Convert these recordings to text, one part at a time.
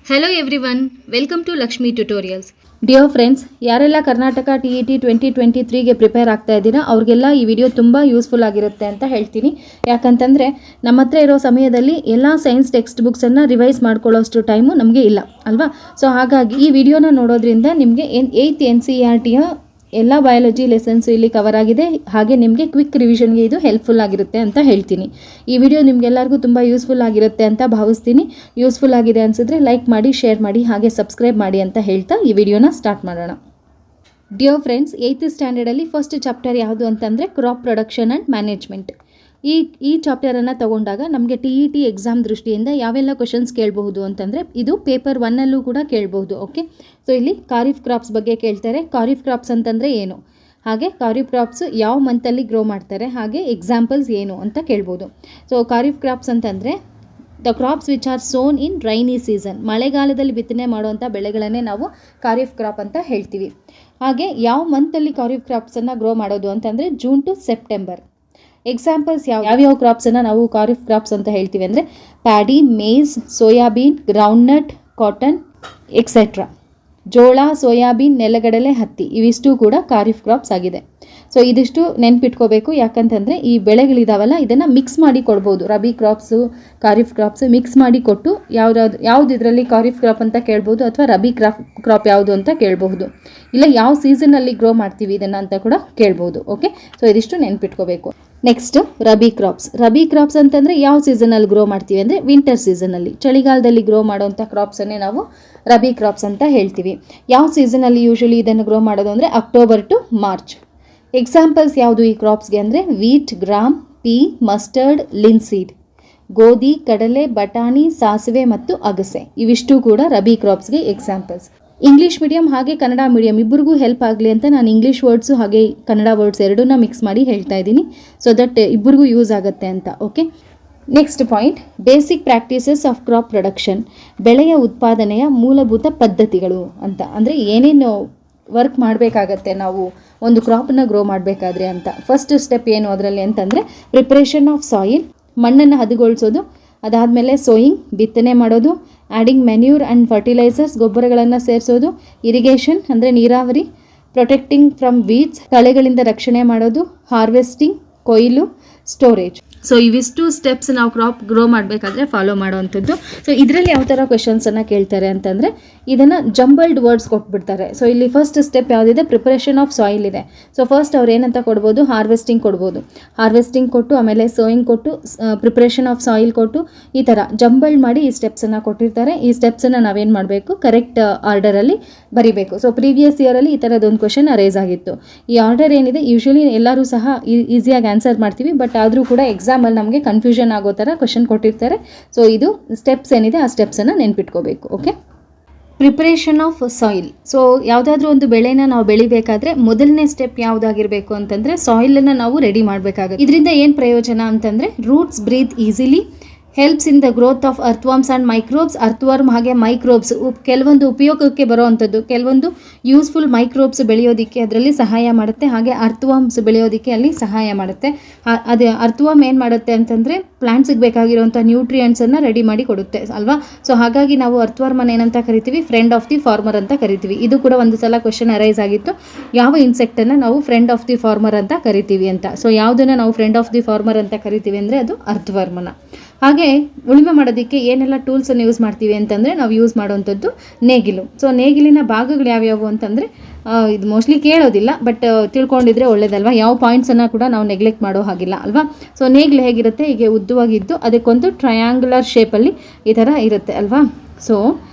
Hello everyone, welcome to Lakshmi Tutorials. Dear friends, ಯಾರೆಲ್ಲ Karnataka TET 2023ಗೆ prepare ಆಗ್ತಾ ಇದ್ದೀರಾ ಅವ್ರಿಗೆಲ್ಲ ಈ ವಿಡಿಯೋ ತುಂಬ ಯೂಸ್ಫುಲ್ ಆಗಿರುತ್ತೆ ಅಂತ ಹೇಳ್ತೀನಿ. ಯಾಕಂತಂದರೆ ನಮ್ಮ ಹತ್ರ ಇರೋ ಸಮಯದಲ್ಲಿ ಎಲ್ಲ ಸೈನ್ಸ್ ಟೆಕ್ಸ್ಟ್ ಬುಕ್ಸನ್ನು ರಿವೈಸ್ ಮಾಡ್ಕೊಳ್ಳೋಷ್ಟು ಟೈಮು ನಮಗೆ ಇಲ್ಲ ಅಲ್ವಾ. ಸೊ ಹಾಗಾಗಿ ಈ ವಿಡಿಯೋನ ನೋಡೋದ್ರಿಂದ ನಿಮಗೆ 8th NCERTಯ ಎಲ್ಲ ಬಯಾಲಜಿ ಲೆಸನ್ಸು ಇಲ್ಲಿ ಕವರ್ ಆಗಿದೆ. ಹಾಗೆ ನಿಮಗೆ ಕ್ವಿಕ್ ರಿವಿಷನ್ಗೆ ಇದು ಹೆಲ್ಪ್ಫುಲ್ ಆಗಿರುತ್ತೆ ಅಂತ ಹೇಳ್ತೀನಿ. ಈ ವಿಡಿಯೋ ನಿಮಗೆಲ್ಲರಿಗೂ ತುಂಬ ಯೂಸ್ಫುಲ್ ಆಗಿರುತ್ತೆ ಅಂತ ಭಾವಿಸ್ತೀನಿ. ಯೂಸ್ಫುಲ್ ಆಗಿದೆ ಅನಿಸಿದ್ರೆ ಲೈಕ್ ಮಾಡಿ, ಶೇರ್ ಮಾಡಿ, ಹಾಗೆ ಸಬ್ಸ್ಕ್ರೈಬ್ ಮಾಡಿ ಅಂತ ಹೇಳ್ತಾ ಈ ವಿಡಿಯೋನ ಸ್ಟಾರ್ಟ್ ಮಾಡೋಣ. ಡಿಯರ್ ಫ್ರೆಂಡ್ಸ್, 8th ಸ್ಟ್ಯಾಂಡರ್ಡಲ್ಲಿ ಫಸ್ಟ್ ಚಾಪ್ಟರ್ ಯಾವುದು ಅಂತಂದರೆ ಕ್ರಾಪ್ ಪ್ರೊಡಕ್ಷನ್ ಆ್ಯಂಡ್ ಮ್ಯಾನೇಜ್ಮೆಂಟ್. ಈ ಚಾಪ್ಟರನ್ನು ತಗೊಂಡಾಗ ನಮಗೆ TET ಎಕ್ಸಾಮ್ ದೃಷ್ಟಿಯಿಂದ ಯಾವೆಲ್ಲ ಕ್ವಶನ್ಸ್ ಕೇಳಬಹುದು ಅಂತಂದರೆ ಇದು ಪೇಪರ್ 1ಅಲ್ಲೂ ಕೂಡ ಕೇಳಬಹುದು. ಓಕೆ, ಸೊ ಇಲ್ಲಿ ಖಾರಿಫ್ ಕ್ರಾಪ್ಸ್ ಬಗ್ಗೆ ಕೇಳ್ತಾರೆ. ಖಾರಿಫ್ ಕ್ರಾಪ್ಸ್ ಅಂತಂದರೆ ಏನು, ಹಾಗೆ ಖಾರಿಫ್ ಕ್ರಾಪ್ಸ್ ಯಾವ ಮಂತಲ್ಲಿ ಗ್ರೋ ಮಾಡ್ತಾರೆ, ಹಾಗೆ ಎಕ್ಸಾಂಪಲ್ಸ್ ಏನು ಅಂತ ಕೇಳ್ಬೋದು. ಸೊ ಖಾರಿಫ್ ಕ್ರಾಪ್ಸ್ ಅಂತಂದರೆ the crops which are sown in rainy season, ಮಳೆಗಾಲದಲ್ಲಿ ಬಿತ್ತನೆ ಮಾಡುವಂಥ ಬೆಳೆಗಳನ್ನೇ ನಾವು ಖಾರಿಫ್ ಕ್ರಾಪ್ ಅಂತ ಹೇಳ್ತೀವಿ. ಹಾಗೆ ಯಾವ ಮಂತಲ್ಲಿ ಖಾರಿಫ್ ಕ್ರಾಪ್ಸನ್ನು ಗ್ರೋ ಮಾಡೋದು ಅಂತಂದರೆ ಜೂನ್ ಟು ಸೆಪ್ಟೆಂಬರ್. ಎಕ್ಸಾಂಪಲ್ಸ್ ಯಾವ್ಯಾವ ಕ್ರಾಪ್ಸನ್ನು ನಾವು ಖಾರಿಫ್ ಕ್ರಾಪ್ಸ್ ಅಂತ ಹೇಳ್ತೀವಿ ಅಂದರೆ paddy, maize, soybean, groundnut, cotton etcetera. ಜೋಳ, ಸೋಯಾಬೀನ್, ನೆಲಗಡಲೆ, ಹತ್ತಿ ಇವಿಷ್ಟು ಕೂಡ ಖಾರಿಫ್ ಕ್ರಾಪ್ಸ್ ಆಗಿದೆ. ಸೊ ಇದಿಷ್ಟು ನೆನ್ಪಿಟ್ಕೋಬೇಕು. ಯಾಕಂತಂದರೆ ಈ ಬೆಳೆಗಳಿದಾವಲ್ಲ ಇದನ್ನು ಮಿಕ್ಸ್ ಮಾಡಿ ಕೊಡ್ಬೋದು. Rabi crops, kharif crops mix ಮಾಡಿ ಕೊಟ್ಟು ಯಾವ್ದು ಇದರಲ್ಲಿ ಖಾರಿಫ್ ಕ್ರಾಪ್ ಅಂತ ಕೇಳ್ಬೋದು, ಅಥವಾ ರಬಿ ಕ್ರಾಪ್ ಯಾವುದು ಅಂತ ಕೇಳಬಹುದು. ಇಲ್ಲ ಯಾವ ಸೀಸನಲ್ಲಿ ಗ್ರೋ ಮಾಡ್ತೀವಿ ಇದನ್ನು ಅಂತ ಕೂಡ ಕೇಳ್ಬೋದು. ಓಕೆ, ಸೊ ಇದಿಷ್ಟು ನೆನ್ಪಿಟ್ಕೋಬೇಕು. Next rabi crops. Rabi crops ಅಂತಂದರೆ ಯಾವ ಸೀಸನಲ್ಲಿ ಗ್ರೋ ಮಾಡ್ತೀವಿ ಅಂದರೆ ವಿಂಟರ್ ಸೀಸನಲ್ಲಿ, ಚಳಿಗಾಲದಲ್ಲಿ ಗ್ರೋ ಮಾಡೋವಂಥ ಕ್ರಾಪ್ಸನ್ನೇ ನಾವು ರಬಿ ಕ್ರಾಪ್ಸ್ ಅಂತ ಹೇಳ್ತೀವಿ. ಯಾವ ಸೀಸನಲ್ಲಿ ಯೂಶಲಿ ಇದನ್ನು ಗ್ರೋ ಮಾಡೋದು ಅಂದರೆ ಅಕ್ಟೋಬರ್ ಟು ಮಾರ್ಚ್. ಎಕ್ಸಾಂಪಲ್ಸ್ ಯಾವುದು ಈ ಕ್ರಾಪ್ಸ್ಗೆ ಅಂದರೆ ವೀಟ್, ಗ್ರಾಮ್, ಪೀ, ಮಸ್ಟರ್ಡ್, ಲಿನ್ಸೀಡ್. ಗೋಧಿ, ಕಡಲೆ, ಬಟಾಣಿ, ಸಾಸಿವೆ ಮತ್ತು ಅಗಸೆ ಇವಿಷ್ಟು ಕೂಡ ರಬಿ ಕ್ರಾಪ್ಸ್ಗೆ ಎಕ್ಸಾಂಪಲ್ಸ್. ಇಂಗ್ಲೀಷ್ ಮೀಡಿಯಂ ಹಾಗೆ ಕನ್ನಡ ಮೀಡಿಯಂ ಇಬ್ಬರಿಗೂ ಹೆಲ್ಪ್ ಆಗಲಿ ಅಂತ ನಾನು ಇಂಗ್ಲೀಷ್ ವರ್ಡ್ಸು ಹಾಗೆ ಕನ್ನಡ ವರ್ಡ್ಸ್ ಎರಡನ್ನ ಮಿಕ್ಸ್ ಮಾಡಿ ಹೇಳ್ತಾ ಇದ್ದೀನಿ, ಸೊ ದಟ್ ಇಬ್ಬರಿಗೂ ಯೂಸ್ ಆಗುತ್ತೆ ಅಂತ. Okay, next point basic practices of crop production, ಬೆಳೆಯ ಉತ್ಪಾದನೆಯ ಮೂಲಭೂತ ಪದ್ಧತಿಗಳು ಅಂತ. ಅಂದರೆ ಏನೇನು ವರ್ಕ್ ಮಾಡಬೇಕಾಗತ್ತೆ ನಾವು ಒಂದು ಕ್ರಾಪನ್ನು ಗ್ರೋ ಮಾಡಬೇಕಾದ್ರೆ ಅಂತ. ಫಸ್ಟ್ ಸ್ಟೆಪ್ ಏನು ಅದರಲ್ಲಿ ಅಂತಂದರೆ ಪ್ರಿಪ್ರೇಷನ್ ಆಫ್ ಸಾಯಿಲ್, ಮಣ್ಣನ್ನು ಹದಗೊಳಿಸೋದು. ಅದಾದಮೇಲೆ ಸೋಯಿಂಗ್, ಬಿತ್ತನೆ ಮಾಡೋದು. ಆ್ಯಡಿಂಗ್ ಮೆನ್ಯೂರ್ ಆ್ಯಂಡ್ ಫರ್ಟಿಲೈಸರ್ಸ್, ಗೊಬ್ಬರಗಳನ್ನು ಸೇರಿಸೋದು. ಇರಿಗೇಷನ್ ಅಂದರೆ ನೀರಾವರಿ. ಪ್ರೊಟೆಕ್ಟಿಂಗ್ ಫ್ರಮ್ ವೀಡ್ಸ್, ಕಳೆಗಳಿಂದ ರಕ್ಷಣೆ ಮಾಡೋದು. ಹಾರ್ವೆಸ್ಟಿಂಗ್, ಕೊಯ್ಲು, ಸ್ಟೋರೇಜ್. ಸೊ ಇವಿಷ್ಟು ಸ್ಟೆಪ್ಸ್ ನಾವು ಕ್ರಾಪ್ ಗ್ರೋ ಮಾಡಬೇಕಾದ್ರೆ ಫಾಲೋ ಮಾಡೋವಂಥದ್ದು. ಸೊ ಇದರಲ್ಲಿ ಯಾವ ಥರ ಕ್ವೆಶನ್ಸನ್ನು ಕೇಳ್ತಾರೆ ಅಂತಂದರೆ ಇದನ್ನು ಜಂಬಲ್ಡ್ ವರ್ಡ್ಸ್ ಕೊಟ್ಬಿಡ್ತಾರೆ. ಸೊ ಇಲ್ಲಿ ಫಸ್ಟ್ ಸ್ಟೆಪ್ ಯಾವುದಿದೆ, ಪ್ರಿಪ್ರೇಷನ್ ಆಫ್ ಸಾಯಿಲ್ ಇದೆ. ಸೊ ಫಸ್ಟ್ ಅವ್ರು ಏನಂತ ಕೊಡ್ಬೋದು, ಹಾರ್ವೆಸ್ಟಿಂಗ್ ಕೊಡ್ಬೋದು. ಹಾರ್ವೆಸ್ಟಿಂಗ್ ಕೊಟ್ಟು ಆಮೇಲೆ ಸೋಯಿಂಗ್ ಕೊಟ್ಟು ಪ್ರಿಪ್ರೇಷನ್ ಆಫ್ ಸಾಯಿಲ್ ಕೊಟ್ಟು ಈ ಥರ ಜಂಬಲ್ಡ್ ಮಾಡಿ ಈ ಸ್ಟೆಪ್ಸನ್ನು ಕೊಟ್ಟಿರ್ತಾರೆ. ಈ ಸ್ಟೆಪ್ಸನ್ನು ನಾವೇನು ಮಾಡಬೇಕು, ಕರೆಕ್ಟ್ ಆರ್ಡರಲ್ಲಿ ಬರಿಬೇಕು. ಸೊ ಪ್ರೀವಿಯಸ್ ಇಯರಲ್ಲಿ ಈ ಥರದೊಂದು ಕ್ವೆಶನ್ ಅರೈಸ್ ಆಗಿತ್ತು. ಈ ಆರ್ಡರ್ ಏನಿದೆ ಯೂಶಲಿ ಎಲ್ಲರೂ ಸಹ ಈಸಿಯಾಗಿ ಆನ್ಸರ್ ಮಾಡ್ತೀವಿ, ಬಟ್ ಆದರೂ ಕೂಡ ಎಕ್ಸಾಮಲ್ಲಿ ನಮಗೆ ಕನ್ಫ್ಯೂಷನ್ ಆಗೋ ಥರ ಕ್ವೆಶನ್ ಕೊಟ್ಟಿರ್ತಾರೆ. ಸೊ ಇದು ಸ್ಟೆಪ್ಸ್ ಏನಿದೆ ಆ ಸ್ಟೆಪ್ಸನ್ನು ನೆನ್ಪಿಟ್ಕೋಬೇಕು. Okay, preparation of soil. So ಯಾವುದಾದ್ರೂ ಒಂದು ಬೆಳೆನ ನಾವು ಬೆಳಿಬೇಕಾದ್ರೆ ಮೊದಲನೇ ಸ್ಟೆಪ್ ಯಾವುದಾಗಿರಬೇಕು ಅಂತಂದರೆ ಸಾಯಿಲನ್ನು ನಾವು ರೆಡಿ ಮಾಡಬೇಕಾಗುತ್ತೆ. ಇದರಿಂದ ಏನು ಪ್ರಯೋಜನ ಅಂತಂದರೆ roots breathe easily, helps in the growth of earthworms and microbes. Earthworm ಹಾಗೆ ಮೈಕ್ರೋಬ್ಸ್ ಕೆಲವೊಂದು ಉಪಯೋಗಕ್ಕೆ ಬರೋವಂಥದ್ದು, ಕೆಲವೊಂದು ಯೂಸ್ಫುಲ್ ಮೈಕ್ರೋಬ್ಸ್ ಬೆಳೆಯೋದಕ್ಕೆ ಅದರಲ್ಲಿ ಸಹಾಯ ಮಾಡುತ್ತೆ. ಹಾಗೆ ಅರ್ಥ್ವಾರ್ಮ್ಸ್ ಬೆಳೆಯೋದಕ್ಕೆ ಅಲ್ಲಿ ಸಹಾಯ ಮಾಡುತ್ತೆ. ಅದು ಅರ್ಥ್ವಾರ್ಮ್ ಏನು ಮಾಡುತ್ತೆ ಅಂತಂದರೆ ಪ್ಲಾಂಟ್ಸಿಗೆ ಬೇಕಾಗಿರುವಂಥ ನ್ಯೂಟ್ರಿಯೆಂಟ್ಸನ್ನು ರೆಡಿ ಮಾಡಿ ಕೊಡುತ್ತೆ ಅಲ್ವಾ. ಸೊ ಹಾಗಾಗಿ ನಾವು ಅರ್ಥ್ವಾರ್ಮನ್ನು ಏನಂತ ಕರಿತೀವಿ, ಫ್ರೆಂಡ್ ಆಫ್ ದಿ ಫಾರ್ಮರ್ ಅಂತ ಕರಿತೀವಿ. ಇದು ಕೂಡ ಒಂದು ಸಲ ಕ್ವೆಶನ್ ಅರೈಸ್ ಆಗಿತ್ತು, ಯಾವ ಇನ್ಸೆಕ್ಟನ್ನು ನಾವು ಫ್ರೆಂಡ್ ಆಫ್ ದಿ ಫಾರ್ಮರ್ ಅಂತ ಕರಿತೀವಿ ಅಂತ. ಸೊ ಯಾವುದನ್ನು ನಾವು ಫ್ರೆಂಡ್ ಆಫ್ ದಿ ಫಾರ್ಮರ್ ಅಂತ ಕರಿತೀವಿ ಅಂದರೆ ಅದು ಅರ್ಥ್ವಾರ್ಮನ್ನು. ಹಾಗೆ ಉಳುಮೆ ಮಾಡೋದಕ್ಕೆ ಏನೆಲ್ಲ ಟೂಲ್ಸನ್ನು ಯೂಸ್ ಮಾಡ್ತೀವಿ ಅಂತಂದರೆ ನಾವು ಯೂಸ್ ಮಾಡುವಂಥದ್ದು ನೇಗಿಲು. ಸೊ ನೇಗಿಲಿನ ಭಾಗಗಳು ಯಾವ್ಯಾವು ಅಂತಂದರೆ ಇದು ಮೋಸ್ಟ್ಲಿ ಕೇಳೋದಿಲ್ಲ, ಬಟ್ ತಿಳ್ಕೊಂಡಿದ್ರೆ ಒಳ್ಳೇದಲ್ವಾ. ಯಾವ ಪಾಯಿಂಟ್ಸನ್ನು ಕೂಡ ನಾವು ನೆಗ್ಲೆಕ್ಟ್ ಮಾಡೋ ಹಾಗಿಲ್ಲ ಅಲ್ವಾ. ಸೊ ನೇಗಿಲು ಹೇಗಿರುತ್ತೆ, ಹೀಗೆ ಉದ್ದವಾಗಿದ್ದು ಅದಕ್ಕೊಂದು ಟ್ರಯಾಂಗ್ಯುಲರ್ ಶೇಪಲ್ಲಿ ಈ ಥರ ಇರುತ್ತೆ ಅಲ್ವಾ. ಸೊ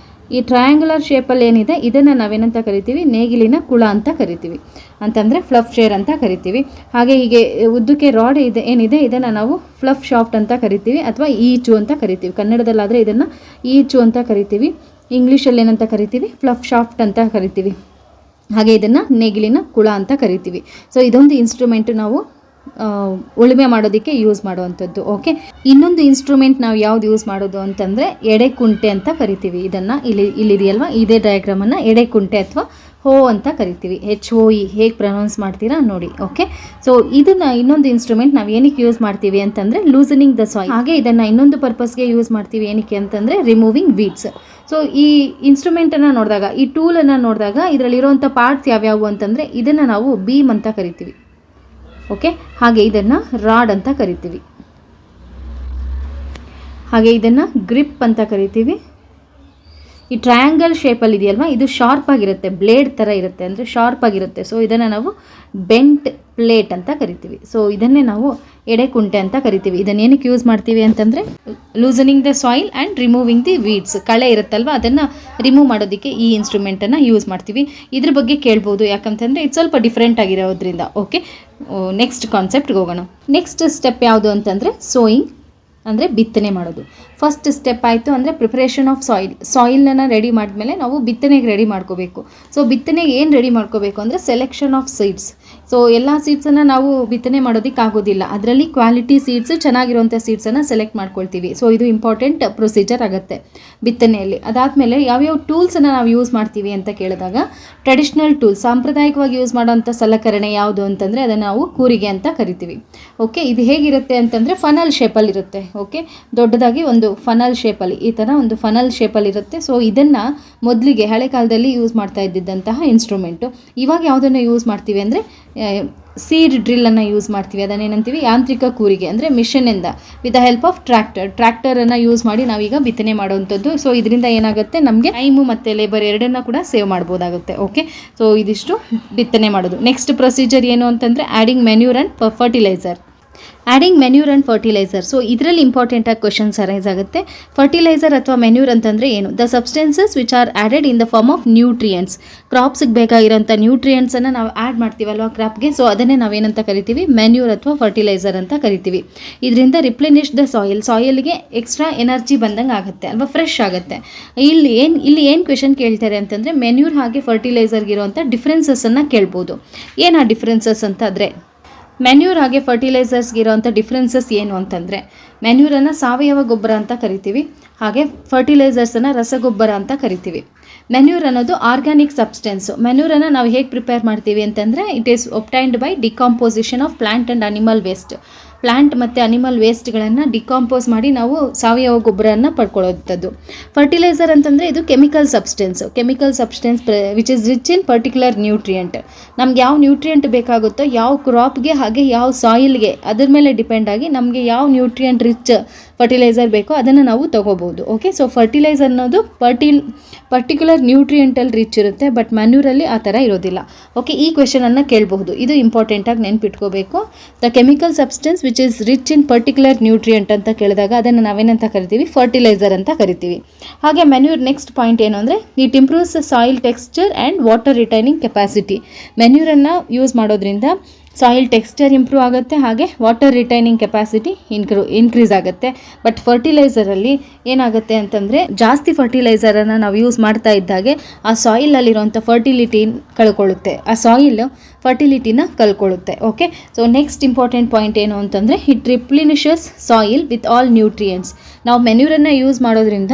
ಈ ಟ್ರಯಾಂಗ್ಯುಲರ್ ಶೇಪಲ್ಲಿ ಏನಿದೆ ಇದನ್ನು ನಾವೇನಂತ ಕರಿತೀವಿ, ನೇಗಿಲಿನ ಕುಳ ಅಂತ ಕರಿತೀವಿ, ಅಂತಂದರೆ ಫ್ಲಫ್ ಶೇರ್ ಅಂತ ಕರಿತೀವಿ. ಹಾಗೆ ಹೀಗೆ ಉದ್ದಕ್ಕೆ ರಾಡ್ ಇದೆ ಏನಿದೆ ಇದನ್ನು ನಾವು ಫ್ಲಫ್ ಶಾಫ್ಟ್ ಅಂತ ಕರಿತೀವಿ, ಅಥವಾ ಈಚು ಅಂತ ಕರಿತೀವಿ. ಕನ್ನಡದಲ್ಲಾದರೆ ಇದನ್ನು ಈಚು ಅಂತ ಕರಿತೀವಿ, ಇಂಗ್ಲೀಷಲ್ಲಿ ಏನಂತ ಕರಿತೀವಿ, ಫ್ಲಫ್ ಶಾಫ್ಟ್ ಅಂತ ಕರಿತೀವಿ. ಹಾಗೆ ಇದನ್ನು ನೇಗಿಲಿನ ಕುಳ ಅಂತ ಕರಿತೀವಿ. ಸೊ ಇದೊಂದು ಇನ್ಸ್ಟ್ರೂಮೆಂಟು ನಾವು ಉಳುಮೆ ಮಾಡೋದಕ್ಕೆ ಯೂಸ್ ಮಾಡುವಂಥದ್ದು. ಓಕೆ, ಇನ್ನೊಂದು ಇನ್ಸ್ಟ್ರೂಮೆಂಟ್ ನಾವು ಯಾವ್ದು ಯೂಸ್ ಮಾಡೋದು ಅಂತಂದರೆ ಎಡೆಕುಂಟೆ ಅಂತ ಕರಿತೀವಿ. ಇದನ್ನು ಇಲ್ಲಿದೆಯಲ್ವಾ, ಇದೇ ಡಯಾಗ್ರಾಮನ್ನು ಎಡೆಕುಂಟೆ ಅಥವಾ ಹೋ ಅಂತ ಕರಿತೀವಿ. HOE ಹೇಗೆ ಪ್ರೊನೌನ್ಸ್ ಮಾಡ್ತೀರಾ ನೋಡಿ. ಓಕೆ, ಸೊ ಇದನ್ನು ಇನ್ನೊಂದು ಇನ್ಸ್ಟ್ರೂಮೆಂಟ್ ನಾವು ಏನಕ್ಕೆ ಯೂಸ್ ಮಾಡ್ತೀವಿ ಅಂತಂದರೆ ಲೂಸನಿಂಗ್ ದ ಸಾಯಿಲ್. ಹಾಗೆ ಇದನ್ನು ಇನ್ನೊಂದು ಪರ್ಪಸ್ಗೆ ಯೂಸ್ ಮಾಡ್ತೀವಿ, ಏನಕ್ಕೆ ಅಂತಂದರೆ ರಿಮೂವಿಂಗ್ ವೀಡ್ಸ್. ಸೊ ಈ ಇನ್ಸ್ಟ್ರೂಮೆಂಟನ್ನು ನೋಡಿದಾಗ, ಈ ಟೂಲನ್ನು ನೋಡಿದಾಗ ಇದರಲ್ಲಿರುವಂಥ ಪಾರ್ಟ್ಸ್ ಯಾವ್ಯಾವು ಅಂತಂದರೆ ಇದನ್ನು ನಾವು ಬೀಮ್ ಅಂತ ಕರಿತೀವಿ. ಓಕೆ, ಹಾಗೆ ಇದನ್ನು ರಾಡ್ ಅಂತ ಕರಿತೀವಿ, ಹಾಗೆ ಇದನ್ನು ಗ್ರಿಪ್ ಅಂತ ಕರಿತೀವಿ. ಈ ಟ್ರಯಾಂಗಲ್ ಶೇಪಲ್ಲಿ ಇದೆಯಲ್ವಾ, ಇದು ಶಾರ್ಪ್ ಆಗಿರುತ್ತೆ, ಬ್ಲೇಡ್ ಥರ ಇರುತ್ತೆ, ಅಂದರೆ ಶಾರ್ಪ್ ಆಗಿರುತ್ತೆ. ಸೊ ಇದನ್ನು ನಾವು ಬೆಂಟ್ ಪ್ಲೇಟ್ ಅಂತ ಕರಿತೀವಿ. ಸೊ ಇದನ್ನೇ ನಾವು ಎಡೆಕುಂಟೆ ಅಂತ ಕರಿತೀವಿ. ಇದನ್ನೇನಕ್ಕೆ ಯೂಸ್ ಮಾಡ್ತೀವಿ ಅಂತಂದರೆ loosening the soil and removing the weeds, ಕಳೆ ಇರುತ್ತಲ್ವ ಅದನ್ನು ರಿಮೂವ್ ಮಾಡೋದಕ್ಕೆ ಈ ಇನ್ಸ್ಟ್ರೂಮೆಂಟನ್ನು ಯೂಸ್ ಮಾಡ್ತೀವಿ. ಇದ್ರ ಬಗ್ಗೆ ಕೇಳ್ಬೋದು, ಯಾಕಂತಂದರೆ ಇದು ಸ್ವಲ್ಪ ಡಿಫ್ರೆಂಟ್ ಆಗಿರೋದ್ರಿಂದ. ಓಕೆ, ನೆಕ್ಸ್ಟ್ ಕಾನ್ಸೆಪ್ಟ್ಗೆ ಹೋಗೋಣ. ನೆಕ್ಸ್ಟ್ ಸ್ಟೆಪ್ ಯಾವುದು ಅಂತಂದರೆ ಸೋಯಿಂಗ್, ಅಂದರೆ ಬಿತ್ತನೆ ಮಾಡೋದು. ಫಸ್ಟ್ ಸ್ಟೆಪ್ ಆಯಿತು ಅಂದರೆ ಪ್ರಿಪ್ರೇಷನ್ ಆಫ್ ಸಾಯಿಲನ್ನು ರೆಡಿ ಮಾಡಿದ್ಮೇಲೆ ನಾವು ಬಿತ್ತನೆಗೆ ರೆಡಿ ಮಾಡ್ಕೋಬೇಕು. ಸೊ ಬಿತ್ತನೆಗೆ ಏನು ರೆಡಿ ಮಾಡ್ಕೋಬೇಕು ಅಂದರೆ ಸೆಲೆಕ್ಷನ್ ಆಫ್ ಸೀಡ್ಸ್. ಸೊ ಎಲ್ಲ ಸೀಡ್ಸನ್ನು ನಾವು ಬಿತ್ತನೆ ಮಾಡೋದಕ್ಕೆ ಆಗೋದಿಲ್ಲ, ಅದರಲ್ಲಿ ಕ್ವಾಲಿಟಿ ಸೀಡ್ಸ್, ಚೆನ್ನಾಗಿರುವಂಥ ಸೀಡ್ಸನ್ನು ಸೆಲೆಕ್ಟ್ ಮಾಡ್ಕೊಳ್ತೀವಿ. ಸೊ ಇದು ಇಂಪಾರ್ಟೆಂಟ್ ಪ್ರೊಸೀಜರ್ ಆಗುತ್ತೆ ಬಿತ್ತನೆಯಲ್ಲಿ. ಅದಾದಮೇಲೆ ಯಾವ್ಯಾವ ಟೂಲ್ಸನ್ನು ನಾವು ಯೂಸ್ ಮಾಡ್ತೀವಿ ಅಂತ ಕೇಳಿದಾಗ ಟ್ರೆಡಿಷ್ನಲ್ ಟೂಲ್ಸ್, ಸಾಂಪ್ರದಾಯಿಕವಾಗಿ ಯೂಸ್ ಮಾಡೋಂಥ ಸಲಕರಣೆ ಯಾವುದು ಅಂತಂದರೆ ಅದನ್ನು ನಾವು ಕೂರಿಗೆ ಅಂತ ಕರಿತೀವಿ. ಓಕೆ, ಇದು ಹೇಗಿರುತ್ತೆ ಅಂತಂದರೆ ಫನಲ್ ಶೇಪಲ್ಲಿರುತ್ತೆ. ಓಕೆ, ದೊಡ್ಡದಾಗಿ ಒಂದು ಫನಲ್ ಶೇಪಲ್ಲಿ, ಈ ಥರ ಒಂದು ಫನಲ್ ಶೇಪಲ್ಲಿ ಇರುತ್ತೆ. ಸೊ ಇದನ್ನು ಮೊದಲಿಗೆ ಹಳೆ ಕಾಲದಲ್ಲಿ ಯೂಸ್ ಮಾಡ್ತಾ ಇದ್ದಿದ್ದಂತಹ ಇನ್ಸ್ಟ್ರೂಮೆಂಟು. ಇವಾಗ ಯಾವುದನ್ನು ಯೂಸ್ ಮಾಡ್ತೀವಿ ಅಂದರೆ ಸೀಡ್ ಡ್ರಿಲ್ಲನ್ನು ಯೂಸ್ ಮಾಡ್ತೀವಿ. ಅದನ್ನೇನಂತೀವಿ ಯಾಂತ್ರಿಕ ಕೂರಿಗೆ, ಅಂದರೆ ಮಿಷನಿಂದ ವಿತ್ ದ ಹೆಲ್ಪ್ ಆಫ್ ಟ್ರ್ಯಾಕ್ಟರನ್ನು ಯೂಸ್ ಮಾಡಿ ನಾವೀಗ ಬಿತ್ತನೆ ಮಾಡುವಂಥದ್ದು. ಸೊ ಇದರಿಂದ ಏನಾಗುತ್ತೆ, ನಮಗೆ ಟೈಮು ಮತ್ತು ಲೇಬರ್ ಎರಡನ್ನ ಕೂಡ ಸೇವ್ ಮಾಡ್ಬೋದಾಗುತ್ತೆ. ಓಕೆ, ಸೊ ಇದಿಷ್ಟು ಬಿತ್ತನೆ ಮಾಡೋದು. ನೆಕ್ಸ್ಟ್ ಪ್ರೊಸೀಜರ್ ಏನು ಅಂತಂದರೆ adding manure and fertiliser. Adding manure and fertiliser. So ಇದರಲ್ಲಿ ಇಂಪಾರ್ಟೆಂಟಾಗಿ ಕ್ವಶನ್ಸ್ ಅರೈಸ್ ಆಗುತ್ತೆ. ಫರ್ಟಿಲೈಸರ್ ಅಥವಾ ಮೆನ್ಯೂರ್ ಅಂತಂದರೆ ಏನು? The substances which are added in the form of nutrients. ಕ್ರಾಪ್ಸಿಗೆ ಬೇಕಾಗಿರೋಂಥ ನ್ಯೂಟ್ರಿಯೆಂಟ್ಸನ್ನು ನಾವು ಆ್ಯಡ್ ಮಾಡ್ತೀವಲ್ವ ಕ್ರಾಪ್ಗೆ, ಸೊ ಅದನ್ನೇ ನಾವೇನಂತ ಕರಿತೀವಿ, ಮೆನ್ಯೂರ್ ಅಥವಾ ಫರ್ಟಿಲೈಸರ್ ಅಂತ ಕರಿತೀವಿ. ಇದರಿಂದ ರಿಪ್ಲೆನಿಶ್ ದ ಸಾಯಿಲ್ಗೆ ಎಕ್ಸ್ಟ್ರಾ ಎನರ್ಜಿ ಬಂದಂಗೆ ಆಗುತ್ತೆ ಅಲ್ವಾ, ಫ್ರೆಶ್ ಆಗುತ್ತೆ. ಇಲ್ಲಿ ಏನು ಕ್ವೆಶನ್ ಕೇಳ್ತಾರೆ ಅಂತಂದರೆ ಮೆನ್ಯೂರ್ ಹಾಗೆ ಫರ್ಟಿಲೈಸರ್ಗಿರೋಂಥ ಡಿಫ್ರೆನ್ಸಸ್ಸನ್ನು ಕೇಳ್ಬೋದು. ಏನು ಆ ಡಿಫ್ರೆನ್ಸಸ್ ಅಂತ ಆದರೆ, ಮೆನ್ಯೂರ್ ಹಾಗೆ ಫರ್ಟಿಲೈಸರ್ಸ್ಗಿರೋಂಥ ಡಿಫ್ರೆನ್ಸಸ್ ಏನು ಅಂತಂದರೆ, ಮೆನ್ಯೂರನ್ನು ಸಾವಯವ ಗೊಬ್ಬರ ಅಂತ ಕರಿತೀವಿ, ಹಾಗೆ ಫರ್ಟಿಲೈಸರ್ಸನ್ನು ರಸಗೊಬ್ಬರ ಅಂತ ಕರಿತೀವಿ. ಮೆನ್ಯೂರ್ ಅನ್ನೋದು ಆರ್ಗ್ಯಾನಿಕ್ ಸಬ್ಸ್ಟೆನ್ಸು. ಮೆನ್ಯೂರನ್ನು ನಾವು ಹೇಗೆ ಪ್ರಿಪೇರ್ ಮಾಡ್ತೀವಿ ಅಂತಂದರೆ it is obtained by decomposition of plant and animal waste. Plant ಮತ್ತು ಅನಿಮಲ್ ವೇಸ್ಟ್ಗಳನ್ನು ಡಿಕಾಂಪೋಸ್ ಮಾಡಿ ನಾವು ಸಾವಯವ ಗೊಬ್ಬರವನ್ನು ಪಡ್ಕೊಳ್ಳೋಂಥದ್ದು. ಫರ್ಟಿಲೈಸರ್ ಅಂತಂದರೆ ಇದು chemical substance which is rich in particular nutrient. ನಮ್ಗೆ ಯಾವ ನ್ಯೂಟ್ರಿಯೆಂಟ್ ಬೇಕಾಗುತ್ತೋ, ಯಾವ ಕ್ರಾಪ್ಗೆ ಹಾಗೆ ಯಾವ ಸಾಯಿಲ್ಗೆ, ಅದ್ರ ಮೇಲೆ ಡಿಪೆಂಡ್ ಆಗಿ ನಮಗೆ ಯಾವ ನ್ಯೂಟ್ರಿಯೆಂಟ್ ರಿಚ್ ಫರ್ಟಿಲೈಸರ್ ಬೇಕೋ ಅದನ್ನು ನಾವು ತೊಗೋಬೋದು. ಓಕೆ, ಸೊ ಫರ್ಟಿಲೈಸರ್ ಅನ್ನೋದು ಪರ್ಟಿಕ್ಯುಲರ್ ನ್ಯೂಟ್ರಿಯೆಂಟಲ್ಲಿ ರಿಚ್ ಇರುತ್ತೆ, ಬಟ್ ಮ್ಯಾನ್ಯೂರಲ್ಲಿ ಆ ಥರ ಇರೋದಿಲ್ಲ. ಓಕೆ, ಈ ಕ್ವೆಶನನ್ನು ಕೇಳಬಹುದು, ಇದು ಇಂಪಾರ್ಟೆಂಟಾಗಿ ನೆನ್ಪಿಟ್ಕೋಬೇಕು. The chemical substance which is rich in particular nutrient ಅಂತ ಕೇಳಿದಾಗ ಅದನ್ನು ನಾವೇನಂತ ಕರಿತೀವಿ, ಫರ್ಟಿಲೈಸರ್ ಅಂತ ಕರಿತೀವಿ. ಹಾಗೆ ಮೆನ್ಯೂರ್ ನೆಕ್ಸ್ಟ್ ಪಾಯಿಂಟ್ ಏನು ಅಂದರೆ it improves soil texture and water retaining capacity. ಮೆನ್ಯೂರನ್ನು ಯೂಸ್ ಮಾಡೋದ್ರಿಂದ ಸಾಯಿಲ್ ಟೆಕ್ಸ್ಚರ್ ಇಂಪ್ರೂವ್ ಆಗುತ್ತೆ, ಹಾಗೆ ವಾಟರ್ ರಿಟೈನಿಂಗ್ ಕೆಪಾಸಿಟಿ ಇನ್ಕ್ರೀಸ್ ಆಗುತ್ತೆ. ಬಟ್ ಫರ್ಟಿಲೈಸರಲ್ಲಿ ಏನಾಗುತ್ತೆ ಅಂತಂದರೆ ಜಾಸ್ತಿ ಫರ್ಟಿಲೈಸರನ್ನು ನಾವು ಯೂಸ್ ಮಾಡ್ತಾ ಇದ್ದಾಗೆ ಆ ಸಾಯಿಲಲ್ಲಿರುವಂಥ ಫರ್ಟಿಲಿಟಿ ಕಳ್ಕೊಳ್ಳುತ್ತೆ, ಆ ಸಾಯಿಲ್ ಫರ್ಟಿಲಿಟಿನ ಕಳ್ಕೊಳ್ಳುತ್ತೆ. Okay, so next important point ಏನು ಅಂತಂದರೆ it replenishes soil with all nutrients. ನಾವು ಮೆನ್ಯೂರನ್ನು ಯೂಸ್ ಮಾಡೋದ್ರಿಂದ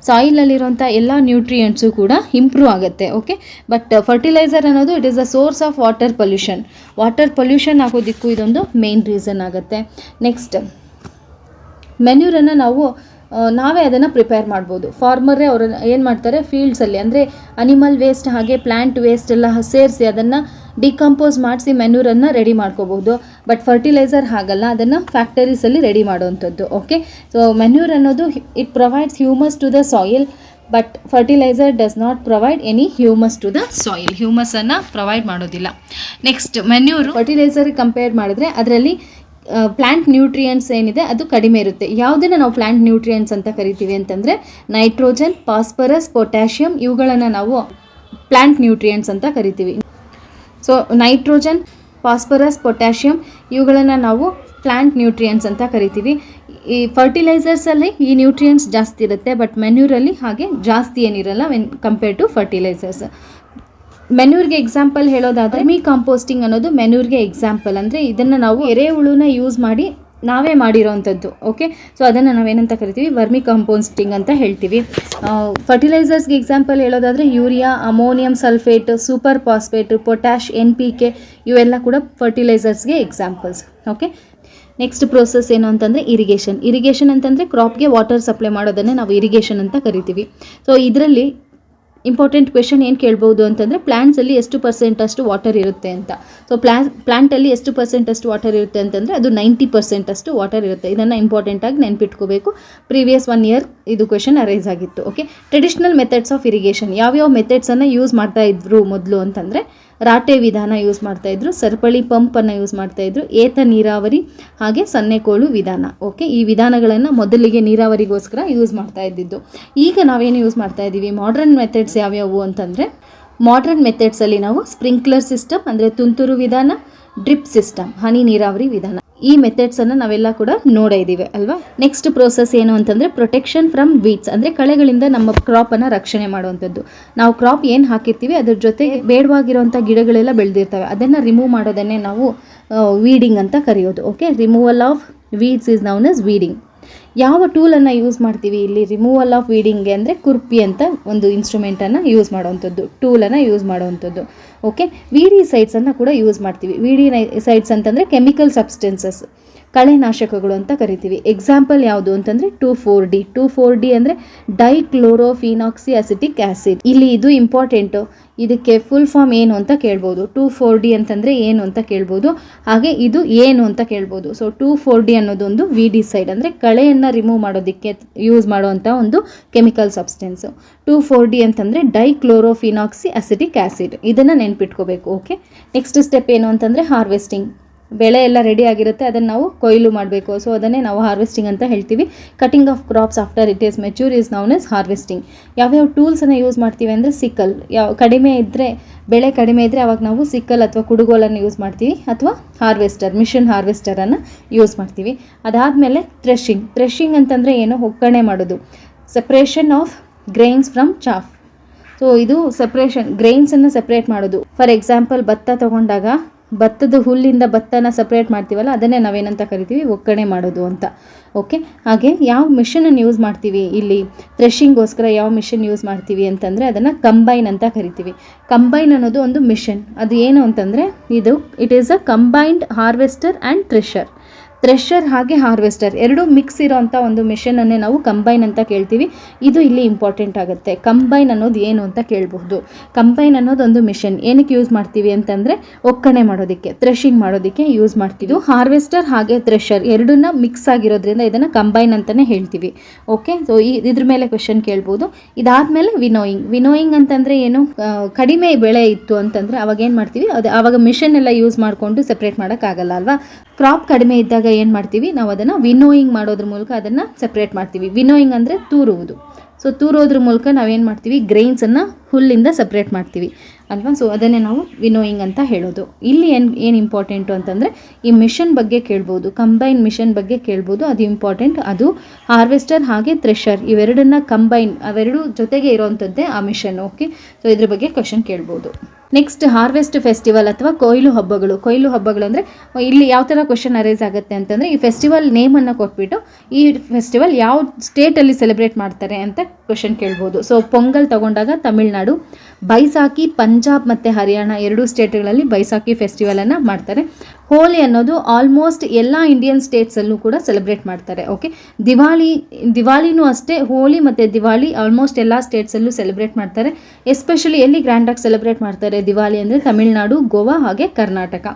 ಸಾಯಿಲಲ್ಲಿರುವಂಥ ಎಲ್ಲ ನ್ಯೂಟ್ರಿಯೆಂಟ್ಸು ಕೂಡ ಇಂಪ್ರೂವ್ ಆಗುತ್ತೆ. ಓಕೆ, ಬಟ್ ಫರ್ಟಿಲೈಸರ್ ಅನ್ನೋದು it is a source of water pollution ಆಗೋದಕ್ಕೂ ಇದೊಂದು ಮೇನ್ ರೀಸನ್ ಆಗುತ್ತೆ. ನೆಕ್ಸ್ಟ್ ಮೆನ್ಯೂರನ್ನು ನಾವೇ ಅದನ್ನು ಪ್ರಿಪೇರ್ ಮಾಡ್ಬೋದು. ಫಾರ್ಮರೇ ಅವರು ಏನು ಮಾಡ್ತಾರೆ, ಫೀಲ್ಡ್ಸಲ್ಲಿ ಅಂದರೆ ಅನಿಮಲ್ ವೇಸ್ಟ್ ಹಾಗೆ ಪ್ಲ್ಯಾಂಟ್ ವೇಸ್ಟ್ ಎಲ್ಲ ಸೇರಿಸಿ ಅದನ್ನು ಡಿಕಂಪೋಸ್ ಮಾಡಿಸಿ ಮೆನ್ಯೂರನ್ನು ರೆಡಿ ಮಾಡ್ಕೋಬಹುದು. ಬಟ್ ಫರ್ಟಿಲೈಸರ್ ಹಾಗಲ್ಲ, ಅದನ್ನು ಫ್ಯಾಕ್ಟರೀಸಲ್ಲಿ ರೆಡಿ ಮಾಡೋವಂಥದ್ದು. ಓಕೆ, ಸೊ ಮೆನ್ಯೂರ್ ಅನ್ನೋದು it provides humus to the soil, but fertiliser does not provide any humus to the soil. ಹ್ಯೂಮಸನ್ನು ಪ್ರೊವೈಡ್ ಮಾಡೋದಿಲ್ಲ. ನೆಕ್ಸ್ಟ್ ಮೆನ್ಯೂರು ಫರ್ಟಿಲೈಸರ್ಗೆ ಕಂಪೇರ್ ಮಾಡಿದ್ರೆ ಅದರಲ್ಲಿ ಪ್ಲ್ಯಾಂಟ್ ನ್ಯೂಟ್ರಿಯೆಂಟ್ಸ್ ಏನಿದೆ ಅದು ಕಡಿಮೆ ಇರುತ್ತೆ. ಯಾವುದನ್ನು ನಾವು ಪ್ಲ್ಯಾಂಟ್ ನ್ಯೂಟ್ರಿಯೆಂಟ್ಸ್ ಅಂತ ಕರಿತೀವಿ ಅಂತಂದರೆ ನೈಟ್ರೋಜನ್, ಫಾಸ್ಫರಸ್, ಪೊಟ್ಯಾಷಿಯಮ್, ಇವುಗಳನ್ನು ನಾವು ಪ್ಲ್ಯಾಂಟ್ ನ್ಯೂಟ್ರಿಯೆಂಟ್ಸ್ ಅಂತ ಕರಿತೀವಿ. ಸೊ ನೈಟ್ರೋಜನ್, ಫಾಸ್ಫರಸ್, ಪೊಟ್ಯಾಷಿಯಮ್ ಇವುಗಳನ್ನು ನಾವು ಪ್ಲ್ಯಾಂಟ್ ನ್ಯೂಟ್ರಿಯೆಂಟ್ಸ್ ಅಂತ ಕರಿತೀವಿ. ಈ ಫರ್ಟಿಲೈಸರ್ಸಲ್ಲಿ ಈ ನ್ಯೂಟ್ರಿಯೆಂಟ್ಸ್ ಜಾಸ್ತಿ ಇರುತ್ತೆ, ಬಟ್ ಮೆನ್ಯೂರಲ್ಲಿ ಹಾಗೆ ಜಾಸ್ತಿ ಏನಿರಲ್ಲ ವೆನ್ ಕಂಪೇರ್ ಟು ಫರ್ಟಿಲೈಸರ್ಸ್. ಮೆನ್ಯೂರ್ಗೆ ಎಕ್ಸಾಂಪಲ್ ಹೇಳೋದಾದರೆ ವರ್ಮಿ ಕಾಂಪೋಸ್ಟಿಂಗ್ ಅನ್ನೋದು ಮೆನ್ಯೂರ್ಗೆ ಎಕ್ಸಾಂಪಲ್. ಅಂದರೆ ಇದನ್ನು ನಾವು ಎರೆಹುಳುನ ಯೂಸ್ ಮಾಡಿ ನಾವೇ ಮಾಡಿರೋವಂಥದ್ದು. ಓಕೆ, ಸೊ ಅದನ್ನು ನಾವೇನಂತ ಕರಿತೀವಿ, ವರ್ಮಿ ಕಾಂಪೋಸ್ಟಿಂಗ್ ಅಂತ ಹೇಳ್ತೀವಿ. ಫರ್ಟಿಲೈಸರ್ಸ್ಗೆ ಎಕ್ಸಾಂಪಲ್ ಹೇಳೋದಾದರೆ urea, ammonium sulphate, super phosphate, potash, NPK ಇವೆಲ್ಲ ಕೂಡ ಫರ್ಟಿಲೈಸರ್ಸ್ಗೆ ಎಕ್ಸಾಂಪಲ್ಸ್. ಓಕೆ, ನೆಕ್ಸ್ಟ್ ಪ್ರೋಸೆಸ್ ಏನು ಅಂತಂದರೆ ಇರಿಗೇಷನ್ ಅಂತಂದರೆ ಕ್ರಾಪ್ಗೆ ವಾಟರ್ ಸಪ್ಲೈ ಮಾಡೋದನ್ನೇ ನಾವು ಇರಿಗೇಷನ್ ಅಂತ ಕರಿತೀವಿ. ಸೊ ಇದರಲ್ಲಿ ಇಂಪಾರ್ಟೆಂಟ್ ಕ್ವೆಶನ್ ಏನು ಕೇಳ್ಬೋದು ಅಂತಂದರೆ ಪ್ಲ್ಯಾಂಟ್ಸಲ್ಲಿ ಎಷ್ಟು % ಅಷ್ಟು ವಾಟರ್ ಇರುತ್ತೆ ಅಂತ. ಸೊ ಪ್ಲ್ಯಾಂಟಲ್ಲಿ ಎಷ್ಟು % ಅಷ್ಟು ವಾಟರ್ ಇರುತ್ತೆ ಅಂತಂದರೆ ಅದು 90% ಅಷ್ಟು ವಾಟರ್ ಇರುತ್ತೆ. ಇದನ್ನು ಇಂಪಾರ್ಟೆಂಟಾಗಿ ನೆನ್ಪಿಟ್ಕೋಬೇಕು. ಪ್ರೀವಿಯಸ್ 1 ಇಯರ್ ಇದು ಕ್ವೆಶನ್ ಅರೈಸ್ ಆಗಿತ್ತು. Okay, traditional methods of irrigation ಯಾವ್ಯಾವ ಮೆಥಡ್ಸನ್ನು ಯೂಸ್ ಮಾಡ್ತಾ ಇದ್ರು ಮೊದಲು ಅಂತಂದರೆ ರಾಟೆ ವಿಧಾನ ಯೂಸ್ ಮಾಡ್ತಾಯಿದ್ರು, ಸರಪಳಿ ಪಂಪನ್ನು ಯೂಸ್ ಮಾಡ್ತಾಯಿದ್ರು, ಏತ ನೀರಾವರಿ ಹಾಗೆ ಸನ್ನೆಕೋಲು ವಿಧಾನ. ಓಕೆ, ಈ ವಿಧಾನಗಳನ್ನು ಮೊದಲಿಗೆ ನೀರಾವರಿಗೋಸ್ಕರ ಯೂಸ್ ಮಾಡ್ತಾ ಇದ್ದಿದ್ದು. ಈಗ ನಾವೇನು ಯೂಸ್ ಮಾಡ್ತಾ ಇದ್ದೀವಿ, ಮಾಡರ್ನ್ ಮೆಥಡ್ಸ್ ಯಾವ್ಯಾವು ಅಂತಂದರೆ ಮಾಡರ್ನ್ ಮೆಥಡ್ಸಲ್ಲಿ ನಾವು ಸ್ಪ್ರಿಂಕ್ಲರ್ ಸಿಸ್ಟಮ್ ಅಂದರೆ ತುಂತುರು ವಿಧಾನ, ಡ್ರಿಪ್ ಸಿಸ್ಟಮ್ ಹನಿ ನೀರಾವರಿ ವಿಧಾನ, ಈ ಮೆಥಡ್ಸನ್ನು ನಾವೆಲ್ಲ ಕೂಡ ನೋಡೇ ಇದ್ದೀವಿ ಅಲ್ವಾ. ನೆಕ್ಸ್ಟ್ ಪ್ರೋಸೆಸ್ ಏನು ಅಂತಂದರೆ ಪ್ರೊಟೆಕ್ಷನ್ ಫ್ರಮ್ ವೀಡ್ಸ್ ಅಂದರೆ ಕಳೆಗಳಿಂದ ನಮ್ಮ ಕ್ರಾಪನ್ನು ರಕ್ಷಣೆ ಮಾಡುವಂಥದ್ದು. ನಾವು ಕ್ರಾಪ್ ಏನು ಹಾಕಿರ್ತೀವಿ ಅದ್ರ ಜೊತೆಗೆ ಬೇಡವಾಗಿರುವಂಥ ಗಿಡಗಳೆಲ್ಲ ಬೆಳೆದಿರ್ತವೆ, ಅದನ್ನು ರಿಮೂವ್ ಮಾಡೋದನ್ನೇ ನಾವು ವೀಡಿಂಗ್ ಅಂತ ಕರೆಯೋದು. Okay, removal of weeds is known as weeding. ಯಾವ ಟೂಲನ್ನು ಯೂಸ್ ಮಾಡ್ತೀವಿ ಇಲ್ಲಿ ರಿಮೂವಲ್ ಆಫ್ ವೀಡಿಂಗ್ಗೆ ಅಂದರೆ ಕುರ್ಪಿ ಅಂತ ಒಂದು ಇನ್ಸ್ಟ್ರೂಮೆಂಟನ್ನು ಯೂಸ್ ಮಾಡುವಂಥದ್ದು, ಟೂಲನ್ನು ಯೂಸ್ ಮಾಡುವಂಥದ್ದು. ಓಕೆ, ವೀಡಿಸೈಡ್ಸನ್ನು ಕೂಡ ಯೂಸ್ ಮಾಡ್ತೀವಿ. ವೀಡಿಸೈಡ್ಸ್ ಅಂತಂದರೆ ಕೆಮಿಕಲ್ ಸಬ್ಸ್ಟೆನ್ಸಸ್, ಕಳೆನಾಶಕಗಳು ಅಂತ ಕರಿತೀವಿ. ಎಕ್ಸಾಂಪಲ್ ಯಾವುದು ಅಂತಂದರೆ 2,4-D ಅಂದರೆ ಡೈಕ್ಲೋರೋಫಿನಾಕ್ಸಿ ಅಸಿಟಿಕ್ ಆ್ಯಸಿಡ್. ಇಲ್ಲಿ ಇದು ಇಂಪಾರ್ಟೆಂಟು, ಇದಕ್ಕೆ ಫುಲ್ ಫಾರ್ಮ್ ಏನು ಅಂತ ಕೇಳ್ಬೋದು. 2,4-D ಅಂತಂದರೆ ಏನು ಅಂತ ಕೇಳ್ಬೋದು, ಹಾಗೆ ಇದು ಏನು ಅಂತ ಕೇಳ್ಬೋದು. ಸೊ 2,4-D ಅನ್ನೋದೊಂದು ವೀಡಿಸೈಡ್ ಅಂದರೆ ಕಳೆಯನ್ನು ರಿಮೂವ್ ಮಾಡೋದಕ್ಕೆ ಯೂಸ್ ಮಾಡುವಂಥ ಒಂದು ಕೆಮಿಕಲ್ ಸಬ್ಸ್ಟೆನ್ಸು. 2,4-D ಅಂತಂದರೆ ಡೈಕ್ಲೋರೋಫಿನಾಕ್ಸಿ ಅಸಿಟಿಕ್ ಆ್ಯಸಿಡ್, ಇದನ್ನು ನೆನ್ಪಿಟ್ಕೋಬೇಕು. ಓಕೆ, ನೆಕ್ಸ್ಟ್ ಸ್ಟೆಪ್ ಏನು ಅಂತಂದರೆ ಹಾರ್ವೆಸ್ಟಿಂಗ್. ಬೆಳೆ ಎಲ್ಲ ರೆಡಿ ಆಗಿರುತ್ತೆ, ಅದನ್ನು ನಾವು ಕೊಯ್ಲು ಮಾಡಬೇಕು. ಸೊ ಅದನ್ನೇ ನಾವು ಹಾರ್ವೆಸ್ಟಿಂಗ್ ಅಂತ ಹೇಳ್ತೀವಿ. Cutting of crops after it is mature is known as harvesting. ಯಾವ್ಯಾವ ಟೂಲ್ಸನ್ನು ಯೂಸ್ ಮಾಡ್ತೀವಿ ಅಂದರೆ ಸಿಕ್ಕಲ್, ಬೆಳೆ ಕಡಿಮೆ ಇದ್ದರೆ ಅವಾಗ ನಾವು ಸಿಕ್ಕಲ್ ಅಥವಾ ಕುಡುಗೋಲನ್ನು ಯೂಸ್ ಮಾಡ್ತೀವಿ, ಅಥವಾ ಮಿಷನ್ ಹಾರ್ವೆಸ್ಟರನ್ನು ಯೂಸ್ ಮಾಡ್ತೀವಿ. ಅದಾದಮೇಲೆ ಥ್ರೆಶಿಂಗ್ ಅಂತಂದರೆ ಏನು, ಒಕ್ಕಣೆ ಮಾಡೋದು. Separation of grains from chaff. So ಇದು ಗ್ರೈನ್ಸನ್ನು ಸಪ್ರೇಟ್ ಮಾಡೋದು. ಫಾರ್ ಎಕ್ಸಾಂಪಲ್ ಭತ್ತ ತೊಗೊಂಡಾಗ ಭತ್ತದ ಹುಲ್ಲಿಂದ ಭತ್ತನ ಸಪ್ರೇಟ್ ಮಾಡ್ತೀವಲ್ಲ, ಅದನ್ನೇ ನಾವೇನಂತ ಕರಿತೀವಿ, ಒಕ್ಕಣೆ ಮಾಡೋದು ಅಂತ. ಓಕೆ, ಹಾಗೆ ಯಾವ ಮಿಷನನ್ನು ಯೂಸ್ ಮಾಡ್ತೀವಿ ಇಲ್ಲಿ ಥ್ರೆಶಿಂಗೋಸ್ಕರ ಯಾವ ಮಿಷನ್ ಯೂಸ್ ಮಾಡ್ತೀವಿ ಅಂತಂದರೆ ಅದನ್ನು ಕಂಬೈನ್ ಅಂತ ಕರಿತೀವಿ. ಕಂಬೈನ್ ಅನ್ನೋದು ಒಂದು ಮಿಷನ್. ಅದು ಏನು ಅಂತಂದರೆ it is a combined harvester and thresher ಹಾಗೆ ಹಾರ್ವೆಸ್ಟರ್ ಎರಡೂ ಮಿಕ್ಸ್ ಇರೋಂಥ ಒಂದು ಮಿಷನನ್ನೇ ನಾವು ಕಂಬೈನ್ ಅಂತ ಕೇಳ್ತೀವಿ. ಇದು ಇಲ್ಲಿ ಇಂಪಾರ್ಟೆಂಟ್ ಆಗುತ್ತೆ. ಕಂಬೈನ್ ಅನ್ನೋದು ಏನು ಅಂತ ಕೇಳಬಹುದು. ಕಂಬೈನ್ ಅನ್ನೋದು ಒಂದು ಮಿಷನ್ ಏನಕ್ಕೆ ಯೂಸ್ ಮಾಡ್ತೀವಿ ಅಂತಂದರೆ ಒಕ್ಕಣೆ ಮಾಡೋದಕ್ಕೆ, ಥ್ರೆಶಿಂಗ್ ಮಾಡೋದಕ್ಕೆ ಯೂಸ್ ಮಾಡ್ತೀವಿ. ಹಾರ್ವೆಸ್ಟರ್ ಹಾಗೆ ಥ್ರೆಷರ್ ಎರಡನ್ನ ಮಿಕ್ಸ್ ಆಗಿರೋದ್ರಿಂದ ಇದನ್ನು ಕಂಬೈನ್ ಅಂತಲೇ ಹೇಳ್ತೀವಿ. ಓಕೆ, ಸೊ ಇದ್ರ ಮೇಲೆ ಕ್ವೆಶನ್ ಕೇಳ್ಬೋದು. ಇದಾದಮೇಲೆ ವಿನೋಯಿಂಗ್ ಅಂತಂದರೆ ಏನು, ಕಡಿಮೆ ಬೆಳೆ ಇತ್ತು ಅಂತಂದರೆ ಅವಾಗ ಏನು ಮಾಡ್ತೀವಿ, ಆವಾಗ ಮಿಷನ್ ಎಲ್ಲ ಯೂಸ್ ಮಾಡಿಕೊಂಡು ಸಪ್ರೇಟ್ ಮಾಡೋಕ್ಕಾಗಲ್ಲ ಅಲ್ವಾ. ಕ್ರಾಪ್ ಕಡಿಮೆ ಇದ್ದಾಗ ಏನು ಮಾಡ್ತೀವಿ, ನಾವು ಅದನ್ನು ವಿನೋಯಿಂಗ್ ಮಾಡೋದ್ರ ಮೂಲಕ ಅದನ್ನು ಸಪ್ರೇಟ್ ಮಾಡ್ತೀವಿ. ವಿನೋಯಿಂಗ್ ಅಂದರೆ ತೂರುವುದು. ಸೊ ತೂರೋದ್ರ ಮೂಲಕ ನಾವೇನು ಮಾಡ್ತೀವಿ, ಗ್ರೈನ್ಸನ್ನು ಹುಲ್ಲಿಂದ ಸಪ್ರೇಟ್ ಮಾಡ್ತೀವಿ ಅಲ್ವಾ. ಸೊ ಅದನ್ನೇ ನಾವು ವಿನೋಯಿಂಗ್ ಅಂತ ಹೇಳೋದು. ಇಲ್ಲಿ ಏನು ಇಂಪಾರ್ಟೆಂಟು ಅಂತಂದರೆ ಈ ಮಿಷನ್ ಬಗ್ಗೆ ಕೇಳ್ಬೋದು, ಕಂಬೈನ್ ಮಿಷನ್ ಬಗ್ಗೆ ಕೇಳ್ಬೋದು. ಅದು ಇಂಪಾರ್ಟೆಂಟ್. ಅದು ಹಾರ್ವೆಸ್ಟರ್ ಹಾಗೆ ಥ್ರೆಷರ್ ಇವೆರಡನ್ನ ಕಂಬೈನ್, ಅವೆರಡು ಜೊತೆಗೆ ಇರೋವಂಥದ್ದೇ ಆ ಮಿಷನ್. ಓಕೆ, ಸೊ ಇದ್ರ ಬಗ್ಗೆ ಕ್ವೆಶನ್ ಕೇಳ್ಬೋದು. ನೆಕ್ಸ್ಟ್ ಹಾರ್ವೆಸ್ಟ್ ಫೆಸ್ಟಿವಲ್ ಅಥವಾ ಕೊಯ್ಲು ಹಬ್ಬಗಳು ಅಂದರೆ ಇಲ್ಲಿ ಯಾವ ಥರ ಕ್ವೆಶನ್ ಅರೈಸ್ ಆಗುತ್ತೆ ಅಂತಂದರೆ ಈ ಫೆಸ್ಟಿವಲ್ ನೇಮನ್ನು ಕೊಟ್ಬಿಟ್ಟು ಈ ಫೆಸ್ಟಿವಲ್ ಯಾವ ಸ್ಟೇಟಲ್ಲಿ ಸೆಲೆಬ್ರೇಟ್ ಮಾಡ್ತಾರೆ ಅಂತ ಕ್ವೆಶನ್ ಕೇಳ್ಬೋದು. ಸೊ ಪೊಂಗಲ್ ತಗೊಂಡಾಗ ತಮಿಳ್ನಾಡು, ಬೈಸಾಖಿ ಪಂಜಾಬ್ ಮತ್ತು ಹರಿಯಾಣ ಎರಡೂ ಸ್ಟೇಟ್ಗಳಲ್ಲಿ ಬೈಸಾಖಿ ಫೆಸ್ಟಿವಲನ್ನು ಮಾಡ್ತಾರೆ. ಹೋಲಿ ಅನ್ನೋದು ಆಲ್ಮೋಸ್ಟ್ ಎಲ್ಲ ಇಂಡಿಯನ್ ಸ್ಟೇಟ್ಸಲ್ಲೂ ಕೂಡ ಸೆಲೆಬ್ರೇಟ್ ಮಾಡ್ತಾರೆ. ಓಕೆ, ದಿವಾಲಿನೂ ಅಷ್ಟೇ. ಹೋಲಿ ಮತ್ತು ದಿವಾಲಿ ಆಲ್ಮೋಸ್ಟ್ ಎಲ್ಲ ಸ್ಟೇಟ್ಸಲ್ಲೂ ಸೆಲೆಬ್ರೇಟ್ ಮಾಡ್ತಾರೆ. ಎಸ್ಪೆಷಲಿ ಎಲ್ಲಿ ಗ್ರ್ಯಾಂಡಾಗಿ ಸೆಲೆಬ್ರೇಟ್ ಮಾಡ್ತಾರೆ ದಿವಾಲಿ ಅಂದರೆ ತಮಿಳ್ನಾಡು, ಗೋವಾ ಹಾಗೆ ಕರ್ನಾಟಕ.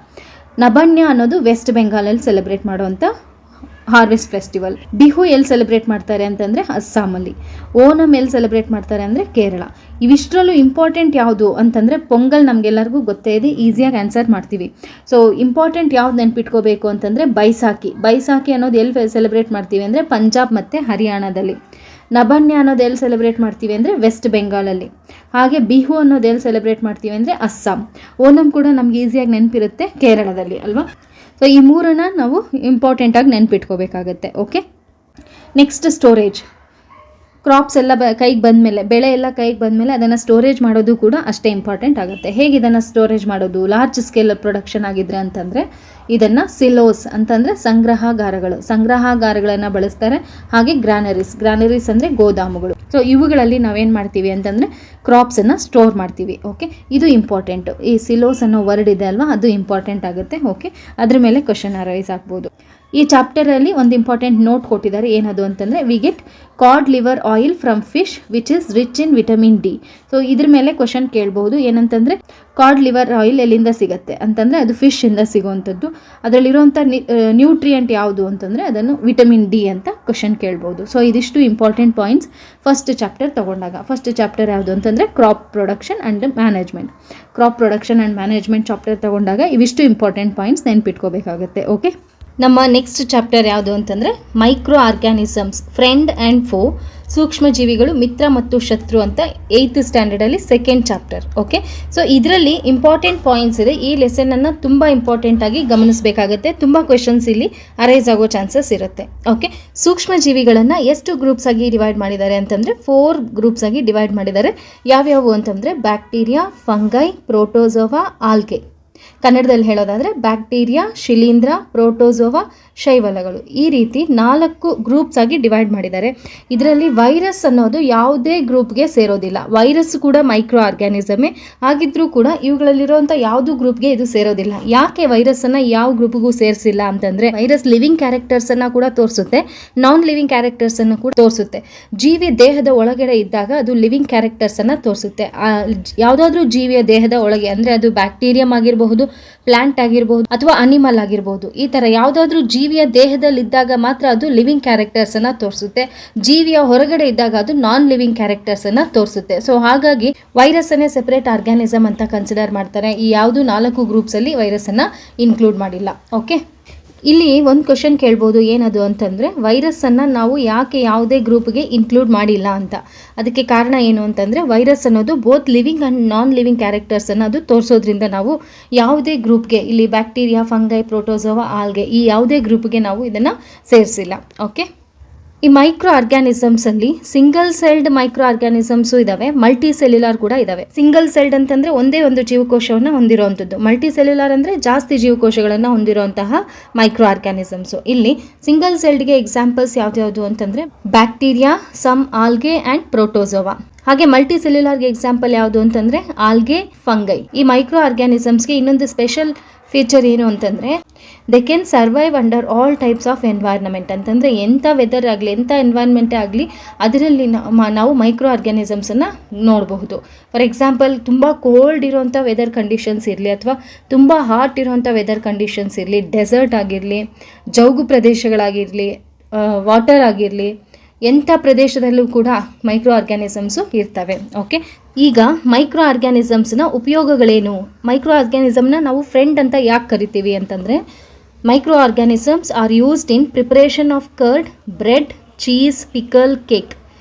ನಬನ್ಯ ಅನ್ನೋದು ವೆಸ್ಟ್ ಬೆಂಗಾಲಲ್ಲಿ ಸೆಲೆಬ್ರೇಟ್ ಮಾಡುವಂಥ ಹಾರ್ವೆಸ್ಟ್ ಫೆಸ್ಟಿವಲ್. ಬಿಹು ಎಲ್ಲಿ ಸೆಲೆಬ್ರೇಟ್ ಮಾಡ್ತಾರೆ ಅಂತಂದರೆ ಅಸ್ಸಾಮಲ್ಲಿ. ಓಣಂ ಎಲ್ಲಿ ಸೆಲೆಬ್ರೇಟ್ ಮಾಡ್ತಾರೆ ಅಂದರೆ ಕೇರಳ. ಇವಿಷ್ಟರಲ್ಲೂ ಇಂಪಾರ್ಟೆಂಟ್ ಯಾವುದು ಅಂತಂದರೆ ಪೊಂಗಲ್ ನಮಗೆಲ್ಲರಿಗೂ ಗೊತ್ತೇ ಇದೆ, ಈಸಿಯಾಗಿ ಆನ್ಸರ್ ಮಾಡ್ತೀವಿ. ಸೊ ಇಂಪಾರ್ಟೆಂಟ್ ಯಾವ್ದು ನೆನ್ಪಿಟ್ಕೋಬೇಕು ಅಂತಂದರೆ ಬೈಸಾಖಿ ಅನ್ನೋದು ಎಲ್ಲಿ ಸೆಲೆಬ್ರೇಟ್ ಮಾಡ್ತೀವಿ ಅಂದರೆ ಪಂಜಾಬ್ ಮತ್ತು ಹರಿಯಾಣದಲ್ಲಿ. ನಬನ್ಯ ಅನ್ನೋದು ಎಲ್ಲಿ ಸೆಲೆಬ್ರೇಟ್ ಮಾಡ್ತೀವಿ ಅಂದರೆ ವೆಸ್ಟ್ ಬೆಂಗಾಲಲ್ಲಿ. ಹಾಗೆ ಬಿಹು ಅನ್ನೋದು ಎಲ್ಲಿ ಸೆಲೆಬ್ರೇಟ್ ಮಾಡ್ತೀವಿ ಅಂದರೆ ಅಸ್ಸಾಂ. ಓಣಂ ಕೂಡ ನಮ್ಗೆ ಈಸಿಯಾಗಿ ನೆನಪಿರುತ್ತೆ ಕೇರಳದಲ್ಲಿ ಅಲ್ವಾ. ಸೊ ಈ ಮೂರನ್ನು ನಾವು ಇಂಪಾರ್ಟೆಂಟಾಗಿ ನೆನಪಿಟ್ಕೋಬೇಕಾಗತ್ತೆ. Okay, next storage. ಕ್ರಾಪ್ಸ್ ಎಲ್ಲ ಕೈಗೆ ಬಂದಮೇಲೆ, ಬೆಳೆ ಎಲ್ಲ ಕೈಗೆ ಬಂದಮೇಲೆ ಅದನ್ನು ಸ್ಟೋರೇಜ್ ಮಾಡೋದು ಕೂಡ ಅಷ್ಟೇ ಇಂಪಾರ್ಟೆಂಟ್ ಆಗುತ್ತೆ. ಹೇಗೆ ಇದನ್ನು ಸ್ಟೋರೇಜ್ ಮಾಡೋದು, ಲಾರ್ಜ್ ಸ್ಕೇಲ್ ಪ್ರೊಡಕ್ಷನ್ ಆಗಿದ್ರೆ ಅಂತಂದರೆ ಇದನ್ನು ಸಿಲೋಸ್ ಅಂತಂದರೆ ಸಂಗ್ರಹಾಗಾರಗಳನ್ನು ಬಳಸ್ತಾರೆ. ಹಾಗೆ ಗ್ರಾನರೀಸ್ ಅಂದರೆ ಗೋದಾಮುಗಳು. ಸೊ ಇವುಗಳಲ್ಲಿ ನಾವೇನು ಮಾಡ್ತೀವಿ ಅಂತಂದರೆ ಕ್ರಾಪ್ಸನ್ನು ಸ್ಟೋರ್ ಮಾಡ್ತೀವಿ. ಓಕೆ, ಇದು ಇಂಪಾರ್ಟೆಂಟು. ಈ ಸಿಲೋಸ್ ಅನ್ನೋ ವರ್ಡ್ ಇದೆ ಅಲ್ವಾ, ಅದು ಇಂಪಾರ್ಟೆಂಟ್ ಆಗುತ್ತೆ. ಓಕೆ, ಅದ್ರ ಮೇಲೆ ಕ್ವೆಶನ್ ಅರೈಸ್ ಆಗ್ಬೋದು. ಈ ಚಾಪ್ಟರಲ್ಲಿ ಒಂದು ಇಂಪಾರ್ಟೆಂಟ್ ನೋಟ್ ಕೊಟ್ಟಿದ್ದಾರೆ, ಏನದು ಅಂತಂದರೆ ವಿ ಗೆಟ್ ಕಾಡ್ liver oil from fish which is rich in vitamin D. So ಇದ್ರ ಮೇಲೆ ಕ್ವಶನ್ ಕೇಳ್ಬೋದು, ಏನಂತಂದರೆ ಕಾಡ್ ಲಿವರ್ ಆಯಿಲ್ ಎಲ್ಲಿಂದ ಸಿಗುತ್ತೆ ಅಂತಂದರೆ ಅದು ಫಿಶಿಂದ ಸಿಗುವಂಥದ್ದು. ಅದರಲ್ಲಿರುವಂಥ ನ್ಯೂಟ್ರಿಯೆಂಟ್ ಯಾವುದು ಅಂತಂದರೆ ಅದನ್ನು ವಿಟಮಿನ್ ಡಿ ಅಂತ ಕ್ವಶನ್ ಕೇಳ್ಬೋದು. ಸೊ ಇದಿಷ್ಟು ಇಂಪಾರ್ಟೆಂಟ್ ಪಾಯಿಂಟ್ಸ್ ಫಸ್ಟ್ ಚಾಪ್ಟರ್ ತೊಗೊಂಡಾಗ. ಫಸ್ಟ್ ಚಾಪ್ಟರ್ ಯಾವುದು ಅಂತಂದರೆ crop production and management. Crop production and management chapter ತೊಗೊಂಡಾಗ ಇವಿಷ್ಟು ಇಂಪಾರ್ಟೆಂಟ್ ಪಾಯಿಂಟ್ಸ್ ನೆನ್ಪಿಟ್ಕೋಬೇಕಾಗುತ್ತೆ. ಓಕೆ, ನಮ್ಮ ನೆಕ್ಸ್ಟ್ ಚಾಪ್ಟರ್ ಯಾವುದು ಅಂತಂದರೆ micro organisms friend and foe, ಸೂಕ್ಷ್ಮ ಜೀವಿಗಳು ಮಿತ್ರ ಮತ್ತು ಶತ್ರು ಅಂತ 8th ಸ್ಟ್ಯಾಂಡರ್ಡಲ್ಲಿ ಸೆಕೆಂಡ್ ಚಾಪ್ಟರ್. ಓಕೆ, ಸೊ ಇದರಲ್ಲಿ ಇಂಪಾರ್ಟೆಂಟ್ ಪಾಯಿಂಟ್ಸ್ ಇದೆ. ಈ ಲೆಸನನ್ನು ತುಂಬ ಇಂಪಾರ್ಟೆಂಟಾಗಿ ಗಮನಿಸಬೇಕಾಗುತ್ತೆ. ತುಂಬ ಕ್ವೆಶನ್ಸ್ ಇಲ್ಲಿ ಅರೈಸ್ ಆಗೋ ಚಾನ್ಸಸ್ ಇರುತ್ತೆ. ಓಕೆ, ಸೂಕ್ಷ್ಮ ಜೀವಿಗಳನ್ನು ಎಷ್ಟು ಗ್ರೂಪ್ಸ್ ಆಗಿ ಡಿವೈಡ್ ಮಾಡಿದ್ದಾರೆ ಅಂತಂದರೆ 4 ಗ್ರೂಪ್ಸ್ ಆಗಿ ಡಿವೈಡ್ ಮಾಡಿದ್ದಾರೆ. ಯಾವ್ಯಾವು ಅಂತಂದರೆ ಬ್ಯಾಕ್ಟೀರಿಯಾ, ಫಂಗೈ, ಪ್ರೋಟೋಜೋವಾ, ಆಲ್ಗೆ. ಕನ್ನಡದಲ್ಲಿ ಹೇಳೋದಾದರೆ ಬ್ಯಾಕ್ಟೀರಿಯಾ, ಶಿಲೀಂಧ್ರ, ಪ್ರೋಟೋಜೋವಾ, ಶೈವಲಗಳು. ಈ ರೀತಿ 4 ಗ್ರೂಪ್ಸ್ ಆಗಿ ಡಿವೈಡ್ ಮಾಡಿದ್ದಾರೆ. ಇದರಲ್ಲಿ ವೈರಸ್ ಅನ್ನೋದು ಯಾವುದೇ ಗ್ರೂಪ್ಗೆ ಸೇರೋದಿಲ್ಲ. ವೈರಸ್ ಕೂಡ ಮೈಕ್ರೋ ಆರ್ಗ್ಯಾನಿಸಮೇ ಆಗಿದ್ರೂ ಕೂಡ ಇವುಗಳಲ್ಲಿರುವಂಥ ಯಾವುದು ಗ್ರೂಪ್ಗೆ ಇದು ಸೇರೋದಿಲ್ಲ. ಯಾಕೆ ವೈರಸ್ಸನ್ನು ಯಾವ ಗ್ರೂಪ್ಗೂ ಸೇರಿಸಿಲ್ಲ ಅಂತಂದರೆ ವೈರಸ್ ಲಿವಿಂಗ್ ಕ್ಯಾರೆಕ್ಟರ್ಸನ್ನು ಕೂಡ ತೋರಿಸುತ್ತೆ, ನಾನ್ ಲಿವಿಂಗ್ ಕ್ಯಾರೆಕ್ಟರ್ಸನ್ನು ಕೂಡ ತೋರಿಸುತ್ತೆ. ಜೀವಿ ದೇಹದ ಒಳಗಡೆ ಇದ್ದಾಗ ಅದು ಲಿವಿಂಗ್ ಕ್ಯಾರೆಕ್ಟರ್ಸನ್ನು ತೋರಿಸುತ್ತೆ. ಯಾವುದಾದ್ರೂ ಜೀವಿಯ ದೇಹದ ಒಳಗೆ ಅಂದರೆ ಅದು ಬ್ಯಾಕ್ಟೀರಿಯಂ ಆಗಿರಬಹುದು, ಪ್ಲಾಂಟ್ ಆಗಿರಬಹುದು ಅಥವಾ ಅನಿಮಲ್ ಆಗಿರಬಹುದು, ಈ ಥರ ಯಾವುದಾದ್ರೂ ಜೀವಿಯ ದೇಹದಲ್ಲಿದ್ದಾಗ ಮಾತ್ರ ಅದು ಲಿವಿಂಗ್ ಕ್ಯಾರೆಕ್ಟರ್ಸನ್ನು ತೋರಿಸುತ್ತೆ. ಜೀವಿಯ ಹೊರಗಡೆ ಇದ್ದಾಗ ಅದು ನಾನ್ ಲಿವಿಂಗ್ ಕ್ಯಾರೆಕ್ಟರ್ಸನ್ನು ತೋರಿಸುತ್ತೆ. ಸೊ ಹಾಗಾಗಿ ವೈರಸ್ಸನ್ನೇ ಸೆಪರೇಟ್ ಆರ್ಗ್ಯಾನಿಸಮ್ ಅಂತ ಕನ್ಸಿಡರ್ ಮಾಡ್ತಾರೆ. ಈ ಯಾವುದು 4 ಗ್ರೂಪ್ಸಲ್ಲಿ ವೈರಸ್ಸನ್ನು ಇನ್ಕ್ಲೂಡ್ ಮಾಡಿಲ್ಲ. ಓಕೆ, ಇಲ್ಲಿ ಒಂದು ಕ್ವಶನ್ ಕೇಳ್ಬೋದು, ಏನದು ಅಂತಂದರೆ ವೈರಸ್ಸನ್ನು ನಾವು ಯಾಕೆ ಯಾವುದೇ ಗ್ರೂಪ್ಗೆ ಇನ್ಕ್ಲೂಡ್ ಮಾಡಿಲ್ಲ ಅಂತ. ಅದಕ್ಕೆ ಕಾರಣ ಏನು ಅಂತಂದರೆ ವೈರಸ್ ಅನ್ನೋದು both living and non living ಕ್ಯಾರೆಕ್ಟರ್ಸನ್ನು ಅದು ತೋರಿಸೋದ್ರಿಂದ ನಾವು ಯಾವುದೇ ಗ್ರೂಪ್ಗೆ, ಇಲ್ಲಿ ಬ್ಯಾಕ್ಟೀರಿಯಾ, ಫಂಗೈ, ಪ್ರೋಟೋಜೋವಾ, ಆಲ್ಗೆ, ಈ ಯಾವುದೇ ಗ್ರೂಪ್ಗೆ ನಾವು ಇದನ್ನು ಸೇರಿಸಿಲ್ಲ. ಓಕೆ, ಈ ಮೈಕ್ರೋ ಆರ್ಗ್ಯಾನಿಸಮ್ಸಲ್ಲಿ ಸಿಂಗಲ್ ಸೆಲ್ಡ್ ಮೈಕ್ರೋ ಆರ್ಗ್ಯಾನಿಸಮ್ಸು ಇದ್ದಾವೆ, ಮಲ್ಟಿ ಸೆಲ್ಯುಲಾರ್ ಕೂಡ ಇದ್ದಾವೆ. ಸಿಂಗಲ್ ಸೆಲ್ಡ್ ಅಂತಂದರೆ ಒಂದೇ ಒಂದು ಜೀವಕೋಶವನ್ನು ಹೊಂದಿರುವಂಥದ್ದು. ಮಲ್ಟಿ ಸೆಲ್ಯುಲಾರ್ ಅಂದರೆ ಜಾಸ್ತಿ ಜೀವಕೋಶಗಳನ್ನು ಹೊಂದಿರುವಂತಹ ಮೈಕ್ರೋ ಆರ್ಗ್ಯಾನಿಸಮ್ಸು. ಇಲ್ಲಿ ಸಿಂಗಲ್ ಸೆಲ್ಡ್ಗೆ ಎಕ್ಸಾಂಪಲ್ಸ್ ಯಾವ್ದು ಅಂತಂದರೆ bacteria, some algae and protozoa. ಹಾಗೆ ಮಲ್ಟಿ ಸೆಲ್ಯುಲಾರ್ಗೆ ಎಕ್ಸಾಂಪಲ್ ಯಾವುದು ಅಂತಂದರೆ ಆಲ್ಗೆ, ಫಂಗೈ. ಈ ಮೈಕ್ರೋ ಆರ್ಗ್ಯಾನಿಸಮ್ಸ್ಗೆ ಇನ್ನೊಂದು ಸ್ಪೆಷಲ್ ಫೀಚರ್ ಏನು ಅಂತಂದರೆ they can survive under all types of environment. ಅಂತಂದರೆ ಎಂಥ ವೆದರ್ ಆಗಲಿ, ಎಂಥ ಎನ್ವೈರ್ನ್ಮೆಂಟೇ ಆಗಲಿ, ಅದರಲ್ಲಿ ನಾವು ಮೈಕ್ರೋ ಆರ್ಗ್ಯಾನಿಸಮ್ಸನ್ನು ನೋಡಬಹುದು. ಫಾರ್ ಎಕ್ಸಾಂಪಲ್ ತುಂಬ ಕೋಲ್ಡ್ ಇರೋವಂಥ ವೆದರ್ ಕಂಡೀಷನ್ಸ್ ಇರಲಿ ಅಥವಾ ತುಂಬ ಹಾಟ್ ಇರೋವಂಥ ವೆದರ್ ಕಂಡೀಷನ್ಸ್ ಇರಲಿ, ಡೆಸರ್ಟ್ ಆಗಿರಲಿ, ಜೌಗು ಪ್ರದೇಶಗಳಾಗಿರಲಿ, ವಾಟರ್ ಆಗಿರಲಿ, ಎಂಥ ಪ್ರದೇಶದಲ್ಲೂ ಕೂಡ ಮೈಕ್ರೋ ಆರ್ಗ್ಯಾನಿಸಮ್ಸು ಇರ್ತವೆ. ಓಕೆ, ಈಗ ಮೈಕ್ರೋ ಆರ್ಗ್ಯಾನಿಸಮ್ಸ್ನ ಉಪಯೋಗಗಳೇನು? ಮೈಕ್ರೋ ಆರ್ಗ್ಯಾನಿಸಮ್ನ ನಾವು ಫ್ರೆಂಡ್ ಅಂತ ಯಾಕೆ ಕರಿತೀವಿ ಅಂತಂದರೆ micro organisms are used in preparation of curd, bread, cheese, pickle, cake.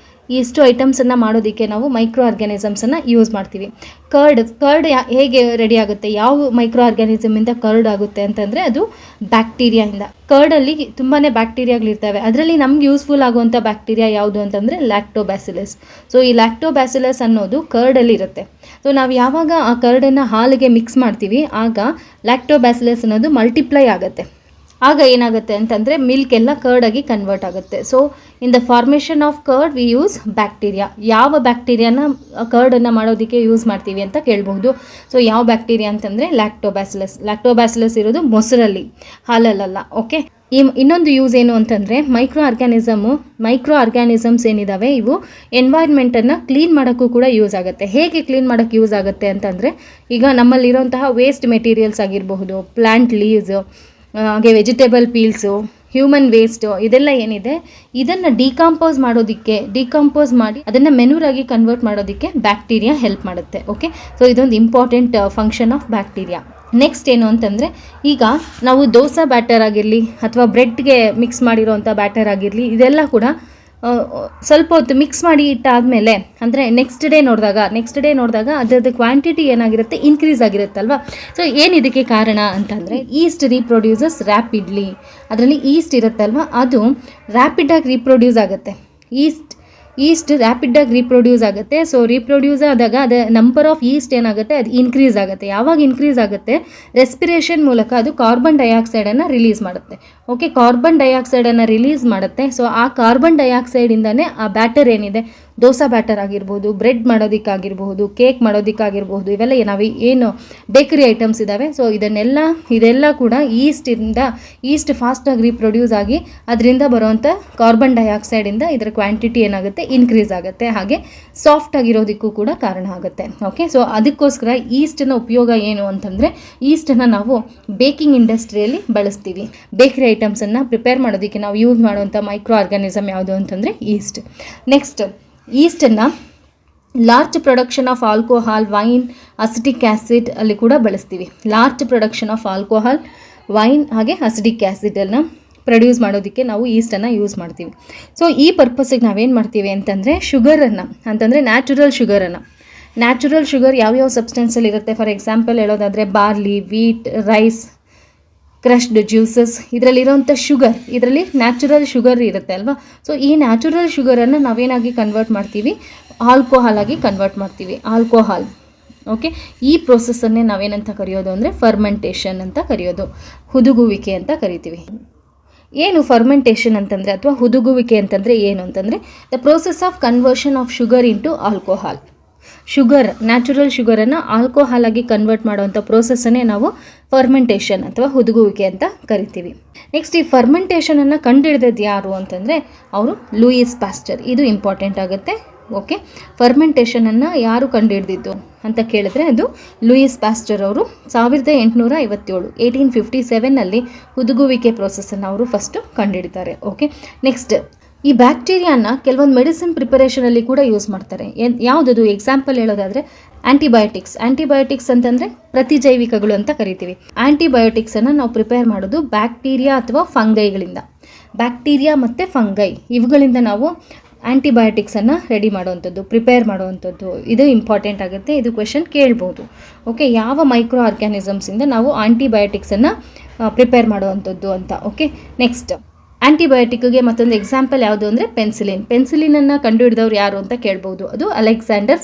ಇಷ್ಟು ಐಟಮ್ಸನ್ನು ಮಾಡೋದಕ್ಕೆ ನಾವು ಮೈಕ್ರೋ ಆರ್ಗ್ಯಾನಿಸಮ್ಸನ್ನು ಯೂಸ್ ಮಾಡ್ತೀವಿ. ಕರ್ಡ್ ಹೇಗೆ ರೆಡಿ ಆಗುತ್ತೆ, ಯಾವ ಮೈಕ್ರೋ ಆರ್ಗ್ಯಾನಿಸಮಿಂದ ಕರ್ಡ್ ಆಗುತ್ತೆ ಅಂತಂದರೆ ಅದು ಬ್ಯಾಕ್ಟೀರಿಯಾಯಿಂದ. ಕರ್ಡಲ್ಲಿ ತುಂಬಾ ಬ್ಯಾಕ್ಟೀರಿಯಾಗಳಿರ್ತವೆ. ಅದರಲ್ಲಿ ನಮ್ಗೆ ಯೂಸ್ಫುಲ್ ಆಗುವಂಥ ಬ್ಯಾಕ್ಟೀರಿಯಾ ಯಾವುದು ಅಂತಂದರೆ ಲ್ಯಾಕ್ಟೋಬ್ಯಾಸಿಲಸ್. ಸೊ ಈ ಲ್ಯಾಕ್ಟೋಬ್ಯಾಸಿಲಸ್ ಅನ್ನೋದು ಕರ್ಡಲ್ಲಿ ಇರುತ್ತೆ. ಸೊ ನಾವು ಯಾವಾಗ ಆ ಕರ್ಡನ್ನು ಹಾಲಿಗೆ ಮಿಕ್ಸ್ ಮಾಡ್ತೀವಿ ಆಗ ಲ್ಯಾಕ್ಟೋಬ್ಯಾಸಿಲಸ್ ಅನ್ನೋದು ಮಲ್ಟಿಪ್ಲೈ ಆಗುತ್ತೆ. ಆಗ ಏನಾಗುತ್ತೆ ಅಂತಂದರೆ ಮಿಲ್ಕ್ ಎಲ್ಲ ಕರ್ಡಾಗಿ ಕನ್ವರ್ಟ್ ಆಗುತ್ತೆ. So in the formation of curd we use bacteria. ಯಾವ ಬ್ಯಾಕ್ಟೀರಿಯಾನ ಕರ್ಡನ್ನು ಮಾಡೋದಕ್ಕೆ ಯೂಸ್ ಮಾಡ್ತೀವಿ ಅಂತ ಕೇಳಬಹುದು. ಸೊ ಯಾವ ಬ್ಯಾಕ್ಟೀರಿಯಾ ಅಂತಂದರೆ ಲ್ಯಾಕ್ಟೋಬ್ಯಾಸಿಲಸ್. ಲ್ಯಾಕ್ಟೋಬ್ಯಾಸಿಲಸ್ ಇರೋದು ಮೊಸರಲ್ಲಿ, ಹಾಲಲ್ಲ. ಓಕೆ, ಇನ್ನೊಂದು ಯೂಸ್ ಏನು ಅಂತಂದರೆ ಮೈಕ್ರೋ ಆರ್ಗ್ಯಾನಿಸಮ್ಸ್ ಏನಿದ್ದಾವೆ ಇವು ಎನ್ವೈರ್ನ್ಮೆಂಟನ್ನು ಕ್ಲೀನ್ ಮಾಡೋಕ್ಕೂ ಕೂಡ ಯೂಸ್ ಆಗುತ್ತೆ. ಹೇಗೆ ಕ್ಲೀನ್ ಮಾಡೋಕ್ಕೆ ಯೂಸ್ ಆಗುತ್ತೆ ಅಂತಂದರೆ ಈಗ ನಮ್ಮಲ್ಲಿರೋಂತಹ ವೇಸ್ಟ್ ಮೆಟೀರಿಯಲ್ಸ್ ಆಗಿರಬಹುದು, ಪ್ಲ್ಯಾಂಟ್ ಲೀವ್ಸು, ಹಾಗೆ ವೆಜಿಟೇಬಲ್ ಪೀಲ್ಸು, ಹ್ಯೂಮನ್ ವೇಸ್ಟು, ಇದೆಲ್ಲ ಏನಿದೆ ಇದನ್ನು ಡಿಕಂಪೋಸ್ ಮಾಡಿ ಅದನ್ನು ಮೆನೂರಾಗಿ ಕನ್ವರ್ಟ್ ಮಾಡೋದಕ್ಕೆ ಬ್ಯಾಕ್ಟೀರಿಯಾ ಹೆಲ್ಪ್ ಮಾಡುತ್ತೆ. ಓಕೆ, ಸೊ ಇದೊಂದು important function of bacteria. Next ಏನು ಅಂತಂದರೆ ಈಗ ನಾವು ದೋಸೆ ಬ್ಯಾಟರ್ ಆಗಿರಲಿ ಅಥವಾ ಬ್ರೆಡ್ಗೆ ಮಿಕ್ಸ್ ಮಾಡಿರೋವಂಥ ಬ್ಯಾಟರ್ ಆಗಿರಲಿ, ಇದೆಲ್ಲ ಕೂಡ ಸ್ವಲ್ಪ ಹೊತ್ತು ಮಿಕ್ಸ್ ಮಾಡಿ ಇಟ್ಟಾದಮೇಲೆ ಅಂದರೆ ನೆಕ್ಸ್ಟ್ ಡೇ ನೋಡಿದಾಗ ಅದರದ್ದು ಕ್ವಾಂಟಿಟಿ ಏನಾಗಿರುತ್ತೆ, ಇನ್ಕ್ರೀಸ್ ಆಗಿರುತ್ತಲ್ವ. ಸೊ ಏನಿದಕ್ಕೆ ಕಾರಣ ಅಂತಂದರೆ ಈಸ್ಟ್ ರೀಪ್ರೊಡ್ಯೂಸಸ್ ರ್ಯಾಪಿಡ್ಲಿ. ಅದರಲ್ಲಿ ಈಸ್ಟ್ ಇರುತ್ತಲ್ವ ಅದು ರ್ಯಾಪಿಡಾಗಿ ರೀಪ್ರೊಡ್ಯೂಸ್ ಆಗುತ್ತೆ. ಈಸ್ಟ್ ರ್ಯಾಪಿಡಾಗಿ ರೀಪ್ರೊಡ್ಯೂಸ್ ಆಗುತ್ತೆ. ಸೊ ರೀಪ್ರೊಡ್ಯೂಸ್ ಆದಾಗ ಅದು ನಂಬರ್ ಆಫ್ ಈಸ್ಟ್ ಏನಾಗುತ್ತೆ ಅದು ಇನ್ಕ್ರೀಸ್ ಆಗುತ್ತೆ. ಯಾವಾಗ ಇನ್ಕ್ರೀಸ್ ಆಗುತ್ತೆ, ರೆಸ್ಪಿರೇಷನ್ ಮೂಲಕ ಅದು ಕಾರ್ಬನ್ ಡೈಆಕ್ಸೈಡನ್ನು ರಿಲೀಸ್ ಮಾಡುತ್ತೆ. ಓಕೆ, ಕಾರ್ಬನ್ ಡೈಆಕ್ಸೈಡನ್ನು ರಿಲೀಸ್ ಮಾಡುತ್ತೆ. ಸೊ ಆ ಕಾರ್ಬನ್ ಡೈಆಕ್ಸೈಡಿಂದನೇ ಆ ಬ್ಯಾಟರ್ ಏನಿದೆ ದೋಸೆ ಬ್ಯಾಟರ್ ಆಗಿರ್ಬೋದು, ಬ್ರೆಡ್ ಮಾಡೋದಕ್ಕಾಗಿರ್ಬೋದು, ಕೇಕ್ ಮಾಡೋದಕ್ಕಾಗಿರ್ಬೋದು, ಇವೆಲ್ಲ ನಾವು ಏನು ಬೇಕರಿ ಐಟಮ್ಸ್ ಇದ್ದಾವೆ. ಸೊ ಇದೆಲ್ಲ ಕೂಡ ಈಸ್ಟ್ ಫಾಸ್ಟಾಗಿ ರೀಪ್ರೊಡ್ಯೂಸ್ ಆಗಿ ಅದರಿಂದ ಬರುವಂಥ ಕಾರ್ಬನ್ ಡೈಆಕ್ಸೈಡಿಂದ ಇದರ ಕ್ವಾಂಟಿಟಿ ಏನಾಗುತ್ತೆ ಇನ್ಕ್ರೀಸ್ ಆಗುತ್ತೆ, ಹಾಗೆ ಸಾಫ್ಟ್ ಆಗಿರೋದಕ್ಕೂ ಕೂಡ ಕಾರಣ ಆಗುತ್ತೆ. ಓಕೆ, ಸೊ ಅದಕ್ಕೋಸ್ಕರ ಈಸ್ಟನ ಉಪಯೋಗ ಏನು ಅಂತಂದರೆ, ಈಸ್ಟನ್ನು ನಾವು ಬೇಕಿಂಗ್ ಇಂಡಸ್ಟ್ರಿಯಲ್ಲಿ ಬಳಸ್ತೀವಿ. ಬೇಕರಿ ಐಟಮ್ಸನ್ನು ಪ್ರಿಪೇರ್ ಮಾಡೋದಕ್ಕೆ ನಾವು ಯೂಸ್ ಮಾಡುವಂಥ ಮೈಕ್ರೋ ಆರ್ಗ್ಯಾನಿಸಮ್ ಯಾವುದು ಅಂತಂದರೆ ಈಸ್ಟ್. ನೆಕ್ಸ್ಟ್, ಈಸ್ಟನ್ನು large production of alcohol, wine, acetic acid ಅಲ್ಲಿ ಕೂಡ ಬಳಸ್ತೀವಿ. Large production of alcohol, wine ಹಾಗೆ ಅಸಿಟಿಕ್ ಆ್ಯಸಿಡನ್ನು ಪ್ರೊಡ್ಯೂಸ್ ಮಾಡೋದಕ್ಕೆ ನಾವು ಈಸ್ಟನ್ನು ಯೂಸ್ ಮಾಡ್ತೀವಿ. ಸೊ ಈ ಪರ್ಪಸ್ಸಿಗೆ ನಾವೇನು ಮಾಡ್ತೀವಿ ಅಂತಂದರೆ, ಶುಗರನ್ನು ಅಂತಂದರೆ ನ್ಯಾಚುರಲ್ ಶುಗರ್ ಯಾವ್ಯಾವ ಸಬ್ಸ್ಟೆನ್ಸಲ್ಲಿ ಇರುತ್ತೆ. ಫಾರ್ ಎಕ್ಸಾಂಪಲ್ ಹೇಳೋದಾದರೆ barley, wheat, rice, crushed juices, ಇದರಲ್ಲಿರೋಂಥ ಶುಗರ್, ಇದರಲ್ಲಿ ನ್ಯಾಚುರಲ್ ಶುಗರ್ ಇರುತ್ತೆ ಅಲ್ವಾ. ಸೊ ಈ ನ್ಯಾಚುರಲ್ ಶುಗರನ್ನು ನಾವೇನಾಗಿ ಕನ್ವರ್ಟ್ ಮಾಡ್ತೀವಿ, ಆಲ್ಕೋಹಾಲ್ ಆಗಿ ಕನ್ವರ್ಟ್ ಮಾಡ್ತೀವಿ. ಆಲ್ಕೋಹಾಲ್, ಓಕೆ, ಈ ಪ್ರೋಸೆಸ್ಸನ್ನೇ ನಾವೇನಂತ ಕರೆಯೋದು ಅಂದರೆ ಫರ್ಮೆಂಟೇಷನ್ ಅಂತ ಕರೆಯೋದು, ಹುದುಗುವಿಕೆ ಅಂತ ಕರಿತೀವಿ. ಏನು ಫರ್ಮೆಂಟೇಷನ್ ಅಂತಂದರೆ ಅಥವಾ ಹುದುಗುವಿಕೆ ಅಂತಂದರೆ ಏನು ಅಂತಂದರೆ, the process of conversion of sugar into alcohol. Natural ಶುಗರನ್ನು ಆಲ್ಕೋಹಾಲ್ ಆಗಿ ಕನ್ವರ್ಟ್ ಮಾಡುವಂಥ ಪ್ರೋಸೆಸ್ಸನ್ನೇ ನಾವು ಫರ್ಮೆಂಟೇಷನ್ ಅಥವಾ ಹುದುಗುವಿಕೆ ಅಂತ ಕರಿತೀವಿ. ನೆಕ್ಸ್ಟ್, ಈ ಫರ್ಮೆಂಟೇಷನನ್ನು ಕಂಡುಹಿಡಿದದ್ದು ಯಾರು ಅಂತಂದರೆ ಅವರು ಲೂಯಿಸ್ ಪ್ಯಾಸ್ಚರ್. ಇದು ಇಂಪಾರ್ಟೆಂಟ್ ಆಗುತ್ತೆ. ಓಕೆ, ಫರ್ಮೆಂಟೇಷನನ್ನು ಯಾರು ಕಂಡುಹಿಡಿದಿದ್ದು ಅಂತ ಕೇಳಿದ್ರೆ ಅದು ಲೂಯಿಸ್ ಪ್ಯಾಸ್ಚರ್ ಅವರು 1857 1857 ಹುದುಗುವಿಕೆ ಪ್ರೋಸೆಸ್ಸನ್ನು ಅವರು ಫಸ್ಟು ಕಂಡುಹಿಡಿತಾರೆ. ಓಕೆ, ನೆಕ್ಸ್ಟ್, ಈ ಬ್ಯಾಕ್ಟೀರಿಯಾನ ಕೆಲವೊಂದು ಮೆಡಿಸಿನ್ ಪ್ರಿಪರೇಷನಲ್ಲಿ ಕೂಡ ಯೂಸ್ ಮಾಡ್ತಾರೆ. ಯಾವುದದು ಎಕ್ಸಾಂಪಲ್ ಹೇಳೋದಾದರೆ ಆ್ಯಂಟಿಬಯೋಟಿಕ್ಸ್ ಅಂತಂದರೆ ಪ್ರತಿಜೈವಿಕಗಳು ಅಂತ ಕರಿತೀವಿ. ಆ್ಯಂಟಿಬಯೋಟಿಕ್ಸನ್ನು ನಾವು ಪ್ರಿಪೇರ್ ಮಾಡೋದು ಬ್ಯಾಕ್ಟೀರಿಯಾ ಅಥವಾ ಫಂಗೈಗಳಿಂದ. ಬ್ಯಾಕ್ಟೀರಿಯಾ ಮತ್ತು ಫಂಗೈ ಇವುಗಳಿಂದ ನಾವು ಆ್ಯಂಟಿಬಯೋಟಿಕ್ಸನ್ನು ರೆಡಿ ಮಾಡುವಂಥದ್ದು, ಪ್ರಿಪೇರ್ ಮಾಡುವಂಥದ್ದು. ಇದು ಇಂಪಾರ್ಟೆಂಟ್ ಆಗುತ್ತೆ, ಇದು ಕ್ವೆಶನ್ ಕೇಳ್ಬೋದು. ಓಕೆ, ಯಾವ ಮೈಕ್ರೋ ಆರ್ಗ್ಯಾನಿಸಮ್ಸಿಂದ ನಾವು ಆ್ಯಂಟಿಬಯೋಟಿಕ್ಸನ್ನು ಪ್ರಿಪೇರ್ ಮಾಡುವಂಥದ್ದು ಅಂತ. ಓಕೆ, ನೆಕ್ಸ್ಟ್, ಆ್ಯಂಟಿಬಯೋಟಿಕ್ಗೆ ಮತ್ತೊಂದು ಎಕ್ಸಾಂಪಲ್ ಯಾವುದು ಅಂದರೆ ಪೆನ್ಸಿಲಿನನ್ನು ಕಂಡುಹಿಡಿದವ್ರು ಯಾರು ಅಂತ ಕೇಳ್ಬೋದು. ಅದು ಅಲೆಕ್ಸಾಂಡರ್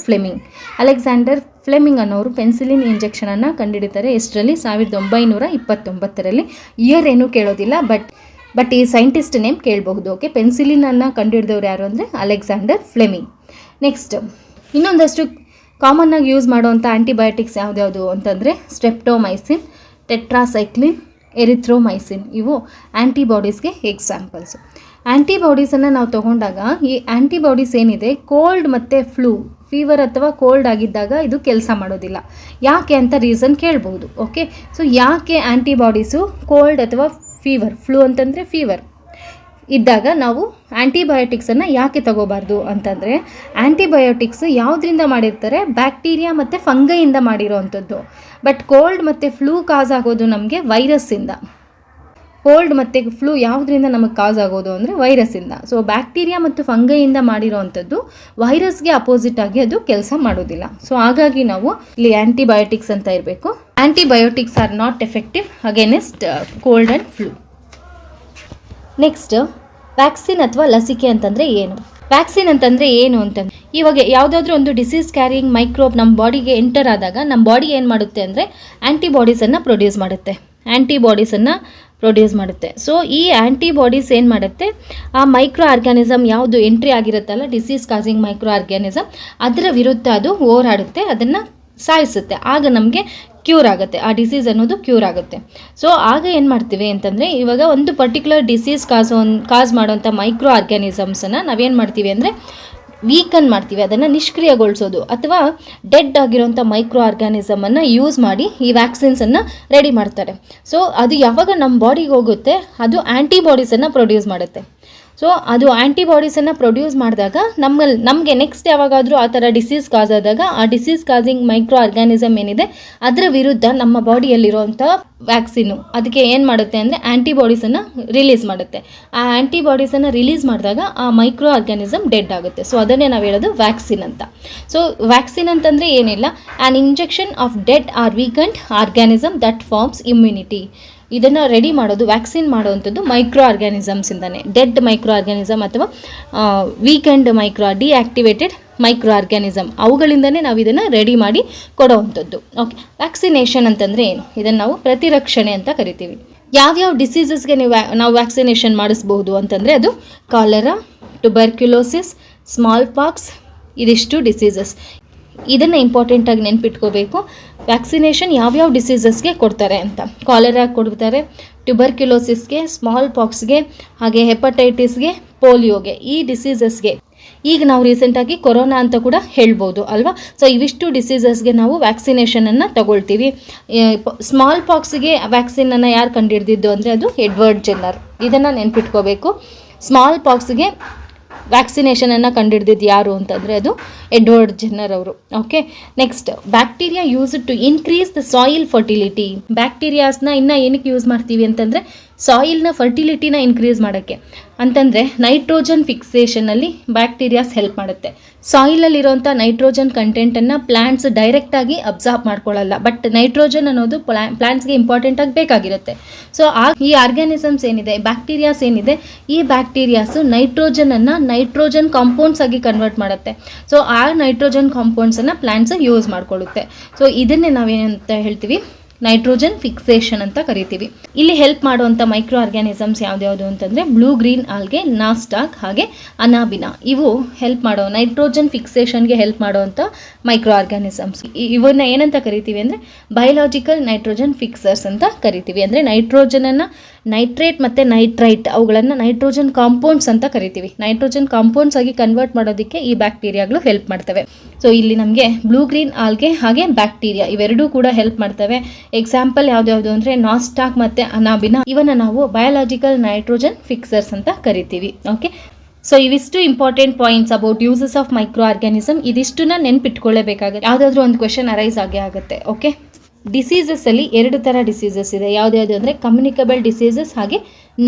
ಫ್ಲೆಮಿಂಗ್ ಅನ್ನೋರು ಪೆನ್ಸಿಲಿನ್ ಇಂಜೆಕ್ಷನನ್ನು ಕಂಡುಹಿಡಿತಾರೆ. ಎಷ್ಟರಲ್ಲಿ? 1929. ಇಯರ್ ಏನೂ ಕೇಳೋದಿಲ್ಲ, ಬಟ್ ಈ ಸೈಂಟಿಸ್ಟ್ ನೇಮ್ ಕೇಳಬಹುದು. ಓಕೆ, ಪೆನ್ಸಿಲಿನನ್ನು ಕಂಡುಹಿಡಿದವ್ರು ಯಾರು ಅಂದರೆ ಅಲೆಕ್ಸಾಂಡರ್ ಫ್ಲೆಮಿಂಗ್. ನೆಕ್ಸ್ಟ್, ಇನ್ನೊಂದಷ್ಟು ಕಾಮನ್ ಆಗಿ ಯೂಸ್ ಮಾಡುವಂಥ ಆ್ಯಂಟಿಬಯೋಟಿಕ್ಸ್ ಯಾವ್ದ್ಯಾವುದು ಅಂತಂದರೆ ಸ್ಟ್ರೆಪ್ಟೊಮೈಸಿನ್, ಟೆಟ್ರಾಸೈಕ್ಲಿನ್, ಎರಿಥ್ರೋಮೈಸಿನ್. ಇವು ಆ್ಯಂಟಿಬಾಡೀಸ್ಗೆ ಎಕ್ಸಾಂಪಲ್ಸು. ಆ್ಯಂಟಿಬಾಡೀಸನ್ನು ನಾವು ತೊಗೊಂಡಾಗ ಈ ಆ್ಯಂಟಿಬಾಡೀಸ್ ಏನಿದೆ, ಕೋಲ್ಡ್ ಮತ್ತು ಫೀವರ್ ಅಥವಾ ಕೋಲ್ಡ್ ಆಗಿದ್ದಾಗ ಇದು ಕೆಲಸ ಮಾಡೋದಿಲ್ಲ. ಯಾಕೆ ಅಂತ ರೀಸನ್ ಕೇಳ್ಬೋದು. ಓಕೆ, ಸೊ ಯಾಕೆ ಆ್ಯಂಟಿಬಾಡೀಸು ಕೋಲ್ಡ್ ಅಥವಾ ಫ್ಲೂ ಅಂತಂದರೆ ಫೀವರ್ ಇದ್ದಾಗ ನಾವು ಆ್ಯಂಟಿಬಯೋಟಿಕ್ಸನ್ನು ಯಾಕೆ ತಗೋಬಾರ್ದು ಅಂತಂದರೆ, ಆ್ಯಂಟಿಬಯೋಟಿಕ್ಸ್ ಯಾವುದರಿಂದ ಮಾಡಿರ್ತಾರೆ? ಬ್ಯಾಕ್ಟೀರಿಯಾ ಮತ್ತು ಫಂಗೈಯಿಂದ ಮಾಡಿರೋವಂಥದ್ದು. ಬಟ್ ಕೋಲ್ಡ್ ಮತ್ತು ಫ್ಲೂ ಕಾಸ್ ಆಗೋದು ನಮಗೆ ವೈರಸ್ಸಿಂದ. ಕೋಲ್ಡ್ ಮತ್ತು ಫ್ಲೂ ಯಾವುದರಿಂದ ನಮಗೆ ಕಾಸ್ ಆಗೋದು ಅಂದರೆ ವೈರಸ್ಸಿಂದ. ಸೊ ಬ್ಯಾಕ್ಟೀರಿಯಾ ಮತ್ತು ಫಂಗೈಯಿಂದ ಮಾಡಿರೋವಂಥದ್ದು ವೈರಸ್ಗೆ ಅಪೋಸಿಟ್ ಆಗಿ ಅದು ಕೆಲಸ ಮಾಡೋದಿಲ್ಲ. ಸೊ ಹಾಗಾಗಿ ನಾವು ಇಲ್ಲಿ ಆ್ಯಂಟಿಬಯೋಟಿಕ್ಸ್ ಅಂತ ಇರಬೇಕು. Antibiotics are not effective against cold and flu. Next, vaccine ಅಥವಾ ಲಸಿಕೆ ಅಂತಂದರೆ ಏನು? ವ್ಯಾಕ್ಸಿನ್ ಅಂತಂದರೆ ಏನು ಅಂತಂದರೆ, ಇವಾಗ ಯಾವುದಾದ್ರೂ ಒಂದು ಡಿಸೀಸ್ ಕ್ಯಾರಿಯಿಂಗ್ ಮೈಕ್ರೋಬ್ ನಮ್ಮ ಬಾಡಿಗೆ ಎಂಟರ್ ಆದಾಗ ನಮ್ಮ ಬಾಡಿ ಏನು ಮಾಡುತ್ತೆ ಅಂದರೆ ಆ್ಯಂಟಿಬಾಡೀಸನ್ನು ಪ್ರೊಡ್ಯೂಸ್ ಮಾಡುತ್ತೆ. ಸೊ ಈ ಆ್ಯಂಟಿಬಾಡೀಸ್ ಏನು ಮಾಡುತ್ತೆ, ಆ ಮೈಕ್ರೋ ಆರ್ಗ್ಯಾನಿಸಮ್ ಯಾವುದು ಎಂಟ್ರಿ ಆಗಿರುತ್ತಲ್ಲ, ಡಿಸೀಸ್ ಕಾಸಿಂಗ್ ಮೈಕ್ರೋ ಆರ್ಗ್ಯಾನಿಸಮ್, ಅದರ ವಿರುದ್ಧ ಅದು ಹೋರಾಡುತ್ತೆ, ಅದನ್ನು ಸಾಯಿಸುತ್ತೆ. ಆಗ ನಮಗೆ ಕ್ಯೂರ್ ಆಗುತ್ತೆ, ಆ ಡಿಸೀಸ್ ಅನ್ನೋದು ಕ್ಯೂರ್ ಆಗುತ್ತೆ. ಸೊ ಆಗ ಏನು ಮಾಡ್ತೀವಿ ಅಂತಂದರೆ, ಇವಾಗ ಒಂದು ಪರ್ಟಿಕ್ಯುಲರ್ ಡಿಸೀಸ್ ಕಾಸ್ ಮಾಡೋಂಥ ಮೈಕ್ರೋ ಆರ್ಗ್ಯಾನಿಸಮ್ಸನ್ನು ನಾವೇನು ಮಾಡ್ತೀವಿ ಅಂದರೆ ವೀಕನ್ ಮಾಡ್ತೀವಿ, ಅದನ್ನು ನಿಷ್ಕ್ರಿಯಗೊಳಿಸೋದು, ಅಥವಾ ಡೆಡ್ ಆಗಿರೋಂಥ ಮೈಕ್ರೋ ಆರ್ಗ್ಯಾನಿಸಮನ್ನು ಯೂಸ್ ಮಾಡಿ ಈ ವ್ಯಾಕ್ಸಿನ್ಸನ್ನು ರೆಡಿ ಮಾಡ್ತಾರೆ. ಸೊ ಅದು ಯಾವಾಗ ನಮ್ಮ ಬಾಡಿಗೆ ಹೋಗುತ್ತೆ ಅದು ಆ್ಯಂಟಿಬಾಡೀಸನ್ನು ಪ್ರೊಡ್ಯೂಸ್ ಮಾಡುತ್ತೆ. ಸೊ ಅದು ಆ್ಯಂಟಿಬಾಡೀಸನ್ನು ಪ್ರೊಡ್ಯೂಸ್ ಮಾಡಿದಾಗ ನಮಗೆ ನೆಕ್ಸ್ಟ್ ಯಾವಾಗಾದರೂ ಆ ಥರ ಡಿಸೀಸ್ ಕಾಸ್ ಆದಾಗ ಆ ಡಿಸೀಸ್ ಕಾಸಿಂಗ್ ಮೈಕ್ರೋ ಆರ್ಗ್ಯಾನಿಸಮ್ ಏನಿದೆ ಅದರ ವಿರುದ್ಧ ನಮ್ಮ ಬಾಡಿಯಲ್ಲಿರುವಂಥ ವ್ಯಾಕ್ಸಿನು ಅದಕ್ಕೆ ಏನು ಮಾಡುತ್ತೆ ಅಂದರೆ ಆ್ಯಂಟಿಬಾಡೀಸನ್ನು ರಿಲೀಸ್ ಮಾಡುತ್ತೆ. ಆ ಆ್ಯಂಟಿಬಾಡೀಸನ್ನು ರಿಲೀಸ್ ಮಾಡಿದಾಗ ಆ ಮೈಕ್ರೋ ಆರ್ಗ್ಯಾನಿಸಮ್ ಡೆಡ್ ಆಗುತ್ತೆ. ಸೊ ಅದನ್ನೇ ನಾವು ಹೇಳೋದು ವ್ಯಾಕ್ಸಿನ್ ಅಂತ. ಸೊ ವ್ಯಾಕ್ಸಿನ್ ಅಂತಂದರೆ ಏನಿಲ್ಲ, an injection of dead or weakened organism that forms immunity. ಇದನ್ನು ರೆಡಿ ಮಾಡೋದು, ವ್ಯಾಕ್ಸಿನ್ ಮಾಡುವಂಥದ್ದು ಮೈಕ್ರೋ ಆರ್ಗ್ಯಾನಿಸಮ್ಸಿಂದಾನೆ. ಡೆಡ್ ಮೈಕ್ರೋ ಆರ್ಗ್ಯಾನಿಸಮ್ ಅಥವಾ ವೀಕೆಂಡ್ ಡಿಆಕ್ಟಿವೇಟೆಡ್ ಮೈಕ್ರೋ ಆರ್ಗ್ಯಾನಿಸಮ್, ಅವುಗಳಿಂದನೇ ನಾವು ಇದನ್ನು ರೆಡಿ ಮಾಡಿ ಕೊಡೋವಂಥದ್ದು. ಓಕೆ, ವ್ಯಾಕ್ಸಿನೇಷನ್ ಅಂತಂದರೆ ಏನು? ಇದನ್ನು ನಾವು ಪ್ರತಿರಕ್ಷಣೆ ಅಂತ ಕರಿತೀವಿ. ಯಾವ್ಯಾವ ಡಿಸೀಸಸ್ಗೆ ನಾವು ವ್ಯಾಕ್ಸಿನೇಷನ್ ಮಾಡಿಸ್ಬಹುದು ಅಂತಂದರೆ ಅದು ಕಾಲರಾ, ಟ್ಯುಬರ್ಕ್ಯುಲೋಸಿಸ್, ಸ್ಮಾಲ್ ಪಾಕ್ಸ್, ಇದಿಷ್ಟು ಡಿಸೀಸಸ್. ಇದನ್ನು ಇಂಪಾರ್ಟೆಂಟಾಗಿ ನೆನ್ಪಿಟ್ಕೋಬೇಕು. ವ್ಯಾಕ್ಸಿನೇಷನ್ ಯಾವ್ಯಾವ ಡಿಸೀಸಸ್ಗೆ ಕೊಡ್ತಾರೆ ಅಂತ. ಕಾಲರಾ ಕೊಡ್ತಾರೆ, ಟ್ಯುಬರ್ಕ್ಯುಲೋಸಿಸ್ಗೆ, ಸ್ಮಾಲ್ ಪಾಕ್ಸ್ಗೆ, ಹಾಗೆ ಹೆಪಟೈಟಿಸ್ಗೆ, ಪೋಲಿಯೋಗೆ, ಈ ಡಿಸೀಸಸ್ಗೆ. ಈಗ ನಾವು ರೀಸೆಂಟಾಗಿ ಕೊರೋನಾ ಅಂತ ಕೂಡ ಹೇಳ್ಬೋದು ಅಲ್ವಾ. ಸೊ ಇವಿಷ್ಟು ಡಿಸೀಸಸ್ಗೆ ನಾವು ವ್ಯಾಕ್ಸಿನೇಷನನ್ನು ತಗೊಳ್ತೀವಿ. ಸ್ಮಾಲ್ ಪಾಕ್ಸ್ಗೆ ವ್ಯಾಕ್ಸಿನನ್ನು ಯಾರು ಕಂಡುಹಿಡಿದಿದ್ದು ಅಂದರೆ ಅದು ಎಡ್ವರ್ಡ್ ಜೆನ್ನರ್. ಇದನ್ನು ನೆನ್ಪಿಟ್ಕೋಬೇಕು. ಸ್ಮಾಲ್ ಪಾಕ್ಸ್ಗೆ ವ್ಯಾಕ್ಸಿನೇಷನನ್ನು ಕಂಡುಹಿಡಿದಿದ್ದು ಯಾರು ಅಂತಂದರೆ ಅದು ಎಡ್ವರ್ಡ್ ಜೆನ್ನರ್ ಅವರು. Okay, next, bacteria use to increase the soil fertility. ಬ್ಯಾಕ್ಟೀರಿಯಾಸ್ನ ಇನ್ನೂ ಏನಕ್ಕೆ ಯೂಸ್ ಮಾಡ್ತೀವಿ ಅಂತಂದರೆ ಸಾಯಿಲ್ನ ಫರ್ಟಿಲಿಟಿನ ಇನ್ಕ್ರೀಸ್ ಮಾಡೋಕ್ಕೆ ಅಂತಂದರೆ ನೈಟ್ರೋಜನ್ ಫಿಕ್ಸೇಷನಲ್ಲಿ ಬ್ಯಾಕ್ಟೀರಿಯಾಸ್ ಹೆಲ್ಪ್ ಮಾಡುತ್ತೆ. ಸಾಯಿಲಲ್ಲಿರೋಂಥ ನೈಟ್ರೋಜನ್ ಕಂಟೆಂಟನ್ನು ಪ್ಲ್ಯಾಂಟ್ಸ್ ಡೈರೆಕ್ಟಾಗಿ ಅಬ್ಸಾರ್ಬ್ ಮಾಡ್ಕೊಳ್ಳಲ್ಲ, ಬಟ್ ನೈಟ್ರೋಜನ್ ಅನ್ನೋದು ಪ್ಲ್ಯಾಂಟ್ಸ್ಗೆ ಇಂಪಾರ್ಟೆಂಟಾಗಿ ಬೇಕಾಗಿರುತ್ತೆ. ಸೊ ಈ ಆರ್ಗ್ಯಾನಿಸಮ್ಸ್ ಏನಿದೆ, ಬ್ಯಾಕ್ಟೀರಿಯಾಸ್ ಏನಿದೆ, ಈ ಬ್ಯಾಕ್ಟೀರಿಯಾಸು ನೈಟ್ರೋಜನನ್ನು ನೈಟ್ರೋಜನ್ ಕಾಂಪೌಂಡ್ಸ್ ಆಗಿ ಕನ್ವರ್ಟ್ ಮಾಡುತ್ತೆ. ಸೊ ಆ ನೈಟ್ರೋಜನ್ ಕಾಂಪೌಂಡ್ಸನ್ನು ಪ್ಲ್ಯಾಂಟ್ಸ್ ಯೂಸ್ ಮಾಡ್ಕೊಳ್ಳುತ್ತೆ. ಸೊ ಇದನ್ನೇ ನಾವೇನಂತ ಹೇಳ್ತೀವಿ, ನೈಟ್ರೋಜನ್ ಫಿಕ್ಸೇಷನ್ ಅಂತ ಕರಿತೀವಿ. ಇಲ್ಲಿ ಹೆಲ್ಪ್ ಮಾಡುವಂಥ ಮೈಕ್ರೋ ಆರ್ಗ್ಯಾನಿಸಮ್ಸ್ ಯಾವ್ದ್ಯಾವುದು ಅಂತಂದರೆ ಬ್ಲೂ ಗ್ರೀನ್ ಆಲ್ಗೆ, ನಾಸ್ಟಾಕ್, ಹಾಗೆ ಅನಾಬಿನಾ. ಇವು ಹೆಲ್ಪ್ ಮಾಡೋ ನೈಟ್ರೋಜನ್ ಫಿಕ್ಸೇಷನ್ಗೆ ಹೆಲ್ಪ್ ಮಾಡುವಂಥ ಮೈಕ್ರೋ ಆರ್ಗ್ಯಾನಿಸಮ್ಸ್. ಇವನ್ನ ಏನಂತ ಕರಿತೀವಿ ಅಂದರೆ ಬಯೋಲಾಜಿಕಲ್ ನೈಟ್ರೋಜನ್ ಫಿಕ್ಸರ್ಸ್ ಅಂತ ಕರಿತೀವಿ. ಅಂದರೆ ನೈಟ್ರೋಜನನ್ನು ನೈಟ್ರೇಟ್ ಮತ್ತು ನೈಟ್ರೈಟ್ ಅವುಗಳನ್ನು ನೈಟ್ರೋಜನ್ ಕಾಂಪೌಂಡ್ಸ್ ಅಂತ ಕರಿತೀವಿ. ನೈಟ್ರೋಜನ್ ಕಾಂಪೌಂಡ್ಸ್ ಆಗಿ ಕನ್ವರ್ಟ್ ಮಾಡೋದಕ್ಕೆ ಈ ಬ್ಯಾಕ್ಟೀರಿಯಾಗಳು ಹೆಲ್ಪ್ ಮಾಡ್ತವೆ. ಸೊ ಇಲ್ಲಿ ನಮಗೆ ಬ್ಲೂ ಗ್ರೀನ್ ಆಲ್ಗೆ ಹಾಗೆ ಬ್ಯಾಕ್ಟೀರಿಯಾ ಇವೆರಡೂ ಕೂಡ ಹೆಲ್ಪ್ ಮಾಡ್ತವೆ. ಎಕ್ಸಾಂಪಲ್ ಯಾವ್ದು ಅಂದರೆ ನಾಸ್ಟಾಕ್ ಮತ್ತು ಅನಾಬಿನಾ. ಇವನ್ನ ನಾವು ಬಯೋಲಾಜಿಕಲ್ ನೈಟ್ರೋಜನ್ ಫಿಕ್ಸರ್ಸ್ ಅಂತ ಕರಿತೀವಿ. ಓಕೆ, ಸೊ ಇವಿಷ್ಟು important points about uses of microorganism. ಇದಿಷ್ಟನ್ನ ನೆನ್ಪಿಟ್ಕೊಳ್ಳೇಬೇಕಾಗುತ್ತೆ. ಯಾವುದಾದ್ರೂ ಒಂದು ಕ್ವೆಶನ್ ಅರೈಸ್ ಆಗೇ ಆಗುತ್ತೆ. ಓಕೆ, ಡಿಸೀಸಸ್ಸಲ್ಲಿ 2 ಥರ ಡಿಸೀಸಸ್ ಇದೆ. ಯಾವ್ದು ಅಂದರೆ ಕಮ್ಯುನಿಕಬಲ್ ಡಿಸೀಸಸ್ ಹಾಗೆ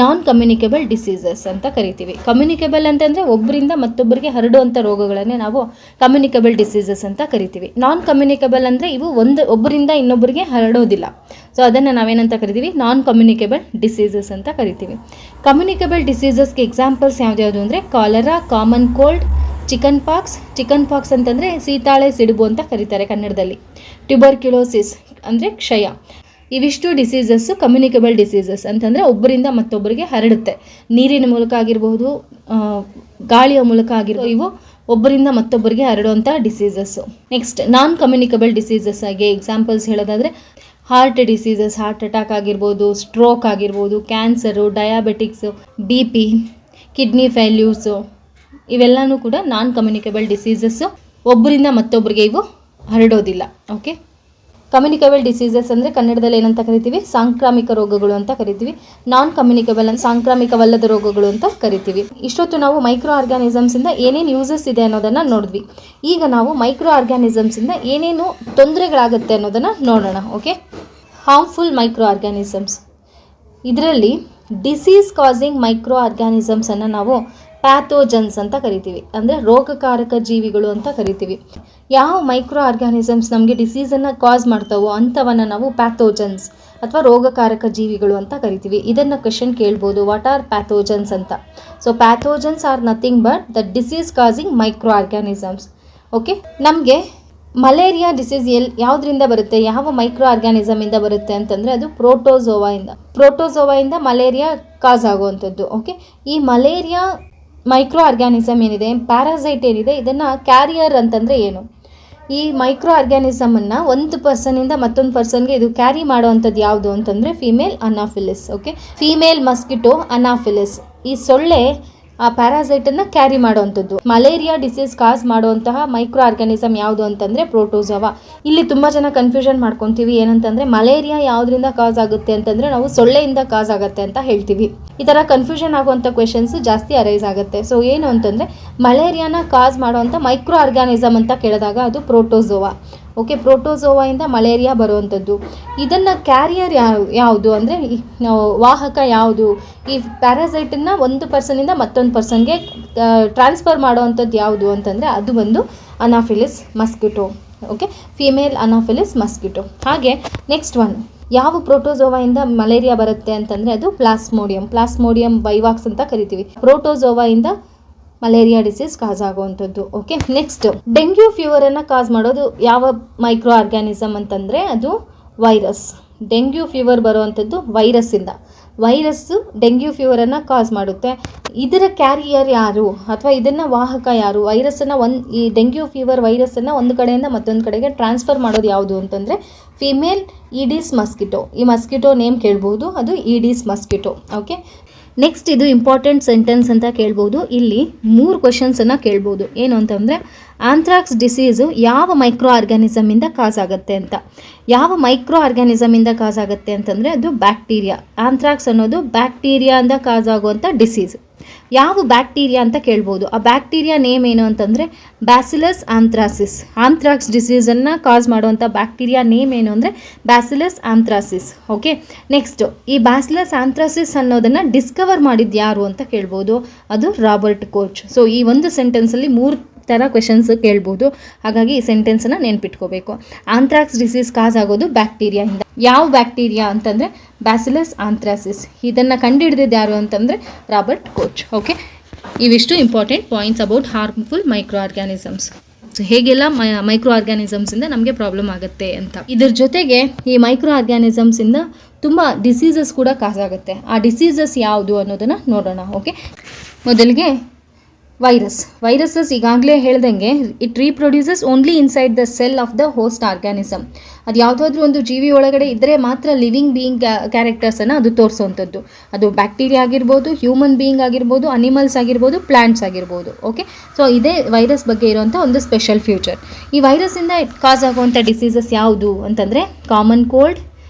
ನಾನ್ ಕಮ್ಯುನಿಕಬಲ್ ಡಿಸೀಸಸ್ ಅಂತ ಕರಿತೀವಿ. ಕಮ್ಯುನಿಕಬಲ್ ಅಂತಂದರೆ ಒಬ್ಬರಿಂದ ಮತ್ತೊಬ್ಬರಿಗೆ ಹರಡುವಂಥ ರೋಗಗಳನ್ನೇ ನಾವು ಕಮ್ಯುನಿಕಬಲ್ ಡಿಸೀಸಸ್ ಅಂತ ಕರಿತೀವಿ. ನಾನ್ ಕಮ್ಯುನಿಕಬಲ್ ಅಂದರೆ ಇವು ಒಬ್ಬರಿಂದ ಇನ್ನೊಬ್ಬರಿಗೆ ಹರಡೋದಿಲ್ಲ. ಸೊ ಅದನ್ನು ನಾವೇನಂತ ಕರಿತೀವಿ, ನಾನ್ ಕಮ್ಯುನಿಕಬಲ್ ಡಿಸೀಸಸ್ ಅಂತ ಕರಿತೀವಿ. ಕಮ್ಯುನಿಕಬಲ್ ಡಿಸೀಸಸ್ಗೆ ಎಕ್ಸಾಂಪಲ್ಸ್ ಯಾವ್ದು ಅಂದರೆ cholera, common cold, chicken pox ಅಂತಂದರೆ ಸೀತಾಳೆ ಸಿಡುಬು ಅಂತ ಕರೀತಾರೆ ಕನ್ನಡದಲ್ಲಿ. ಟ್ಯುಬರ್ಕ್ಯುಲೋಸಿಸ್ ಅಂದರೆ ಕ್ಷಯ. ಇವಿಷ್ಟು ಡಿಸೀಸಸ್ಸು ಕಮ್ಯುನಿಕಬಲ್ ಡಿಸೀಸಸ್ ಅಂತಂದರೆ ಒಬ್ಬರಿಂದ ಮತ್ತೊಬ್ಬರಿಗೆ ಹರಡುತ್ತೆ. ನೀರಿನ ಮೂಲಕ ಆಗಿರ್ಬೋದು, ಗಾಳಿಯ ಮೂಲಕ ಆಗಿರ್ಬೋದು, ಇವು ಒಬ್ಬರಿಂದ ಮತ್ತೊಬ್ಬರಿಗೆ ಹರಡುವಂಥ ಡಿಸೀಸಸ್ಸು. ನೆಕ್ಸ್ಟ್, ನಾನ್ ಕಮ್ಯುನಿಕಬಲ್ ಡಿಸೀಸಸ್ ಆಗಿ ಎಕ್ಸಾಂಪಲ್ಸ್ ಹೇಳೋದಾದರೆ ಹಾರ್ಟ್ ಡಿಸೀಸಸ್, ಹಾರ್ಟ್ ಅಟ್ಯಾಕ್ ಆಗಿರ್ಬೋದು, ಸ್ಟ್ರೋಕ್ ಆಗಿರ್ಬೋದು, ಕ್ಯಾನ್ಸರು, ಡಯಾಬೆಟಿಕ್ಸು, BP, ಕಿಡ್ನಿ ಫೇಲ್ಯೂರ್ಸು, ಇವೆಲ್ಲನೂ ಕೂಡ ನಾನ್ ಕಮ್ಯುನಿಕಬಲ್ ಡಿಸೀಸಸ್ಸು. ಒಬ್ಬರಿಂದ ಮತ್ತೊಬ್ಬರಿಗೆ ಇವು ಹರಡೋದಿಲ್ಲ. ಓಕೆ, ಕಮ್ಯುನಿಕಬಲ್ ಡಿಸೀಸಸ್ ಅಂದರೆ ಕನ್ನಡದಲ್ಲಿ ಏನಂತ ಕರಿತೀವಿ, ಸಾಂಕ್ರಾಮಿಕ ರೋಗಗಳು ಅಂತ ಕರಿತೀವಿ. ನಾನ್ ಕಮ್ಯುನಿಕಬಲ್ ಅಂದರೆ ಸಾಂಕ್ರಾಮಿಕವಲ್ಲದ ರೋಗಗಳು ಅಂತ ಕರಿತೀವಿ. ಇಷ್ಟೊತ್ತು ನಾವು ಮೈಕ್ರೋ ಆರ್ಗ್ಯಾನಿಸಮ್ಸಿಂದ ಏನೇನು ಯೂಸಸ್ ಇದೆ ಅನ್ನೋದನ್ನು ನೋಡಿದ್ವಿ. ಈಗ ನಾವು ಮೈಕ್ರೋ ಆರ್ಗ್ಯಾನಿಸಮ್ಸಿಂದ ಏನೇನು ತೊಂದರೆಗಳಾಗುತ್ತೆ ಅನ್ನೋದನ್ನು ನೋಡೋಣ. Okay, harmful micro organisms. ಇದರಲ್ಲಿ ಡಿಸೀಸ್ ಕಾಸಿಂಗ್ ಮೈಕ್ರೋ ಆರ್ಗ್ಯಾನಿಸಮ್ಸನ್ನು ನಾವು ಪ್ಯಾಥೋಜನ್ಸ್ ಅಂತ ಕರಿತೀವಿ. ಅಂದರೆ ರೋಗಕಾರಕ ಜೀವಿಗಳು ಅಂತ ಕರಿತೀವಿ. ಯಾವ ಮೈಕ್ರೋ ಆರ್ಗ್ಯಾನಿಸಮ್ಸ್ ನಮಗೆ ಡಿಸೀಸನ್ನು ಕಾಸ್ ಮಾಡ್ತಾವೋ ಅಂಥವನ್ನು ನಾವು ಪ್ಯಾಥೋಜನ್ಸ್ ಅಥವಾ ರೋಗಕಾರಕ ಜೀವಿಗಳು ಅಂತ ಕರಿತೀವಿ. ಇದನ್ನು ಕ್ವೆಶನ್ ಕೇಳ್ಬೋದು, ವಾಟ್ ಆರ್ ಪ್ಯಾಥೋಜನ್ಸ್ ಅಂತ. So pathogens are nothing but the disease causing micro organisms. Okay, ನಮಗೆ ಮಲೇರಿಯಾ ಡಿಸೀಸ್ ಯಾವುದರಿಂದ ಬರುತ್ತೆ, ಯಾವ ಮೈಕ್ರೋ ಆರ್ಗ್ಯಾನಿಸಮಿಂದ ಬರುತ್ತೆ ಅಂತಂದರೆ ಅದು ಪ್ರೋಟೋಝೋವಾಯಿಂದ ಮಲೇರಿಯಾ ಕಾಸ್ ಆಗುವಂಥದ್ದು. ಓಕೆ, ಈ ಮಲೇರಿಯಾ ಮೈಕ್ರೋ ಆರ್ಗ್ಯಾನಿಸಮ್ ಏನಿದೆ, ಪ್ಯಾರಾಸೈಟ್ ಏನಿದೆ, ಇದನ್ನು ಕ್ಯಾರಿಯರ್ ಅಂತಂದರೆ ಏನು? ಈ ಮೈಕ್ರೋ ಆರ್ಗ್ಯಾನಿಸಮನ್ನು ಒಂದು ಪರ್ಸನಿಂದ ಮತ್ತೊಂದು ಪರ್ಸನ್ಗೆ ಇದು ಕ್ಯಾರಿ ಮಾಡುವಂಥದ್ದು ಯಾವುದು ಅಂತಂದರೆ female Anopheles. Okay, female mosquito Anopheles. ಈ ಸೊಳ್ಳೆ ಆ ಪ್ಯಾರಾಸೈಟನ್ನು ಕ್ಯಾರಿ ಮಾಡುವಂಥದ್ದು. ಮಲೇರಿಯಾ ಡಿಸೀಸ್ ಕಾಸ್ ಮಾಡುವಂತಹ ಮೈಕ್ರೋ ಆರ್ಗ್ಯಾನಿಸಮ್ ಯಾವುದು ಅಂತಂದರೆ ಪ್ರೋಟೋಝೋವಾ. ಇಲ್ಲಿ ತುಂಬ ಜನ ಕನ್ಫ್ಯೂಷನ್ ಮಾಡ್ಕೊತೀವಿ. ಏನಂತಂದರೆ ಮಲೇರಿಯಾ ಯಾವುದರಿಂದ ಕಾಸ್ ಆಗುತ್ತೆ ಅಂತಂದರೆ ನಾವು ಸೊಳ್ಳೆಯಿಂದ ಕಾಸ್ ಆಗುತ್ತೆ ಅಂತ ಹೇಳ್ತೀವಿ. ಈ ಥರ ಕನ್ಫ್ಯೂಷನ್ ಆಗುವಂಥ ಕ್ವೆಶನ್ಸು ಜಾಸ್ತಿ ಅರೈಸ್ ಆಗುತ್ತೆ. ಸೊ ಏನು ಅಂತಂದರೆ ಮಲೇರಿಯಾನ ಕಾಸ್ ಮಾಡುವಂಥ ಮೈಕ್ರೋ ಆರ್ಗ್ಯಾನಿಸಮ್ ಅಂತ ಕೇಳಿದಾಗ ಅದು ಪ್ರೋಟೋಝೋವಾ. ಓಕೆ, ಪ್ರೋಟೋಝೋವಾಯಿಂದ ಮಲೇರಿಯಾ ಬರುವಂಥದ್ದು. ಇದನ್ನು ಕ್ಯಾರಿಯರ್ ಯಾವುದು ಅಂದರೆ ವಾಹಕ ಯಾವುದು? ಈ ಪ್ಯಾರಾಸೈಟನ್ನು ಒಂದು ಪರ್ಸನಿಂದ ಮತ್ತೊಂದು ಪರ್ಸನ್ಗೆ ಟ್ರಾನ್ಸ್ಫರ್ ಮಾಡುವಂಥದ್ದು ಯಾವುದು ಅಂತಂದರೆ ಅದು ಒಂದು Anopheles mosquito. Okay, female Anopheles mosquito. ಹಾಗೆ ನೆಕ್ಸ್ಟ್ ಒನ್, ಯಾವ ಪ್ರೋಟೋಝೋವಾಯಿಂದ ಮಲೇರಿಯಾ ಬರುತ್ತೆ ಅಂತಂದರೆ ಅದು ಪ್ಲಾಸ್ಮೋಡಿಯಂ ವೈವಾಕ್ಸ್ ಅಂತ ಕರಿತೀವಿ. ಪ್ರೋಟೋಝೋವಾಯಿಂದ ಮಲೇರಿಯಾ ಡಿಸೀಸ್ ಕಾಸ್ ಆಗುವಂಥದ್ದು. ಓಕೆ, ನೆಕ್ಸ್ಟ್ ಡೆಂಗ್ಯೂ ಫೀವರನ್ನು ಕಾಸ್ ಮಾಡೋದು ಯಾವ ಮೈಕ್ರೋ ಆರ್ಗ್ಯಾನಿಸಮ್ ಅಂತಂದರೆ ಅದು ವೈರಸ್. ಡೆಂಗ್ಯೂ ಫೀವರ್ ಬರುವಂಥದ್ದು ವೈರಸ್ಸಿಂದ. ವೈರಸ್ಸು ಡೆಂಗ್ಯೂ ಫೀವರನ್ನು ಕಾಸ್ ಮಾಡುತ್ತೆ. ಇದರ ಕ್ಯಾರಿಯರ್ ಯಾರು ಅಥವಾ ಇದನ್ನು ವಾಹಕ ಯಾರು? ವೈರಸ್ಸನ್ನು ಈ ಡೆಂಗ್ಯೂ ಫೀವರ್ ವೈರಸ್ಸನ್ನು ಒಂದು ಕಡೆಯಿಂದ ಮತ್ತೊಂದು ಕಡೆಗೆ ಟ್ರಾನ್ಸ್ಫರ್ ಮಾಡೋದು ಯಾವುದು ಅಂತಂದರೆ ಫಿಮೇಲ್ ಈಡಿಸ್ ಮಸ್ಕಿಟೋ. ಈ ಮಸ್ಕಿಟೋ ನೇಮ್ ಕೇಳ್ಬೋದು, ಅದು ಈಡಿಸ್ ಮಸ್ಕಿಟೋ. ಓಕೆ, ನೆಕ್ಸ್ಟ್ ಇದು ಇಂಪಾರ್ಟೆಂಟ್ ಸೆಂಟೆನ್ಸ್ ಅಂತ ಕೇಳ್ಬೋದು. ಇಲ್ಲಿ 3 ಕ್ವೆಶನ್ಸನ್ನು ಕೇಳ್ಬೋದು. ಏನು ಅಂತಂದರೆ ಆಂಥ್ರಾಕ್ಸ್ ಡಿಸೀಸು ಯಾವ ಮೈಕ್ರೋ ಆರ್ಗ್ಯಾನಿಸಮಿಂದ ಕಾಸ್ ಆಗುತ್ತೆ ಅಂತ. ಯಾವ ಮೈಕ್ರೋ ಆರ್ಗ್ಯಾನಿಸಮಿಂದ ಕಾಸ್ ಆಗುತ್ತೆ ಅಂತಂದರೆ ಅದು ಬ್ಯಾಕ್ಟೀರಿಯಾ. ಆಂಥ್ರಾಕ್ಸ್ ಅನ್ನೋದು ಬ್ಯಾಕ್ಟೀರಿಯಾದಿಂದ ಕಾಸ್ ಆಗುವಂಥ ಡಿಸೀಸ್. ಯಾವ ಬ್ಯಾಕ್ಟೀರಿಯಾ ಅಂತ ಕೇಳ್ಬೋದು. ಆ ಬ್ಯಾಕ್ಟೀರಿಯಾ ನೇಮ್ ಏನು ಅಂತಂದರೆ ಬ್ಯಾಸಿಲಸ್ ಆಂಥ್ರಾಸಿಸ್. ಆಂಥ್ರಾಕ್ಸ್ ಡಿಸೀಸನ್ನು ಕಾಸ್ ಮಾಡುವಂಥ ಬ್ಯಾಕ್ಟೀರಿಯಾ ನೇಮ್ ಏನು ಅಂದರೆ ಬ್ಯಾಸಿಲಸ್ ಆಂಥ್ರಾಸಿಸ್. ಓಕೆ, ನೆಕ್ಸ್ಟು ಈ ಬ್ಯಾಸಿಲಸ್ ಆಂಥ್ರಾಸಿಸ್ ಅನ್ನೋದನ್ನು ಡಿಸ್ಕವರ್ ಮಾಡಿದ್ದು ಯಾರು ಅಂತ ಕೇಳ್ಬೋದು. ಅದು ರಾಬರ್ಟ್ ಕೋಚ್. ಸೊ ಈ ಒಂದು ಸೆಂಟೆನ್ಸಲ್ಲಿ 3 ಥರ ಕ್ವೆಶನ್ಸ್ ಕೇಳ್ಬೋದು. ಹಾಗಾಗಿ ಈ ಸೆಂಟೆನ್ಸನ್ನು ನೆನ್ಪಿಟ್ಕೋಬೇಕು. ಆಂಥ್ರಾಕ್ಸ್ ಡಿಸೀಸ್ ಕಾಸ್ ಆಗೋದು ಬ್ಯಾಕ್ಟೀರಿಯಾಯಿಂದ. ಯಾವ ಬ್ಯಾಕ್ಟೀರಿಯಾ ಅಂತಂದರೆ ಬ್ಯಾಸಿಲಸ್ ಆಂಥ್ರಾಸಿಸ್. ಇದನ್ನು ಕಂಡುಹಿಡಿದಿದ್ದು ಯಾರು ಅಂತಂದರೆ ರಾಬರ್ಟ್ ಕೋಚ್. ಓಕೆ, ಇವಿಷ್ಟು important points about harmful micro organisms. So ಹೇಗೆಲ್ಲ ಮೈಕ್ರೋ ಆರ್ಗ್ಯಾನಿಸಮ್ಸಿಂದ ನಮಗೆ ಪ್ರಾಬ್ಲಮ್ ಆಗುತ್ತೆ ಅಂತ. ಇದ್ರ ಜೊತೆಗೆ ಈ ಮೈಕ್ರೋ ಆರ್ಗ್ಯಾನಿಸಮ್ಸಿಂದ ತುಂಬ ಡಿಸೀಸಸ್ ಕೂಡ ಕಾಸ್ ಆಗುತ್ತೆ. ಆ ಡಿಸೀಸಸ್ ಯಾವುದು ಅನ್ನೋದನ್ನು ನೋಡೋಣ. ಓಕೆ, ಮೊದಲಿಗೆ ವೈರಸಸ್ ಈಗಾಗಲೇ ಹೇಳ್ದಂಗೆ it reproduces only inside the cell of the host organism. ಅದು ಯಾವುದಾದ್ರೂ ಒಂದು ಜೀವಿ ಒಳಗಡೆ ಇದ್ದರೆ ಮಾತ್ರ ಲಿವಿಂಗ್ ಬೀಯಿಂಗ್ ಕ್ಯಾರೆಕ್ಟರ್ಸನ್ನು ಅದು ತೋರಿಸೋವಂಥದ್ದು. ಅದು ಬ್ಯಾಕ್ಟೀರಿಯಾ ಆಗಿರ್ಬೋದು, ಹ್ಯೂಮನ್ ಬೀಯಿಂಗ್ ಆಗಿರ್ಬೋದು, ಅನಿಮಲ್ಸ್ ಆಗಿರ್ಬೋದು, ಪ್ಲ್ಯಾಂಟ್ಸ್ ಆಗಿರ್ಬೋದು. ಓಕೆ, ಸೊ ಇದೇ ವೈರಸ್ ಬಗ್ಗೆ ಇರುವಂಥ ಒಂದು ಸ್ಪೆಷಲ್ ಫ್ಯೂಚರ್. ಈ ವೈರಸ್ಸಿಂದ ಕಾಸ್ ಆಗುವಂಥ ಡಿಸೀಸಸ್ ಯಾವುದು ಅಂತಂದರೆ common cold,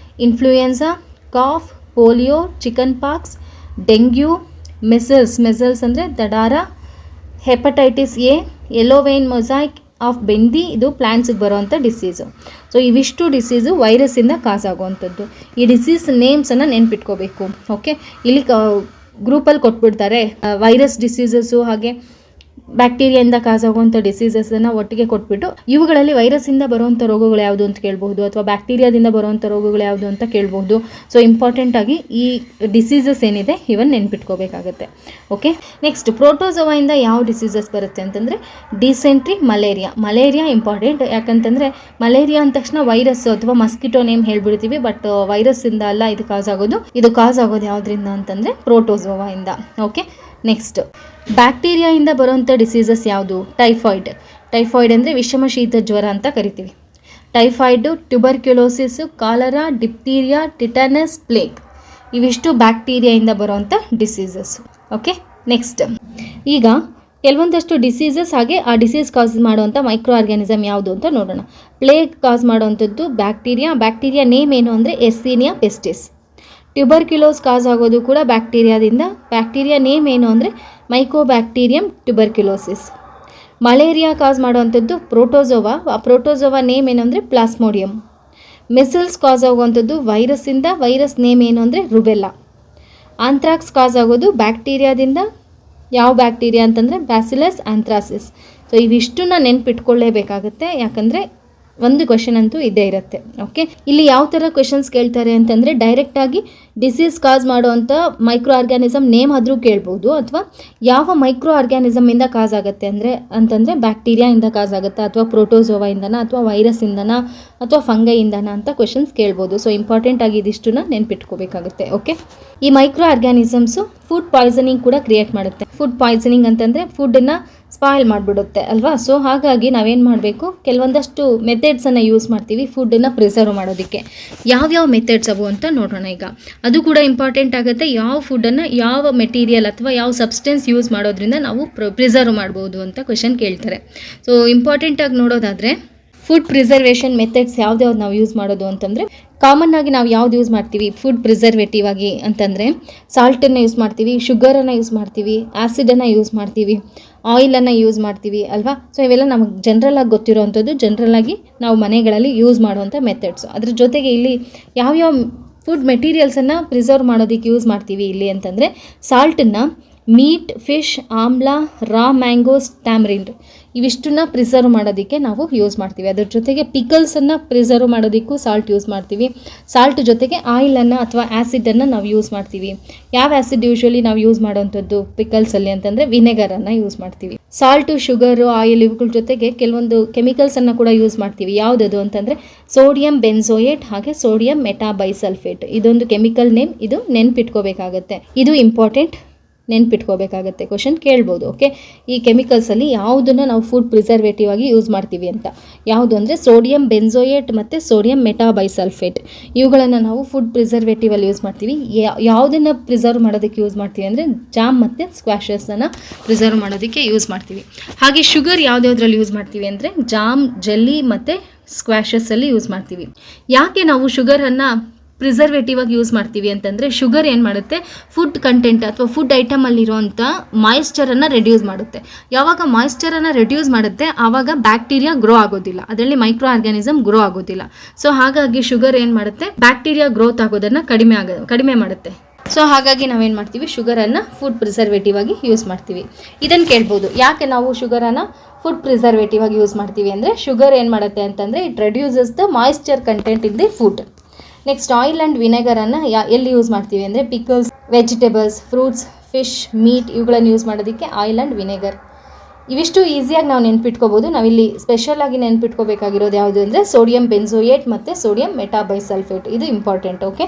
influenza, cough, polio, chickenpox, dengue, measles ಅಂದರೆ ದಡಾರ, hepatitis A, yellow vein mosaic of bhindi. ಇದು ಪ್ಲ್ಯಾಂಟ್ಸಿಗೆ ಬರುವಂಥ ಡಿಸೀಸು. ಸೊ ಇವಿಷ್ಟು ಡಿಸೀಸು ವೈರಸ್ಸಿಂದ ಕಾಸ್ ಆಗುವಂಥದ್ದು. ಈ ಡಿಸೀಸ್ ನೇಮ್ಸನ್ನು ನೆನ್ಪಿಟ್ಕೋಬೇಕು. ಓಕೆ, ಇಲ್ಲಿ ಗ್ರೂಪಲ್ಲಿ ಕೊಟ್ಬಿಡ್ತಾರೆ ವೈರಸ್ ಡಿಸೀಸಸ್ಸು ಹಾಗೆ ಬ್ಯಾಕ್ಟೀರಿಯಾದಿಂದ ಕಾಸ್ ಆಗುವಂಥ ಡಿಸೀಸಸನ್ನು ಒಟ್ಟಿಗೆ ಕೊಟ್ಬಿಟ್ಟು ಇವುಗಳಲ್ಲಿ ವೈರಸ್ಸಿಂದ ಬರುವಂಥ ರೋಗಗಳು ಯಾವುದು ಅಂತ ಕೇಳ್ಬೋದು, ಅಥವಾ ಬ್ಯಾಕ್ಟೀರಿಯಾದಿಂದ ಬರುವಂಥ ರೋಗಗಳು ಯಾವುದು ಅಂತ ಕೇಳ್ಬೋದು. ಸೊ ಇಂಪಾರ್ಟೆಂಟಾಗಿ ಈ ಡಿಸೀಸಸ್ ಏನಿದೆ ಇವನ್ ನೆನ್ಪಿಟ್ಕೋಬೇಕಾಗತ್ತೆ. ಓಕೆ, ನೆಕ್ಸ್ಟ್ ಪ್ರೋಟೋಸೋವಾಯಿಂದ ಯಾವ ಡಿಸೀಸಸ್ ಬರುತ್ತೆ ಅಂತಂದರೆ ಡಿಸೆಂಟ್ರಿ, ಮಲೇರಿಯಾ ಇಂಪಾರ್ಟೆಂಟ್. ಯಾಕಂತಂದರೆ ಮಲೇರಿಯಾ ಅಂದ ತಕ್ಷಣ ವೈರಸ್ ಅಥವಾ ಮಸ್ಕಿಟೋ ನೇಮ್ ಹೇಳ್ಬಿಡ್ತೀವಿ, ಬಟ್ ವೈರಸ್ಸಿಂದ ಅಲ್ಲ ಇದು ಕಾಸ್ ಆಗೋದು ಯಾವುದರಿಂದ ಅಂತಂದರೆ ಪ್ರೋಟೋಸೋವಾಯಿಂದ. ಓಕೆ, ನೆಕ್ಸ್ಟ್ ಬ್ಯಾಕ್ಟೀರಿಯಾಯಿಂದ ಬರುವಂಥ ಡಿಸೀಸಸ್ ಯಾವುದು? ಟೈಫಾಯ್ಡ್ ಅಂದರೆ ವಿಷಮ ಶೀತ ಜ್ವರ ಅಂತ ಕರಿತೀವಿ. Typhoid, tuberculosis, cholera, diphtheria, tetanus, plague. ಇವಿಷ್ಟು ಬ್ಯಾಕ್ಟೀರಿಯಾಯಿಂದ ಬರುವಂಥ ಡಿಸೀಸಸ್. ಓಕೆ, ನೆಕ್ಸ್ಟ್ ಈಗ ಕೆಲವೊಂದಷ್ಟು ಡಿಸೀಸಸ್ ಹಾಗೆ ಆ ಡಿಸೀಸ್ ಕಾಸ್ ಮಾಡುವಂಥ ಮೈಕ್ರೋ ಆರ್ಗ್ಯಾನಿಸಮ್ ಯಾವುದು ಅಂತ ನೋಡೋಣ. ಪ್ಲೇಗ್ ಕಾಸ್ ಮಾಡುವಂಥದ್ದು ಬ್ಯಾಕ್ಟೀರಿಯಾ ನೇಮ್ ಏನು ಅಂದರೆ ಎರ್ಸಿನಿಯಾ ಪೆಸ್ಟಿಸ್. ಟ್ಯೂಬರ್ಕ್ಯುಲೋಸ್ ಕಾಸ್ ಆಗೋದು ಕೂಡ ಬ್ಯಾಕ್ಟೀರಿಯಾದಿಂದ. ಬ್ಯಾಕ್ಟೀರಿಯಾ ನೇಮ್ ಏನು ಅಂದರೆ ಮೈಕೋಬ್ಯಾಕ್ಟೀರಿಯಂ ಟ್ಯೂಬರ್ಕ್ಯುಲೋಸಿಸ್. ಮಲೇರಿಯಾ ಕಾಸ್ ಮಾಡುವಂಥದ್ದು ಪ್ರೋಟೋಸೋವಾ. ಆ ಪ್ರೋಟೋಸೋವಾ ನೇಮ್ ಏನು ಅಂದರೆ ಪ್ಲಾಸ್ಮೋಡಿಯಂ. ಮಿಸಲ್ಸ್ ಕಾಸ್ ಆಗುವಂಥದ್ದು ವೈರಸ್ಸಿಂದ. ವೈರಸ್ ನೇಮ್ ಏನು ಅಂದರೆ ರುಬೆಲ್ಲಾ. ಆಂಥ್ರಾಕ್ಸ್ ಕಾಸ್ ಆಗೋದು ಬ್ಯಾಕ್ಟೀರಿಯಾದಿಂದ. ಯಾವ ಬ್ಯಾಕ್ಟೀರಿಯಾ ಅಂತಂದರೆ ಬ್ಯಾಸಿಲಸ್ ಆಂಥ್ರಾಸಿಸ್. ಸೊ ಇವಿಷ್ಟನ್ನ ನೆನ್ಪಿಟ್ಕೊಳ್ಳೇಬೇಕಾಗುತ್ತೆ, ಯಾಕಂದರೆ ಒಂದು ಕ್ವೆಶನ್ ಅಂತೂ ಇದ್ದೇ ಇರುತ್ತೆ. ಓಕೆ, ಇಲ್ಲಿ ಯಾವ ಥರ ಕ್ವೆಶನ್ಸ್ ಕೇಳ್ತಾರೆ ಅಂತಂದರೆ ಡೈರೆಕ್ಟಾಗಿ ಡಿಸೀಸ್ ಕಾಸ್ ಮಾಡುವಂಥ ಮೈಕ್ರೋ ಆರ್ಗ್ಯಾನಿಸಮ್ ನೇಮ್ ಆದರೂ ಕೇಳ್ಬೋದು, ಅಥವಾ ಯಾವ ಮೈಕ್ರೋ ಆರ್ಗ್ಯಾನಿಸಮಿಂದ ಕಾಸ್ ಆಗುತ್ತೆ ಅಂತಂದರೆ ಬ್ಯಾಕ್ಟೀರಿಯಾಯಿಂದ ಕಾಸ್ ಆಗುತ್ತಾ, ಅಥವಾ ಪ್ರೋಟೋಸೋವಾಯಿಂದನ, ಅಥವಾ ವೈರಸ್ಸಿಂದನ, ಅಥವಾ ಫಂಗೈಯಿಂದನ ಅಂತ ಕ್ವೆಶನ್ಸ್ ಕೇಳ್ಬೋದು. ಸೊ ಇಂಪಾರ್ಟೆಂಟಾಗಿ ಇದಿಷ್ಟನ್ನ ನೆನ್ಪಿಟ್ಕೋಬೇಕಾಗುತ್ತೆ. ಓಕೆ, ಈ ಮೈಕ್ರೋ ಆರ್ಗ್ಯಾನಿಸಮ್ಸು ಫುಡ್ ಪಾಯ್ಸನಿಂಗ್ ಕೂಡ ಕ್ರಿಯೇಟ್ ಮಾಡುತ್ತೆ. ಫುಡ್ ಪಾಯ್ಸನಿಂಗ್ ಅಂತಂದರೆ ಫುಡ್ಡನ್ನು ಸ್ಪಾಯ್ಲ್ ಮಾಡಿಬಿಡುತ್ತೆ ಅಲ್ವಾ. ಸೊ ಹಾಗಾಗಿ ನಾವೇನು ಮಾಡಬೇಕು, ಕೆಲವೊಂದಷ್ಟು ಮೆಥಡ್ಸನ್ನು ಯೂಸ್ ಮಾಡ್ತೀವಿ ಫುಡ್ಡನ್ನು ಪ್ರಿಸರ್ವ್ ಮಾಡೋದಕ್ಕೆ. ಯಾವ್ಯಾವ ಮೆಥಡ್ಸ್ ಅವು ಅಂತ ನೋಡೋಣ ಈಗ. ಅದು ಕೂಡ ಇಂಪಾರ್ಟೆಂಟ್ ಆಗುತ್ತೆ. ಯಾವ ಫುಡ್ಡನ್ನು ಯಾವ ಮೆಟೀರಿಯಲ್ ಅಥವಾ ಯಾವ ಸಬ್ಸ್ಟೆನ್ಸ್ ಯೂಸ್ ಮಾಡೋದ್ರಿಂದ ನಾವು ಪ್ರಿಸರ್ವ್ ಮಾಡ್ಬೋದು ಅಂತ ಕ್ವೆಶನ್ ಕೇಳ್ತಾರೆ. ಸೊ ಇಂಪಾರ್ಟೆಂಟಾಗಿ ನೋಡೋದಾದರೆ ಫುಡ್ ಪ್ರಿಸರ್ವೇಷನ್ ಮೆಥಡ್ಸ್ ಯಾವ್ದ್ಯಾವ್ದು ನಾವು ಯೂಸ್ ಮಾಡೋದು ಅಂತಂದರೆ, ಕಾಮನ್ ಆಗಿ ನಾವು ಯಾವ್ದು ಯೂಸ್ ಮಾಡ್ತೀವಿ ಫುಡ್ ಪ್ರಿಸರ್ವೇಟಿವ್ ಆಗಿ ಅಂತಂದರೆ ಸಾಲ್ಟನ್ನು ಯೂಸ್ ಮಾಡ್ತೀವಿ, ಶುಗರನ್ನು ಯೂಸ್ ಮಾಡ್ತೀವಿ, ಆ್ಯಸಿಡನ್ನು ಯೂಸ್ ಮಾಡ್ತೀವಿ, ಆಯಿಲನ್ನು ಯೂಸ್ ಮಾಡ್ತೀವಿ ಅಲ್ವಾ. ಸೊ ಇವೆಲ್ಲ ನಮಗೆ ಜನರಲಾಗಿ ಗೊತ್ತಿರೋವಂಥದ್ದು, ಜನರಲಾಗಿ ನಾವು ಮನೆಗಳಲ್ಲಿ ಯೂಸ್ ಮಾಡುವಂಥ ಮೆಥಡ್ಸು. ಅದ್ರ ಜೊತೆಗೆ ಇಲ್ಲಿ ಯಾವ್ಯಾವ ಫುಡ್ ಮೆಟೀರಿಯಲ್ಸನ್ನು ಪ್ರಿಸರ್ವ್ ಮಾಡೋದಕ್ಕೆ ಯೂಸ್ ಮಾಡ್ತೀವಿ ಇಲ್ಲಿ ಅಂತಂದರೆ ಸಾಲ್ಟನ್ನು ಮೀಟ್, ಫಿಶ್, ಆಮ್ಲ, ರಾ ಮ್ಯಾಂಗೋಸ್, ಟ್ಯಾಮ್ರಿಂಡ್ ಇವಿಷ್ಟನ್ನ ಪ್ರಿಸರ್ವ್ ಮಾಡೋದಕ್ಕೆ ನಾವು ಯೂಸ್ ಮಾಡ್ತೀವಿ. ಅದ್ರ ಜೊತೆಗೆ ಪಿಕಲ್ಸನ್ನು ಪ್ರಿಸರ್ವ್ ಮಾಡೋದಕ್ಕೂ ಸಾಲ್ಟ್ ಯೂಸ್ ಮಾಡ್ತೀವಿ. ಸಾಲ್ಟ್ ಜೊತೆಗೆ ಆಯಿಲನ್ನು ಅಥವಾ ಆ್ಯಸಿಡನ್ನು ನಾವು ಯೂಸ್ ಮಾಡ್ತೀವಿ. ಯಾವ ಆ್ಯಸಿಡ್ ಯೂಶ್ವಲಿ ನಾವು ಯೂಸ್ ಮಾಡೋವಂಥದ್ದು ಪಿಕಲ್ಸಲ್ಲಿ ಅಂತಂದರೆ ವಿನೆಗರನ್ನು ಯೂಸ್ ಮಾಡ್ತೀವಿ. ಸಾಲ್ಟು, ಶುಗರು, ಆಯಿಲ್ ಇವುಗಳ ಜೊತೆಗೆ ಕೆಲವೊಂದು ಕೆಮಿಕಲ್ಸನ್ನು ಕೂಡ ಯೂಸ್ ಮಾಡ್ತೀವಿ. ಯಾವುದದು ಅಂತಂದರೆ ಸೋಡಿಯಂ ಬೆನ್ಸೋಯೇಟ್ ಹಾಗೆ ಸೋಡಿಯಂ ಮೆಟಾಬೈಸಲ್ಫೇಟ್. ಇದೊಂದು ಕೆಮಿಕಲ್ ನೇಮ್, ಇದು ನೆನ್ಪಿಟ್ಕೋಬೇಕಾಗತ್ತೆ. ಇದು ಇಂಪಾರ್ಟೆಂಟ್, ನೆನ್ಪಿಟ್ಕೋಬೇಕಾಗತ್ತೆ, ಕ್ವಶನ್ ಕೇಳ್ಬೋದು. ಓಕೆ, ಈ ಕೆಮಿಕಲ್ಸಲ್ಲಿ ಯಾವುದನ್ನು ನಾವು ಫುಡ್ ಪ್ರಿಸರ್ವೇಟಿವ್ ಆಗಿ ಯೂಸ್ ಮಾಡ್ತೀವಿ ಅಂತ, ಯಾವುದು ಅಂದರೆ ಸೋಡಿಯಂ ಬೆನ್ಸೋಯೇಟ್ ಮತ್ತು ಸೋಡಿಯಂ ಮೆಟಾಬೈಸಲ್ಫೇಟ್. ಇವುಗಳನ್ನು ನಾವು ಫುಡ್ ಪ್ರಿಸರ್ವೇಟಿವಲ್ಲಿ ಯೂಸ್ ಮಾಡ್ತೀವಿ. ಯಾವುದನ್ನು ಪ್ರಿಸರ್ವ್ ಮಾಡೋದಕ್ಕೆ ಯೂಸ್ ಮಾಡ್ತೀವಿ ಅಂದರೆ ಜಾಮ್ ಮತ್ತು ಸ್ಕ್ವಾಷಸನ್ನು ಪ್ರಿಸರ್ವ್ ಮಾಡೋದಕ್ಕೆ ಯೂಸ್ ಮಾಡ್ತೀವಿ. ಹಾಗೆ ಶುಗರ್ ಯಾವುದ್ಯಾವುದ್ರಲ್ಲಿ ಯೂಸ್ ಮಾಡ್ತೀವಿ ಅಂದರೆ ಜಾಮ್, ಜೆಲ್ಲಿ ಮತ್ತು ಸ್ಕ್ವಾಷಸಲ್ಲಿ ಯೂಸ್ ಮಾಡ್ತೀವಿ. ಯಾಕೆ ನಾವು ಶುಗರನ್ನು ಪ್ರಿಸರ್ವೇಟಿವ್ ಆಗಿ ಯೂಸ್ ಮಾಡ್ತೀವಿ ಅಂತಂದರೆ ಶುಗರ್ ಏನು ಮಾಡುತ್ತೆ, ಫುಡ್ ಕಂಟೆಂಟ್ ಅಥವಾ ಫುಡ್ ಐಟಮಲ್ಲಿರೋಂಥ ಮಾಯಿಶ್ಚರನ್ನು ರೆಡ್ಯೂಸ್ ಮಾಡುತ್ತೆ. ಯಾವಾಗ ಮಾಯಿಶ್ಚರನ್ನು ರೆಡ್ಯೂಸ್ ಮಾಡುತ್ತೆ ಆವಾಗ ಬ್ಯಾಕ್ಟೀರಿಯಾ ಗ್ರೋ ಆಗೋದಿಲ್ಲ, ಅದರಲ್ಲಿ ಮೈಕ್ರೋ ಆರ್ಗ್ಯಾನಿಸಮ್ ಗ್ರೋ ಆಗೋದಿಲ್ಲ. ಸೊ ಹಾಗಾಗಿ ಶುಗರ್ ಏನು ಮಾಡುತ್ತೆ, ಬ್ಯಾಕ್ಟೀರಿಯಾ ಗ್ರೋತ್ ಆಗೋದನ್ನು ಕಡಿಮೆ ಮಾಡುತ್ತೆ. ಸೊ ಹಾಗಾಗಿ ನಾವೇನು ಮಾಡ್ತೀವಿ, ಶುಗರನ್ನು ಫುಡ್ ಪ್ರಿಸರ್ವೇಟಿವ್ ಆಗಿ ಯೂಸ್ ಮಾಡ್ತೀವಿ. ಇದನ್ನು ಕೇಳ್ಬೋದು, ಯಾಕೆ ನಾವು ಶುಗರನ್ನು ಫುಡ್ ಪ್ರಿಸರ್ವೇಟಿವ್ ಆಗಿ ಯೂಸ್ ಮಾಡ್ತೀವಿ ಅಂದರೆ ಶುಗರ್ ಏನು ಮಾಡುತ್ತೆ ಅಂತಂದರೆ it reduces the moisture content in the food. Next oil and ವಿನೆಗರನ್ನು ಎಲ್ಲಿ ಯೂಸ್ ಮಾಡ್ತೀವಿ ಅಂದರೆ pickles, vegetables, fruits, fish, meat ಇವುಗಳನ್ನು ಯೂಸ್ ಮಾಡೋದಕ್ಕೆ ಆಯಿಲ್ ಆ್ಯಂಡ್ ವಿನೆಗರ್. ಇವಿಷ್ಟು ಈಸಿಯಾಗಿ ನಾವು ನೆನ್ಪಿಟ್ಕೋಬೋದು. ನಾವಿಲ್ಲಿ ಸ್ಪೆಷಲಾಗಿ ನೆನ್ಪಿಟ್ಕೋಬೇಕಾಗಿರೋದು ಯಾವುದು ಅಂದರೆ ಸೋಡಿಯಂ ಬೆನ್ಸೋಯೇಟ್ ಮತ್ತು ಸೋಡಿಯಂ ಮೆಟಾಬೈಸಲ್ಫೇಟ್. ಇದು ಇಂಪಾರ್ಟೆಂಟ್. ಓಕೆ,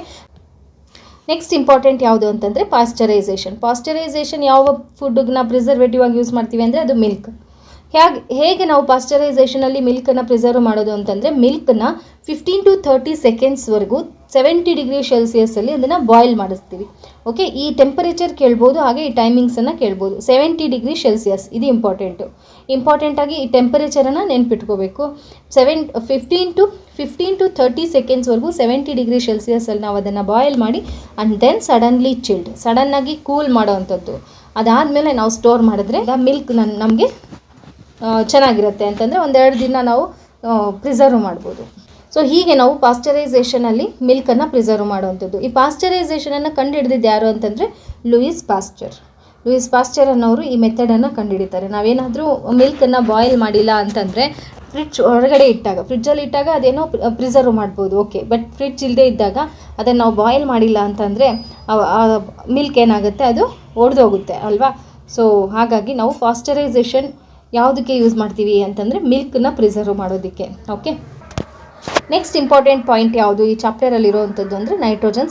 ನೆಕ್ಸ್ಟ್ ಇಂಪಾರ್ಟೆಂಟ್ ಯಾವುದು ಅಂತಂದರೆ ಪಾಶ್ಚರೈಸೇಷನ್ ಯಾವ ಫುಡ್ಡನ್ನ ಪ್ರಿಸರ್ವೇಟಿವ್ ಆಗಿ ಯೂಸ್ ಮಾಡ್ತೀವಿ ಅಂದರೆ ಅದು ಮಿಲ್ಕ್. ಹೇಗೆ ನಾವು ಪಾಶ್ಚರೈಸೇಷನಲ್ಲಿ ಮಿಲ್ಕನ್ನು ಪ್ರಿಸರ್ವ್ ಮಾಡೋದು ಅಂತಂದರೆ ಮಿಲ್ಕನ್ನು 15 to 30 ಸೆಕೆಂಡ್ಸ್ವರೆಗೂ 70 ಡಿಗ್ರಿ ಸೆಲ್ಸಿಯಸ್ಸಲ್ಲಿ ಅದನ್ನು ಬಾಯ್ಲ್ ಮಾಡಿಸ್ತೀವಿ. ಓಕೆ, ಈ ಟೆಂಪರೇಚರ್ ಕೇಳ್ಬೋದು, ಹಾಗೆ ಈ ಟೈಮಿಂಗ್ಸನ್ನು ಕೇಳ್ಬೋದು. 70 ಡಿಗ್ರಿ ಸೆಲ್ಸಿಯಸ್ ಇದು ಇಂಪಾರ್ಟೆಂಟಾಗಿ ಈ ಟೆಂಪರೇಚರನ್ನು ನೆನ್ಪಿಟ್ಕೋಬೇಕು. 15 to 30 ಸೆಕೆಂಡ್ಸ್ವರೆಗೂ 70 ಡಿಗ್ರಿ ಸೆಲ್ಸಿಯಸ್ಸಲ್ಲಿ ನಾವು ಅದನ್ನು ಬಾಯ್ಲ್ ಮಾಡಿ ಆ್ಯಂಡ್ ದೆನ್ ಸಡನ್ನಾಗಿ ಕೂಲ್ ಮಾಡೋವಂಥದ್ದು. ಅದಾದಮೇಲೆ ನಾವು ಸ್ಟೋರ್ ಮಾಡಿದ್ರೆ ಮಿಲ್ಕ್ ನಮಗೆ ಚೆನ್ನಾಗಿರುತ್ತೆ ಅಂತಂದರೆ 1-2 ದಿನ ನಾವು ಪ್ರಿಸರ್ವ್ ಮಾಡ್ಬೋದು. ಸೊ ಹೀಗೆ ನಾವು ಪಾಶ್ಚರೈಸೇಷನಲ್ಲಿ ಮಿಲ್ಕನ್ನು ಪ್ರಿಸರ್ವ್ ಮಾಡುವಂಥದ್ದು. ಈ ಪಾಶ್ಚರೈಸೇಷನನ್ನು ಕಂಡುಹಿಡಿದಿದ್ದು ಯಾರು ಅಂತಂದರೆ ಲೂಯಿಸ್ ಪಾಶ್ಚರ್ ಅನ್ನೋರು ಈ ಮೆಥಡನ್ನು ಕಂಡುಹಿಡಿತಾರೆ. ನಾವೇನಾದರೂ ಮಿಲ್ಕನ್ನು ಬಾಯ್ಲ್ ಮಾಡಿಲ್ಲ ಅಂತಂದರೆ ಫ್ರಿಡ್ಜಲ್ಲಿ ಇಟ್ಟಾಗ ಅದೇನೋ ಪ್ರಿಸರ್ವ್ ಮಾಡ್ಬೋದು. ಓಕೆ, ಬಟ್ ಫ್ರಿಡ್ಜ್ ಇಲ್ಲದೆ ಇದ್ದಾಗ ಅದನ್ನು ನಾವು ಬಾಯ್ಲ್ ಮಾಡಿಲ್ಲ ಅಂತಂದರೆ ಮಿಲ್ಕ್ ಏನಾಗುತ್ತೆ, ಅದು ಒಡೆದೋಗುತ್ತೆ ಅಲ್ವಾ. ಸೊ ಹಾಗಾಗಿ ನಾವು ಪಾಶ್ಚರೈಸೇಷನ್ ಯಾವುದಕ್ಕೆ ಯೂಸ್ ಮಾಡ್ತೀವಿ ಅಂತಂದರೆ ಮಿಲ್ಕನ್ನ ಪ್ರಿಸರ್ವ್ ಮಾಡೋದಕ್ಕೆ. ಓಕೆ, ನೆಕ್ಸ್ಟ್ ಇಂಪಾರ್ಟೆಂಟ್ ಪಾಯಿಂಟ್ ಯಾವುದು ಈ ಚಾಪ್ಟರಲ್ಲಿರೋವಂಥದ್ದು ಅಂದರೆ ನೈಟ್ರೋಜನ್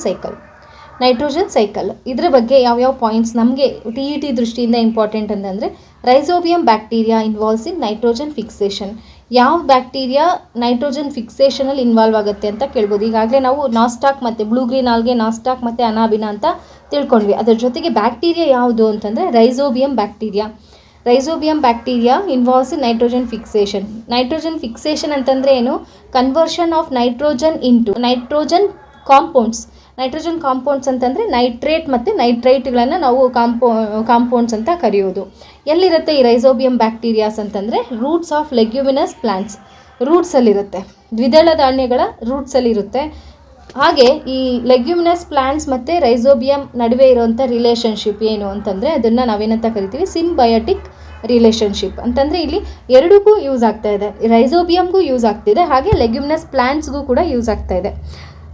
ಸೈಕಲ್. ಇದರ ಬಗ್ಗೆ ಯಾವ್ಯಾವ ಪಾಯಿಂಟ್ಸ್ ನಮಗೆ TET ದೃಷ್ಟಿಯಿಂದ ಇಂಪಾರ್ಟೆಂಟ್ ಅಂತಂದರೆ ರೈಸೋಬಿಯಂ ಬ್ಯಾಕ್ಟೀರಿಯಾ ಇನ್ವಾಲ್ವ್ಸ್ ಇನ್ ನೈಟ್ರೋಜನ್ ಫಿಕ್ಸೇಷನ್. ಯಾವ ಬ್ಯಾಕ್ಟೀರಿಯಾ ನೈಟ್ರೋಜನ್ ಫಿಕ್ಸೇಷನಲ್ಲಿ ಇನ್ವಾಲ್ವ್ ಆಗುತ್ತೆ ಅಂತ ಕೇಳ್ಬೋದು. ಈಗಾಗಲೇ ನಾವು ನಾಸ್ಟಾಕ್ ಮತ್ತು ಬ್ಲೂ ಗ್ರೀನ್ ಆಲ್ಗೆ, ನಾಸ್ಟಾಕ್ ಮತ್ತು ಅನಾಬಿನಾ ಅಂತ ತಿಳ್ಕೊಂಡ್ವಿ. ಅದರ ಜೊತೆಗೆ ಬ್ಯಾಕ್ಟೀರಿಯಾ ಯಾವುದು ಅಂತಂದರೆ ರೈಸೋಬಿಯಂ ಬ್ಯಾಕ್ಟೀರಿಯಾ ಇನ್ವಾಲ್ವ್ಸ್ ಇನ್ ನೈಟ್ರೋಜನ್ ಫಿಕ್ಸೇಷನ್ ಅಂತಂದರೆ ಏನು, conversion of nitrogen into nitrogen compounds ಅಂತಂದರೆ ನೈಟ್ರೇಟ್ ಮತ್ತು ನೈಟ್ರೈಟ್ಗಳನ್ನು ನಾವು ಕಾಂಪೌಂಡ್ಸ್ ಅಂತ ಕರೆಯೋದು. ಎಲ್ಲಿರುತ್ತೆ ಈ ರೈಸೋಬಿಯಂ ಬ್ಯಾಕ್ಟೀರಿಯಾಸ್ ಅಂತಂದರೆ ರೂಟ್ಸ್ ಆಫ್ ಲೆಗ್ಯುಮಿನಸ್ ಪ್ಲಾಂಟ್ಸ್, ರೂಟ್ಸಲ್ಲಿರುತ್ತೆ, ದ್ವಿದಳ ಧಾನ್ಯಗಳ ರೂಟ್ಸಲ್ಲಿರುತ್ತೆ. ಹಾಗೆ ಈ ಲೆಗ್ಯುಮಿನಸ್ ಪ್ಲಾಂಟ್ಸ್ ಮತ್ತು ರೈಸೋಬಿಯಂ ನಡುವೆ ಇರುವಂಥ ರಿಲೇಷನ್ಶಿಪ್ ಏನು ಅಂತಂದರೆ ಅದನ್ನು ನಾವೇನಂತ ಕರಿತೀವಿ, ಸಿಂಬಯೋಟಿಕ್ ರಿಲೇಷನ್ಶಿಪ್ ಅಂತಂದರೆ ಇಲ್ಲಿ ಎರಡಕ್ಕೂ ಯೂಸ್ ಆಗ್ತಾ ಇದೆ. ರೈಸೋಬಿಯಮ್ಗೂ ಯೂಸ್ ಆಗ್ತಿದೆ, ಹಾಗೆ ಲೆಗ್ಯುಮಿನಸ್ ಪ್ಲಾಂಟ್ಸ್ಗೂ ಕೂಡ ಯೂಸ್ ಆಗ್ತಾ ಇದೆ.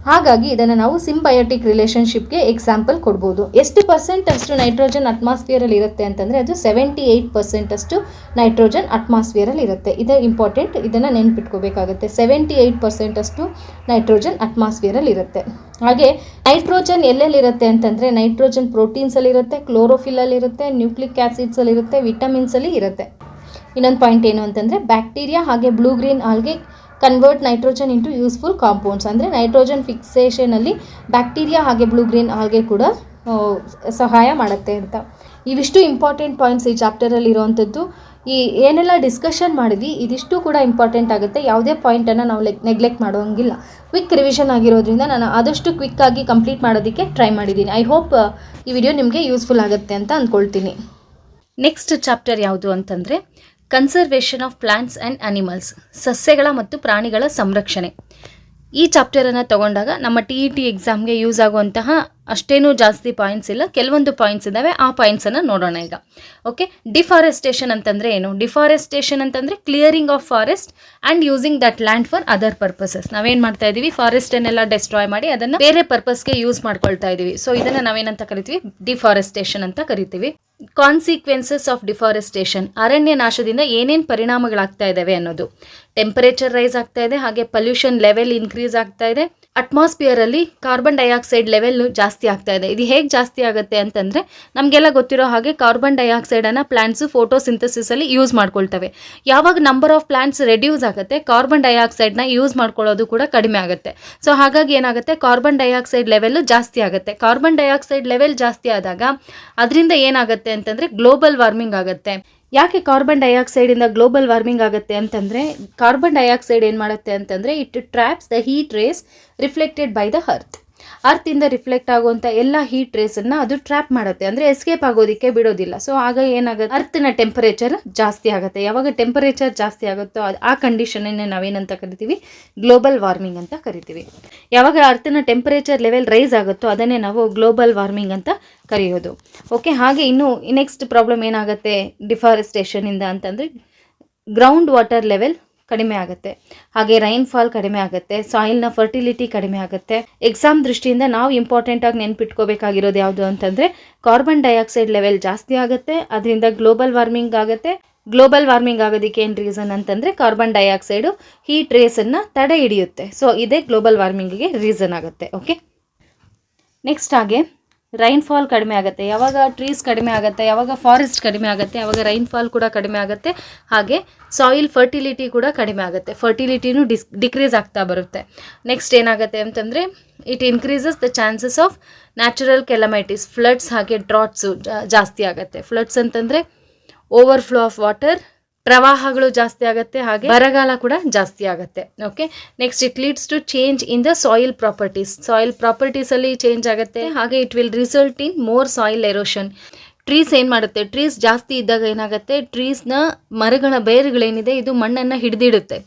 ಹಾಗಾಗಿ ಇದನ್ನು ನಾವು ಸಿಂಬಯೋಟಿಕ್ ರಿಲೇಷನ್ಶಿಪ್ಗೆ ಎಕ್ಸಾಂಪಲ್ ಕೊಡ್ಬೋದು. ಎಷ್ಟು ಪರ್ಸೆಂಟ್ ಅಷ್ಟು ನೈಟ್ರೋಜನ್ ಅಟ್ಮಾಸ್ಫಿಯರಲ್ಲಿ ಇರುತ್ತೆ ಅಂತಂದರೆ ಅದು 78% ಅಷ್ಟು ನೈಟ್ರೋಜನ್ ಅಟ್ಮಾಸ್ಫಿಯರಲ್ಲಿ ಇರುತ್ತೆ. ಇದು ಇಂಪಾರ್ಟೆಂಟ್, ಇದನ್ನು ನೆನ್ಪಿಟ್ಕೋಬೇಕಾಗುತ್ತೆ. 78% ಅಷ್ಟು ನೈಟ್ರೋಜನ್ ಅಟ್ಮಾಸ್ಫಿಯರಲ್ಲಿ ಇರುತ್ತೆ. ಹಾಗೆ ನೈಟ್ರೋಜನ್ ಎಲ್ಲೆಲ್ಲಿರುತ್ತೆ ಅಂತಂದರೆ ನೈಟ್ರೋಜನ್ ಪ್ರೋಟೀನ್ಸಲ್ಲಿರುತ್ತೆ, ಕ್ಲೋರೋಫಿಲಲ್ಲಿರುತ್ತೆ, ನ್ಯೂಕ್ಲಿಕ್ ಆ್ಯಸಿಡ್ಸಲ್ಲಿರುತ್ತೆ, ವಿಟಮಿನ್ಸಲ್ಲಿ ಇರುತ್ತೆ. ಇನ್ನೊಂದು ಪಾಯಿಂಟ್ ಏನು ಅಂತಂದರೆ ಬ್ಯಾಕ್ಟೀರಿಯಾ ಹಾಗೆ blue green algae convert nitrogen into useful compounds. ಅಂದರೆ ನೈಟ್ರೋಜನ್ ಫಿಕ್ಸೇಷನಲ್ಲಿ ಬ್ಯಾಕ್ಟೀರಿಯಾ ಹಾಗೆ ಬ್ಲೂ ಗ್ರೀನ್ ಆಲ್ಗೆ ಕೂಡ ಸಹಾಯ ಮಾಡುತ್ತೆ ಅಂತ. ಇವಿಷ್ಟು ಇಂಪಾರ್ಟೆಂಟ್ ಪಾಯಿಂಟ್ಸ್ ಈ ಚಾಪ್ಟರಲ್ಲಿ ಇರುವಂಥದ್ದು. ಈ ಏನೆಲ್ಲ ಡಿಸ್ಕಷನ್ ಮಾಡಿದ್ವಿ ಇದಿಷ್ಟು ಕೂಡ ಇಂಪಾರ್ಟೆಂಟ್ ಆಗುತ್ತೆ. ಯಾವುದೇ ಪಾಯಿಂಟನ್ನು ನಾವು ನೆಗ್ಲೆಕ್ಟ್ ಮಾಡೋಂಗಿಲ್ಲ. ಕ್ವಿಕ್ ರಿವಿಷನ್ ಆಗಿರೋದ್ರಿಂದ ನಾನು ಆದಷ್ಟು ಕ್ವಿಕ್ಕಾಗಿ ಕಂಪ್ಲೀಟ್ ಮಾಡೋದಕ್ಕೆ ಟ್ರೈ ಮಾಡಿದ್ದೀನಿ. ಐ ಹೋಪ್ ಈ ವಿಡಿಯೋ ನಿಮಗೆ ಯೂಸ್ಫುಲ್ ಆಗುತ್ತೆ ಅಂತ ಅಂದ್ಕೊಳ್ತೀನಿ. ನೆಕ್ಸ್ಟ್ ಚಾಪ್ಟರ್ ಯಾವುದು ಅಂತಂದರೆ conservation of plants and animals, ಸಸ್ಯಗಳ ಮತ್ತು ಪ್ರಾಣಿಗಳ ಸಂರಕ್ಷಣೆ. ಈ ಚಾಪ್ಟರನ್ನು ತಗೊಂಡಾಗ ನಮ್ಮ TET ಎಕ್ಸಾಮ್ಗೆ ಯೂಸ್ ಆಗುವಂತಹ ಅಷ್ಟೇನೂ ಜಾಸ್ತಿ ಪಾಯಿಂಟ್ಸ್ ಇಲ್ಲ, ಕೆಲವೊಂದು ಪಾಯಿಂಟ್ಸ್ ಇದ್ದಾವೆ, ಆ ಪಾಯಿಂಟ್ಸನ್ನು ನೋಡೋಣ ಈಗ. ಓಕೆ, ಡಿಫಾರೆಸ್ಟೇಷನ್ ಅಂತಂದರೆ ಏನು? ಡಿಫಾರೆಸ್ಟೇಷನ್ ಅಂತಂದರೆ clearing of forest and using that land for other purposes. ನಾವೇನು ಮಾಡ್ತಾ ಇದ್ದೀವಿ, ಫಾರೆಸ್ಟನ್ನೆಲ್ಲ ಡೆಸ್ಟ್ರಾಯ್ ಮಾಡಿ ಅದನ್ನು ಬೇರೆ ಪರ್ಪಸ್ಗೆ ಯೂಸ್ ಮಾಡ್ಕೊಳ್ತಾ ಇದ್ದೀವಿ. ಸೊ ಇದನ್ನು ನಾವೇನಂತ ಕರಿತೀವಿ? ಡಿಫಾರೆಸ್ಟೇಷನ್ ಅಂತ ಕರಿತೀವಿ. ಕಾನ್ಸಿಕ್ವೆನ್ಸಸ್ ಆಫ್ ಡಿಫಾರೆಸ್ಟೇಷನ್, ಅರಣ್ಯ ನಾಶದಿಂದ ಏನೇನು ಪರಿಣಾಮಗಳಾಗ್ತಾ ಇದ್ದಾವೆ ಅನ್ನೋದು. ಟೆಂಪರೇಚರ್ ರೈಸ್ ಆಗ್ತಾ ಇದೆ, ಹಾಗೆ ಪೊಲ್ಯೂಷನ್ ಲೆವೆಲ್ ಇನ್ಕ್ರೀಸ್ ಆಗ್ತಾ ಇದೆ, ಅಟ್ಮಾಸ್ಫಿಯರಲ್ಲಿ ಕಾರ್ಬನ್ ಡೈಆಕ್ಸೈಡ್ ಲೆವೆಲ್ ಜಾಸ್ತಿ ಆಗ್ತಾ ಇದೆ. ಇದು ಹೇಗೆ ಜಾಸ್ತಿ ಆಗುತ್ತೆ ಅಂತಂದರೆ, ನಮಗೆಲ್ಲ ಗೊತ್ತಿರೋ ಹಾಗೆ ಕಾರ್ಬನ್ ಡೈಆಕ್ಸೈಡನ್ನು ಪ್ಲಾಂಟ್ಸು ಫೋಟೋಸಿಂಥಸಿಸಲ್ಲಿ ಯೂಸ್ ಮಾಡ್ಕೊಳ್ತವೆ. ಯಾವಾಗ ನಂಬರ್ ಆಫ್ ಪ್ಲಾಂಟ್ಸ್ ರೆಡ್ಯೂಸ್ ಆಗುತ್ತೆ, ಕಾರ್ಬನ್ ಡೈಆಕ್ಸೈಡ್ನ ಯೂಸ್ ಮಾಡ್ಕೊಳ್ಳೋದು ಕೂಡ ಕಡಿಮೆ ಆಗುತ್ತೆ. ಸೊ ಹಾಗಾಗಿ ಏನಾಗುತ್ತೆ, ಕಾರ್ಬನ್ ಡೈಆಕ್ಸೈಡ್ ಲೆವೆಲ್ಲು ಜಾಸ್ತಿ ಆಗುತ್ತೆ. ಕಾರ್ಬನ್ ಡೈಆಕ್ಸೈಡ್ ಲೆವೆಲ್ ಜಾಸ್ತಿ ಆದಾಗ ಅದರಿಂದ ಏನಾಗುತ್ತೆ ಅಂತಂದರೆ ಗ್ಲೋಬಲ್ ವಾರ್ಮಿಂಗ್ ಆಗುತ್ತೆ. ಯಾಕೆ ಕಾರ್ಬನ್ ಡೈಆಕ್ಸೈಡಿಂದ ಗ್ಲೋಬಲ್ ವಾರ್ಮಿಂಗ್ ಆಗುತ್ತೆ ಅಂತಂದರೆ, ಕಾರ್ಬನ್ ಡೈಆಕ್ಸೈಡ್ ಏನು ಮಾಡುತ್ತೆ ಅಂತಂದರೆ, it traps the heat rays reflected by the ಅರ್ತಿಂದ ರಿಫ್ಲೆಕ್ಟ್ ಆಗುವಂಥ ಎಲ್ಲ ಹೀಟ್ ರೇಸನ್ನು ಅದು ಟ್ರ್ಯಾಪ್ ಮಾಡುತ್ತೆ, ಅಂದರೆ ಎಸ್ಕೇಪ್ ಆಗೋದಕ್ಕೆ ಬಿಡೋದಿಲ್ಲ. ಸೊ ಆಗ ಏನಾಗುತ್ತೆ, ಅರ್ತಿನ ಟೆಂಪರೇಚರ್ ಜಾಸ್ತಿ ಆಗುತ್ತೆ. ಯಾವಾಗ ಟೆಂಪರೇಚರ್ ಜಾಸ್ತಿ ಆಗುತ್ತೋ ಆ ಕಂಡೀಷನನ್ನೇ ನಾವೇನಂತ ಕರಿತೀವಿ? ಗ್ಲೋಬಲ್ ವಾರ್ಮಿಂಗ್ ಅಂತ ಕರಿತೀವಿ. ಯಾವಾಗ ಅರ್ತಿನ ಟೆಂಪರೇಚರ್ ಲೆವೆಲ್ ರೈಸ್ ಆಗುತ್ತೋ ಅದನ್ನೇ ನಾವು ಗ್ಲೋಬಲ್ ವಾರ್ಮಿಂಗ್ ಅಂತ ಕರೆಯೋದು. ಓಕೆ, ಹಾಗೆ ಇನ್ನು ನೆಕ್ಸ್ಟ್ ಪ್ರಾಬ್ಲಮ್ ಏನಾಗುತ್ತೆ ಡಿಫಾರೆಸ್ಟೇಷನಿಂದ ಅಂತಂದರೆ, ಗ್ರೌಂಡ್ ವಾಟರ್ ಲೆವೆಲ್ ಕಡಿಮೆ ಆಗುತ್ತೆ, ಹಾಗೆ ರೈನ್ಫಾಲ್ ಕಡಿಮೆ ಆಗುತ್ತೆ, ಸಾಯಿಲ್ನ ಫರ್ಟಿಲಿಟಿ ಕಡಿಮೆ ಆಗುತ್ತೆ. ಎಕ್ಸಾಮ್ ದೃಷ್ಟಿಯಿಂದ ನಾವು ಇಂಪಾರ್ಟೆಂಟಾಗಿ ನೆನ್ಪಿಟ್ಕೋಬೇಕಾಗಿರೋದು ಯಾವುದು ಅಂತಂದರೆ, ಕಾರ್ಬನ್ ಡೈಆಕ್ಸೈಡ್ ಲೆವೆಲ್ ಜಾಸ್ತಿ ಆಗುತ್ತೆ, ಅದರಿಂದ ಗ್ಲೋಬಲ್ ವಾರ್ಮಿಂಗ್ ಆಗುತ್ತೆ. ಗ್ಲೋಬಲ್ ವಾರ್ಮಿಂಗ್ ಆಗೋದಕ್ಕೆ ಏನು ರೀಸನ್ ಅಂತಂದರೆ, ಕಾರ್ಬನ್ ಡೈಆಕ್ಸೈಡು ಹೀಟ್ ರೇಸನ್ನು ತಡೆ ಹಿಡಿಯುತ್ತೆ. ಸೊ ಇದೇ ಗ್ಲೋಬಲ್ ವಾರ್ಮಿಂಗಿಗೆ ರೀಸನ್ ಆಗುತ್ತೆ. ಓಕೆ, ನೆಕ್ಸ್ಟ್ ಹಾಗೆ ರೈನ್ಫಾಲ್ ಕಡಿಮೆ ಆಗುತ್ತೆ. ಯಾವಾಗ ಟ್ರೀಸ್ ಕಡಿಮೆ ಆಗುತ್ತೆ, ಯಾವಾಗ ಫಾರೆಸ್ಟ್ ಕಡಿಮೆ ಆಗುತ್ತೆ, ಯಾವಾಗ ರೈನ್ಫಾಲ್ ಕೂಡ ಕಡಿಮೆ ಆಗುತ್ತೆ, ಹಾಗೆ ಸಾಯಿಲ್ ಫರ್ಟಿಲಿಟಿ ಕೂಡ ಕಡಿಮೆ ಆಗುತ್ತೆ. ಫರ್ಟಿಲಿಟಿನೂ ಡಿಕ್ರೀಸ್ ಆಗ್ತಾ ಬರುತ್ತೆ. ನೆಕ್ಸ್ಟ್ ಏನಾಗುತ್ತೆ ಅಂತಂದರೆ, it increases the chances of natural calamities, floods ಹಾಗೆ ಡ್ರಾಟ್ಸು ಜಾಸ್ತಿ ಆಗುತ್ತೆ. ಫ್ಲಡ್ಸ್ ಅಂತಂದರೆ ಓವರ್ಫ್ಲೋ ಆಫ್ ವಾಟರ್, ಪ್ರವಾಹಗಳು ಜಾಸ್ತಿ ಆಗುತ್ತೆ, ಹಾಗೆ ಬರಗಾಲ ಕೂಡ ಜಾಸ್ತಿ ಆಗುತ್ತೆ. Okay, next it leads to change in the soil properties. Soil ಪ್ರಾಪರ್ಟೀಸಲ್ಲಿ ಚೇಂಜ್ ಆಗುತ್ತೆ, ಹಾಗೆ it will result in more soil erosion. Trees ಏನು ಮಾಡುತ್ತೆ, ಟ್ರೀಸ್ ಜಾಸ್ತಿ ಇದ್ದಾಗ ಏನಾಗುತ್ತೆ, ಟ್ರೀಸ್ನ ಮರಗಳ ಬೇರುಗಳೇನಿದೆ ಇದು ಮಣ್ಣನ್ನು ಹಿಡಿದಿಡುತ್ತೆ.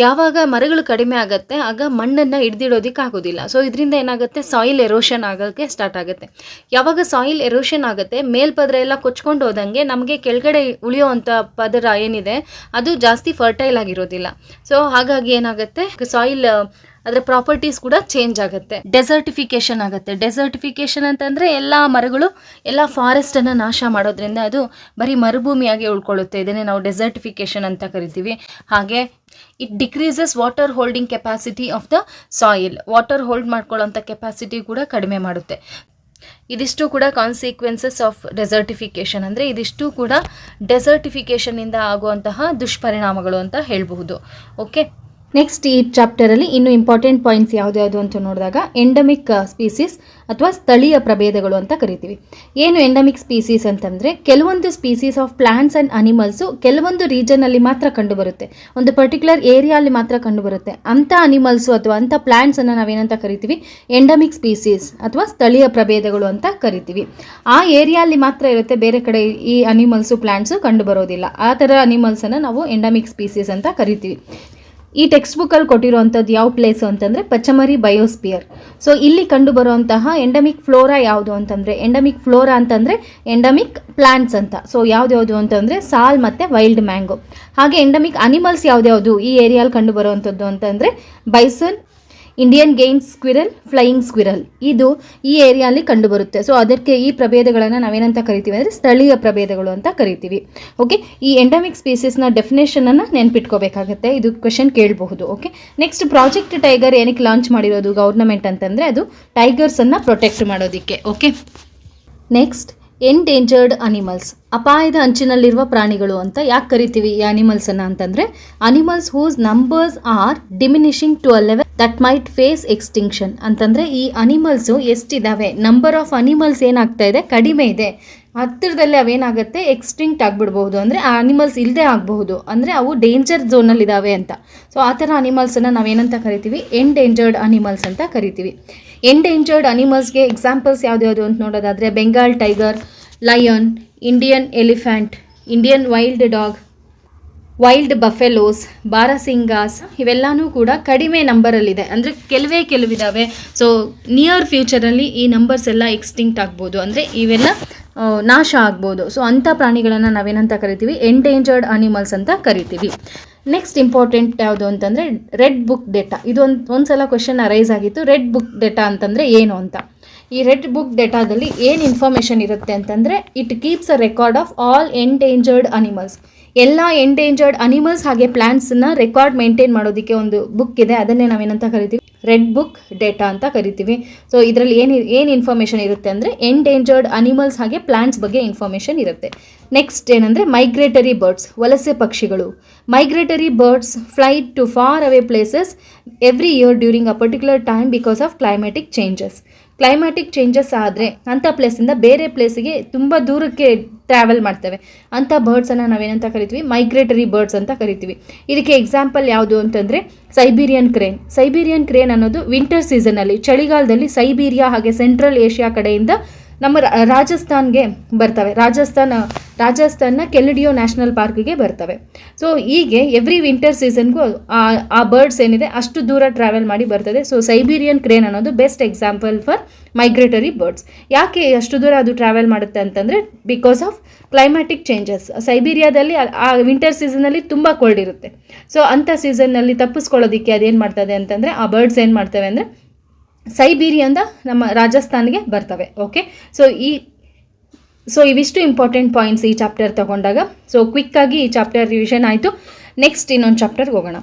ಯಾವಾಗ ಮರಗಳು ಕಡಿಮೆ ಆಗುತ್ತೆ ಆಗ ಮಣ್ಣನ್ನು ಹಿಡ್ದಿಡೋದಕ್ಕೆ ಆಗೋದಿಲ್ಲ. ಸೊ ಇದರಿಂದ ಏನಾಗುತ್ತೆ, ಸಾಯಿಲ್ ಎರೋಷನ್ ಆಗೋಕ್ಕೆ ಸ್ಟಾರ್ಟ್ ಆಗುತ್ತೆ. ಯಾವಾಗ ಸಾಯಿಲ್ ಎರೋಷನ್ ಆಗುತ್ತೆ, ಮೇಲ್ಪದರ ಎಲ್ಲ ಕೊಚ್ಕೊಂಡು ಹೋದಂಗೆ ನಮಗೆ ಕೆಳಗಡೆ ಉಳಿಯೋವಂಥ ಪದರ ಏನಿದೆ ಅದು ಜಾಸ್ತಿ ಫರ್ಟೈಲ್ ಆಗಿರೋದಿಲ್ಲ. ಸೊ ಹಾಗಾಗಿ ಏನಾಗುತ್ತೆ, ಸಾಯಿಲ್ ಅದರ ಪ್ರಾಪರ್ಟೀಸ್ ಕೂಡ ಚೇಂಜ್ ಆಗುತ್ತೆ. ಡೆಸರ್ಟಿಫಿಕೇಶನ್ ಆಗುತ್ತೆ. ಡೆಸರ್ಟಿಫಿಕೇಶನ್ ಅಂತಂದರೆ ಎಲ್ಲ ಮರಗಳು, ಎಲ್ಲ ಫಾರೆಸ್ಟನ್ನು ನಾಶ ಮಾಡೋದ್ರಿಂದ ಅದು ಬರೀ ಮರುಭೂಮಿಯಾಗಿ ಉಳ್ಕೊಳ್ಳುತ್ತೆ. ಇದನ್ನೇ ನಾವು ಡೆಸರ್ಟಿಫಿಕೇಶನ್ ಅಂತ ಕರಿತೀವಿ. ಹಾಗೆ it decreases water holding capacity of the soil. Water hold ಮಾಡ್ಕೊಳ್ಳೋಂಥ ಕೆಪಾಸಿಟಿ ಕೂಡ ಕಡಿಮೆ ಮಾಡುತ್ತೆ. ಇದಿಷ್ಟು ಕೂಡ ಕಾನ್ಸಿಕ್ವೆನ್ಸಸ್ ಆಫ್ ಡೆಸರ್ಟಿಫಿಕೇಶನ್, ಅಂದರೆ ಇದಿಷ್ಟು ಕೂಡ ಡೆಸರ್ಟಿಫಿಕೇಶನ್ನಿಂದ ಆಗುವಂತಹ ದುಷ್ಪರಿಣಾಮಗಳು ಅಂತ ಹೇಳಬಹುದು. ಓಕೆ, ನೆಕ್ಸ್ಟ್ ಈ ಚಾಪ್ಟರಲ್ಲಿ ಇನ್ನು ಇಂಪಾರ್ಟೆಂಟ್ ಪಾಯಿಂಟ್ಸ್ ಯಾವ್ದು ಅಂತ ನೋಡಿದಾಗ, ಎಂಡಮಿಕ್ ಸ್ಪೀಸೀಸ್ ಅಥವಾ ಸ್ಥಳೀಯ ಪ್ರಭೇದಗಳು ಅಂತ ಕರಿತೀವಿ. ಏನು ಎಂಡಮಿಕ್ ಸ್ಪೀಸೀಸ್ ಅಂತಂದರೆ, ಕೆಲವೊಂದು species of plants and animals ಕೆಲವೊಂದು ರೀಜನಲ್ಲಿ ಮಾತ್ರ ಕಂಡುಬರುತ್ತೆ, ಒಂದು ಪರ್ಟಿಕ್ಯುಲರ್ ಏರಿಯಾಲಿ ಮಾತ್ರ ಕಂಡುಬರುತ್ತೆ. ಅಂಥ ಅನಿಮಲ್ಸು ಅಥವಾ ಅಂಥ ಪ್ಲಾಂಟ್ಸನ್ನು ನಾವೇನಂತ ಕರಿತೀವಿ? ಎಂಡಮಿಕ್ ಸ್ಪೀಸೀಸ್ ಅಥವಾ ಸ್ಥಳೀಯ ಪ್ರಭೇದಗಳು ಅಂತ ಕರಿತೀವಿ. ಆ ಏರಿಯಾಲಿ ಮಾತ್ರ ಇರುತ್ತೆ, ಬೇರೆ ಕಡೆ ಈ ಅನಿಮಲ್ಸು ಪ್ಲಾಂಟ್ಸು ಕಂಡುಬರೋದಿಲ್ಲ. ಆ ಥರ ಅನಿಮಲ್ಸನ್ನು ನಾವು ಎಂಡಮಿಕ್ ಸ್ಪೀಸೀಸ್ ಅಂತ ಕರಿತೀವಿ. ಈ ಟೆಕ್ಸ್ಟ್ ಬುಕ್ಕಲ್ಲಿ ಕೊಟ್ಟಿರುವಂಥದ್ದು ಯಾವ ಪ್ಲೇಸು ಅಂತಂದರೆ ಪಚಮರಿ ಬಯೋಸ್ಪಿಯರ್. ಸೊ ಇಲ್ಲಿ ಕಂಡು ಬರುವಂತಹ ಎಂಡಮಿಕ್ ಫ್ಲೋರಾ ಯಾವುದು ಅಂತಂದರೆ, ಎಂಡಮಿಕ್ ಫ್ಲೋರಾ ಅಂತಂದರೆ ಎಂಡಮಿಕ್ ಪ್ಲಾಂಟ್ಸ್ ಅಂತ. ಸೊ ಯಾವ್ದ್ಯಾವುದು ಅಂತಂದರೆ ಸಾಲ್ ಮತ್ತು ವೈಲ್ಡ್ ಮ್ಯಾಂಗೋ. ಹಾಗೆ ಎಂಡಮಿಕ್ ಅನಿಮಲ್ಸ್ ಯಾವ್ದ್ಯಾವುದು ಈ ಏರಿಯಾಲಿ ಕಂಡು ಬರುವಂಥದ್ದು ಅಂತಂದರೆ Bison, Indian gain squirrel, flying squirrel, ಇದು ಈ ಏರಿಯಾಲಿ ಕಂಡುಬರುತ್ತೆ. ಸೊ ಅದಕ್ಕೆ ಈ ಪ್ರಭೇದಗಳನ್ನು ನಾವೇನಂತ ಕರಿತೀವಿ ಅಂದರೆ ಸ್ಥಳೀಯ ಪ್ರಭೇದಗಳು ಅಂತ ಕರಿತೀವಿ. ಓಕೆ, ಈ ಎಂಡಮಿಕ್ ಸ್ಪೀಸೀಸ್ನ ಡೆಫಿನೇಷನನ್ನು ನೆನ್ಪಿಟ್ಕೋಬೇಕಾಗತ್ತೆ, ಇದು ಕ್ವೆಶನ್ ಕೇಳಬಹುದು. ಓಕೆ, ನೆಕ್ಸ್ಟ್ ಪ್ರಾಜೆಕ್ಟ್ ಟೈಗರ್ ಏನಕ್ಕೆ ಲಾಂಚ್ ಮಾಡಿರೋದು ಗೌರ್ನಮೆಂಟ್ ಅಂತಂದರೆ, ಅದು ಟೈಗರ್ಸನ್ನು ಪ್ರೊಟೆಕ್ಟ್ ಮಾಡೋದಕ್ಕೆ. ಓಕೆ, ನೆಕ್ಸ್ಟ್ ಎಂಡೇಂಜರ್ಡ್ ಅನಿಮಲ್ಸ್, ಅಪಾಯದ ಅಂಚಿನಲ್ಲಿರುವ ಪ್ರಾಣಿಗಳು ಅಂತ ಯಾಕೆ ಕರಿತೀವಿ ಈ ಅನಿಮಲ್ಸನ್ನು ಅಂತಂದರೆ, animals whose numbers are diminishing to a level that might face extinction. ಅಂತಂದರೆ ಈ ಅನಿಮಲ್ಸು ಎಷ್ಟಿದ್ದಾವೆ, ನಂಬರ್ ಆಫ್ ಅನಿಮಲ್ಸ್ ಏನಾಗ್ತಾ ಇದೆ, ಕಡಿಮೆ ಇದೆ, ಹತ್ತಿರದಲ್ಲಿ ಅವೇನಾಗುತ್ತೆ ಎಕ್ಸ್ಟಿಂಕ್ಟ್ ಆಗಿಬಿಡ್ಬಹುದು, ಅಂದರೆ ಆ ಅನಿಮಲ್ಸ್ ಇಲ್ಲದೆ ಆಗಬಹುದು, ಅಂದರೆ ಅವು ಡೇಂಜರ್ ಝೋನಲ್ಲಿದ್ದಾವೆ ಅಂತ. ಸೊ ಆ ಥರ ಅನಿಮಲ್ಸನ್ನು ನಾವೇನಂತ ಕರಿತೀವಿ? ಎಂಡೇಂಜರ್ಡ್ ಅನಿಮಲ್ಸ್ ಅಂತ ಕರಿತೀವಿ. ಎಂಡೇಂಜರ್ಡ್ ಅನಿಮಲ್ಸ್ಗೆ ಎಕ್ಸಾಂಪಲ್ಸ್ ಯಾವ್ದು ಅಂತ ನೋಡೋದಾದರೆ Bengal tiger, lion, Indian elephant, Indian wild dog, wild buffaloes, barasinghas ಇವೆಲ್ಲನೂ ಕೂಡ ಕಡಿಮೆ ನಂಬರಲ್ಲಿದೆ, ಅಂದರೆ ಕೆಲವಿದಾವೆ. ಸೊ ನಿಯರ್ ಫ್ಯೂಚರಲ್ಲಿ ಈ ನಂಬರ್ಸ್ ಎಲ್ಲ ಎಕ್ಸ್ಟಿಂಕ್ಟ್ ಆಗ್ಬೋದು, ಅಂದರೆ ಇವೆಲ್ಲ ನಾಶ ಆಗ್ಬೋದು. ಸೊ ಅಂಥ ಪ್ರಾಣಿಗಳನ್ನು ನಾವೇನಂತ ಕರಿತೀವಿ, ಎಂಡೇಂಜರ್ಡ್ ಅನಿಮಲ್ಸ್ ಅಂತ ಕರಿತೀವಿ. ನೆಕ್ಸ್ಟ್ ಇಂಪಾರ್ಟೆಂಟ್ ಯಾವುದು ಅಂತಂದರೆ ರೆಡ್ ಬುಕ್ ಡೇಟಾ. ಇದು ಒಂದ್ಸಲ ಕ್ವೆಶನ್ ಅರೈಸ್ ಆಗಿತ್ತು, ರೆಡ್ ಬುಕ್ ಡೇಟಾ ಅಂತಂದರೆ ಏನು ಅಂತ. ಈ ರೆಡ್ ಬುಕ್ ಡೇಟಾದಲ್ಲಿ ಏನು ಇನ್ಫಾರ್ಮೇಷನ್ ಇರುತ್ತೆ ಅಂತಂದರೆ, it keeps a record of all endangered animals. ಎಲ್ಲ ಎಂಡೇಂಜರ್ಡ್ ಅನಿಮಲ್ಸ್ ಹಾಗೆ ಪ್ಲಾಂಟ್ಸನ್ನ ರೆಕಾರ್ಡ್ ಮೇಂಟೈನ್ ಮಾಡೋದಕ್ಕೆ ಒಂದು ಬುಕ್ ಇದೆ, ಅದನ್ನೇ ನಾವೇನಂತ ಕರಿತೀವಿ, ರೆಡ್ ಬುಕ್ ಡೇಟಾ ಅಂತ ಕರಿತೀವಿ. ಸೊ ಇದರಲ್ಲಿ ಏನು ಇನ್ಫಾರ್ಮೇಷನ್ ಇರುತ್ತೆ ಅಂದರೆ ಎಂಡೇಂಜರ್ಡ್ ಅನಿಮಲ್ಸ್ ಹಾಗೆ ಪ್ಲಾಂಟ್ಸ್ ಬಗ್ಗೆ ಇನ್ಫಾರ್ಮೇಷನ್ ಇರುತ್ತೆ. ನೆಕ್ಸ್ಟ್ ಏನಂದರೆ ಮೈಗ್ರೇಟರಿ ಬರ್ಡ್ಸ್, ವಲಸೆ ಪಕ್ಷಿಗಳು. Migratory birds fly to far away places every year during a particular time because of climatic changes. Climatic changes ಆದರೆ ಅಂಥ ಪ್ಲೇಸಿಂದ ಬೇರೆ ಪ್ಲೇಸಿಗೆ ತುಂಬ ದೂರಕ್ಕೆ ಟ್ರಾವೆಲ್ ಮಾಡ್ತವೆ. ಅಂಥ ಬರ್ಡ್ಸನ್ನು ನಾವೇನಂತ ಕರಿತೀವಿ, ಮೈಗ್ರೇಟರಿ ಬರ್ಡ್ಸ್ ಅಂತ ಕರಿತೀವಿ. ಇದಕ್ಕೆ ಎಕ್ಸಾಂಪಲ್ ಯಾವುದು ಅಂತಂದರೆ ಸೈಬೀರಿಯನ್ ಕ್ರೇನ್. ಸೈಬೀರಿಯನ್ ಕ್ರೇನ್ ಅನ್ನೋದು ವಿಂಟರ್ ಸೀಸನಲ್ಲಿ, ಚಳಿಗಾಲದಲ್ಲಿ ಸೈಬೀರಿಯಾ ಹಾಗೆ ಸೆಂಟ್ರಲ್ ಏಷ್ಯಾ ಕಡೆಯಿಂದ ನಮ್ಮ ರಾಜಸ್ಥಾನ್ಗೆ ಬರ್ತವೆ. ರಾಜಸ್ಥಾನ್ನ ಕೆಲಿಡಿಯೋ ನ್ಯಾಷನಲ್ ಪಾರ್ಕ್ಗೆ ಬರ್ತವೆ. ಸೊ ಹೀಗೆ ಎವ್ರಿ ವಿಂಟರ್ ಸೀಸನ್ಗೂ ಆ ಬರ್ಡ್ಸ್ ಏನಿದೆ ಅಷ್ಟು ದೂರ ಟ್ರಾವೆಲ್ ಮಾಡಿ ಬರ್ತದೆ. ಸೊ ಸೈಬೀರಿಯನ್ ಕ್ರೇನ್ ಅನ್ನೋದು best example for migratory birds. ಯಾಕೆ ಅಷ್ಟು ದೂರ ಅದು ಟ್ರಾವೆಲ್ ಮಾಡುತ್ತೆ ಅಂತಂದರೆ ಬಿಕಾಸ್ ಆಫ್ ಕ್ಲೈಮ್ಯಾಟಿಕ್ ಚೇಂಜಸ್. ಸೈಬೀರಿಯಾದಲ್ಲಿ ಆ ವಿಂಟರ್ ಸೀಸನಲ್ಲಿ ತುಂಬ ಕೋಲ್ಡ್ ಇರುತ್ತೆ. ಸೊ ಅಂಥ ಸೀಸನ್ನಲ್ಲಿ ತಪ್ಪಿಸ್ಕೊಳ್ಳೋದಕ್ಕೆ ಅದೇನು ಮಾಡ್ತದೆ ಅಂತಂದರೆ, ಆ ಬರ್ಡ್ಸ್ ಏನು ಮಾಡ್ತವೆ ಅಂದರೆ ಸೈಬೀರಿಯಿಂದ ನಮ್ಮ ರಾಜಸ್ಥಾನ್ಗೆ ಬರ್ತವೆ. ಓಕೆ, ಸೊ ಇವಿಷ್ಟು ಇಂಪಾರ್ಟೆಂಟ್ ಪಾಯಿಂಟ್ಸ್ ಈ ಚಾಪ್ಟರ್ ತಗೊಂಡಾಗ. ಸೊ ಕ್ವಿಕ್ಕಾಗಿ ಈ ಚಾಪ್ಟರ್ ರಿವಿಷನ್ ಆಯಿತು. ನೆಕ್ಸ್ಟ್ ಇನ್ನೊಂದು ಚಾಪ್ಟರ್ಗೆ ಹೋಗೋಣ.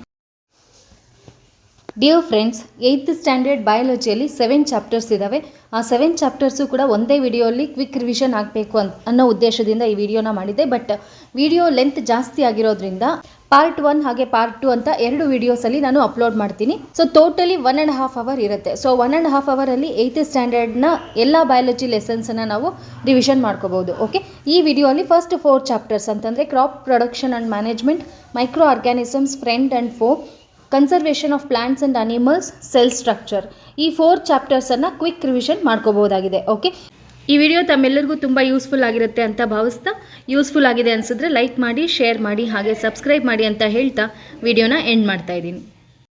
ಡಿಯರ್ ಫ್ರೆಂಡ್ಸ್, 8th ಸ್ಟ್ಯಾಂಡರ್ಡ್ ಬಯಾಲಜಿಯಲ್ಲಿ 7 ಚಾಪ್ಟರ್ಸ್ ಇದ್ದಾವೆ. ಆ 7 ಚಾಪ್ಟರ್ಸು ಕೂಡ ಒಂದೇ ವಿಡಿಯೋಲ್ಲಿ ಕ್ವಿಕ್ ರಿವಿಷನ್ ಆಗಬೇಕು ಅನ್ನೋ ಉದ್ದೇಶದಿಂದ ಈ ವಿಡಿಯೋನ ಮಾಡಿದ್ದೆ. ಬಟ್ ವಿಡಿಯೋ ಲೆಂತ್ ಜಾಸ್ತಿ ಆಗಿರೋದ್ರಿಂದ ಪಾರ್ಟ್ 1 ಹಾಗೆ ಪಾರ್ಟ್ 2 ಅಂತ 2 ವಿಡಿಯೋಸಲ್ಲಿ ನಾನು ಅಪ್ಲೋಡ್ ಮಾಡ್ತೀನಿ. ಸೊ ಟೋಟಲಿ 1.5 ಅವರ್ ಇರುತ್ತೆ. ಸೊ 1.5 ಅವರಲ್ಲಿ 8th ಸ್ಟ್ಯಾಂಡರ್ಡ್ನ ಎಲ್ಲ ಬಯಾಲಜಿ ಲೆಸನ್ಸನ್ನು ನಾವು ರಿವಿಷನ್ ಮಾಡ್ಕೋಬೋದು. ಓಕೆ, ಈ ವಿಡಿಯೋಲಿ ಫಸ್ಟ್ 4 ಚಾಪ್ಟರ್ಸ್ ಅಂತಂದರೆ crop production and management, micro organisms, friend and foe, conservation of plants and animals, cell structure, ಈ 4 ಚಾಪ್ಟರ್ಸನ್ನು ಕ್ವಿಕ್ ರಿವಿಷನ್ ಮಾಡ್ಕೋಬೋದಾಗಿದೆ. ಓಕೆ, ಈ ವಿಡಿಯೋ ತಮ್ಮೆಲ್ಲರಿಗೂ ತುಂಬ ಯೂಸ್ಫುಲ್ ಆಗಿರುತ್ತೆ ಅಂತ ಭಾವಿಸ್ತಾ, ಯೂಸ್ಫುಲ್ ಆಗಿದೆ ಅನಿಸಿದ್ರೆ ಲೈಕ್ ಮಾಡಿ, ಶೇರ್ ಮಾಡಿ, ಹಾಗೆ ಸಬ್ಸ್ಕ್ರೈಬ್ ಮಾಡಿ ಅಂತ ಹೇಳ್ತಾ ವಿಡಿಯೋನ ಎಂಡ್ ಮಾಡ್ತಾ ಇದ್ದೀನಿ.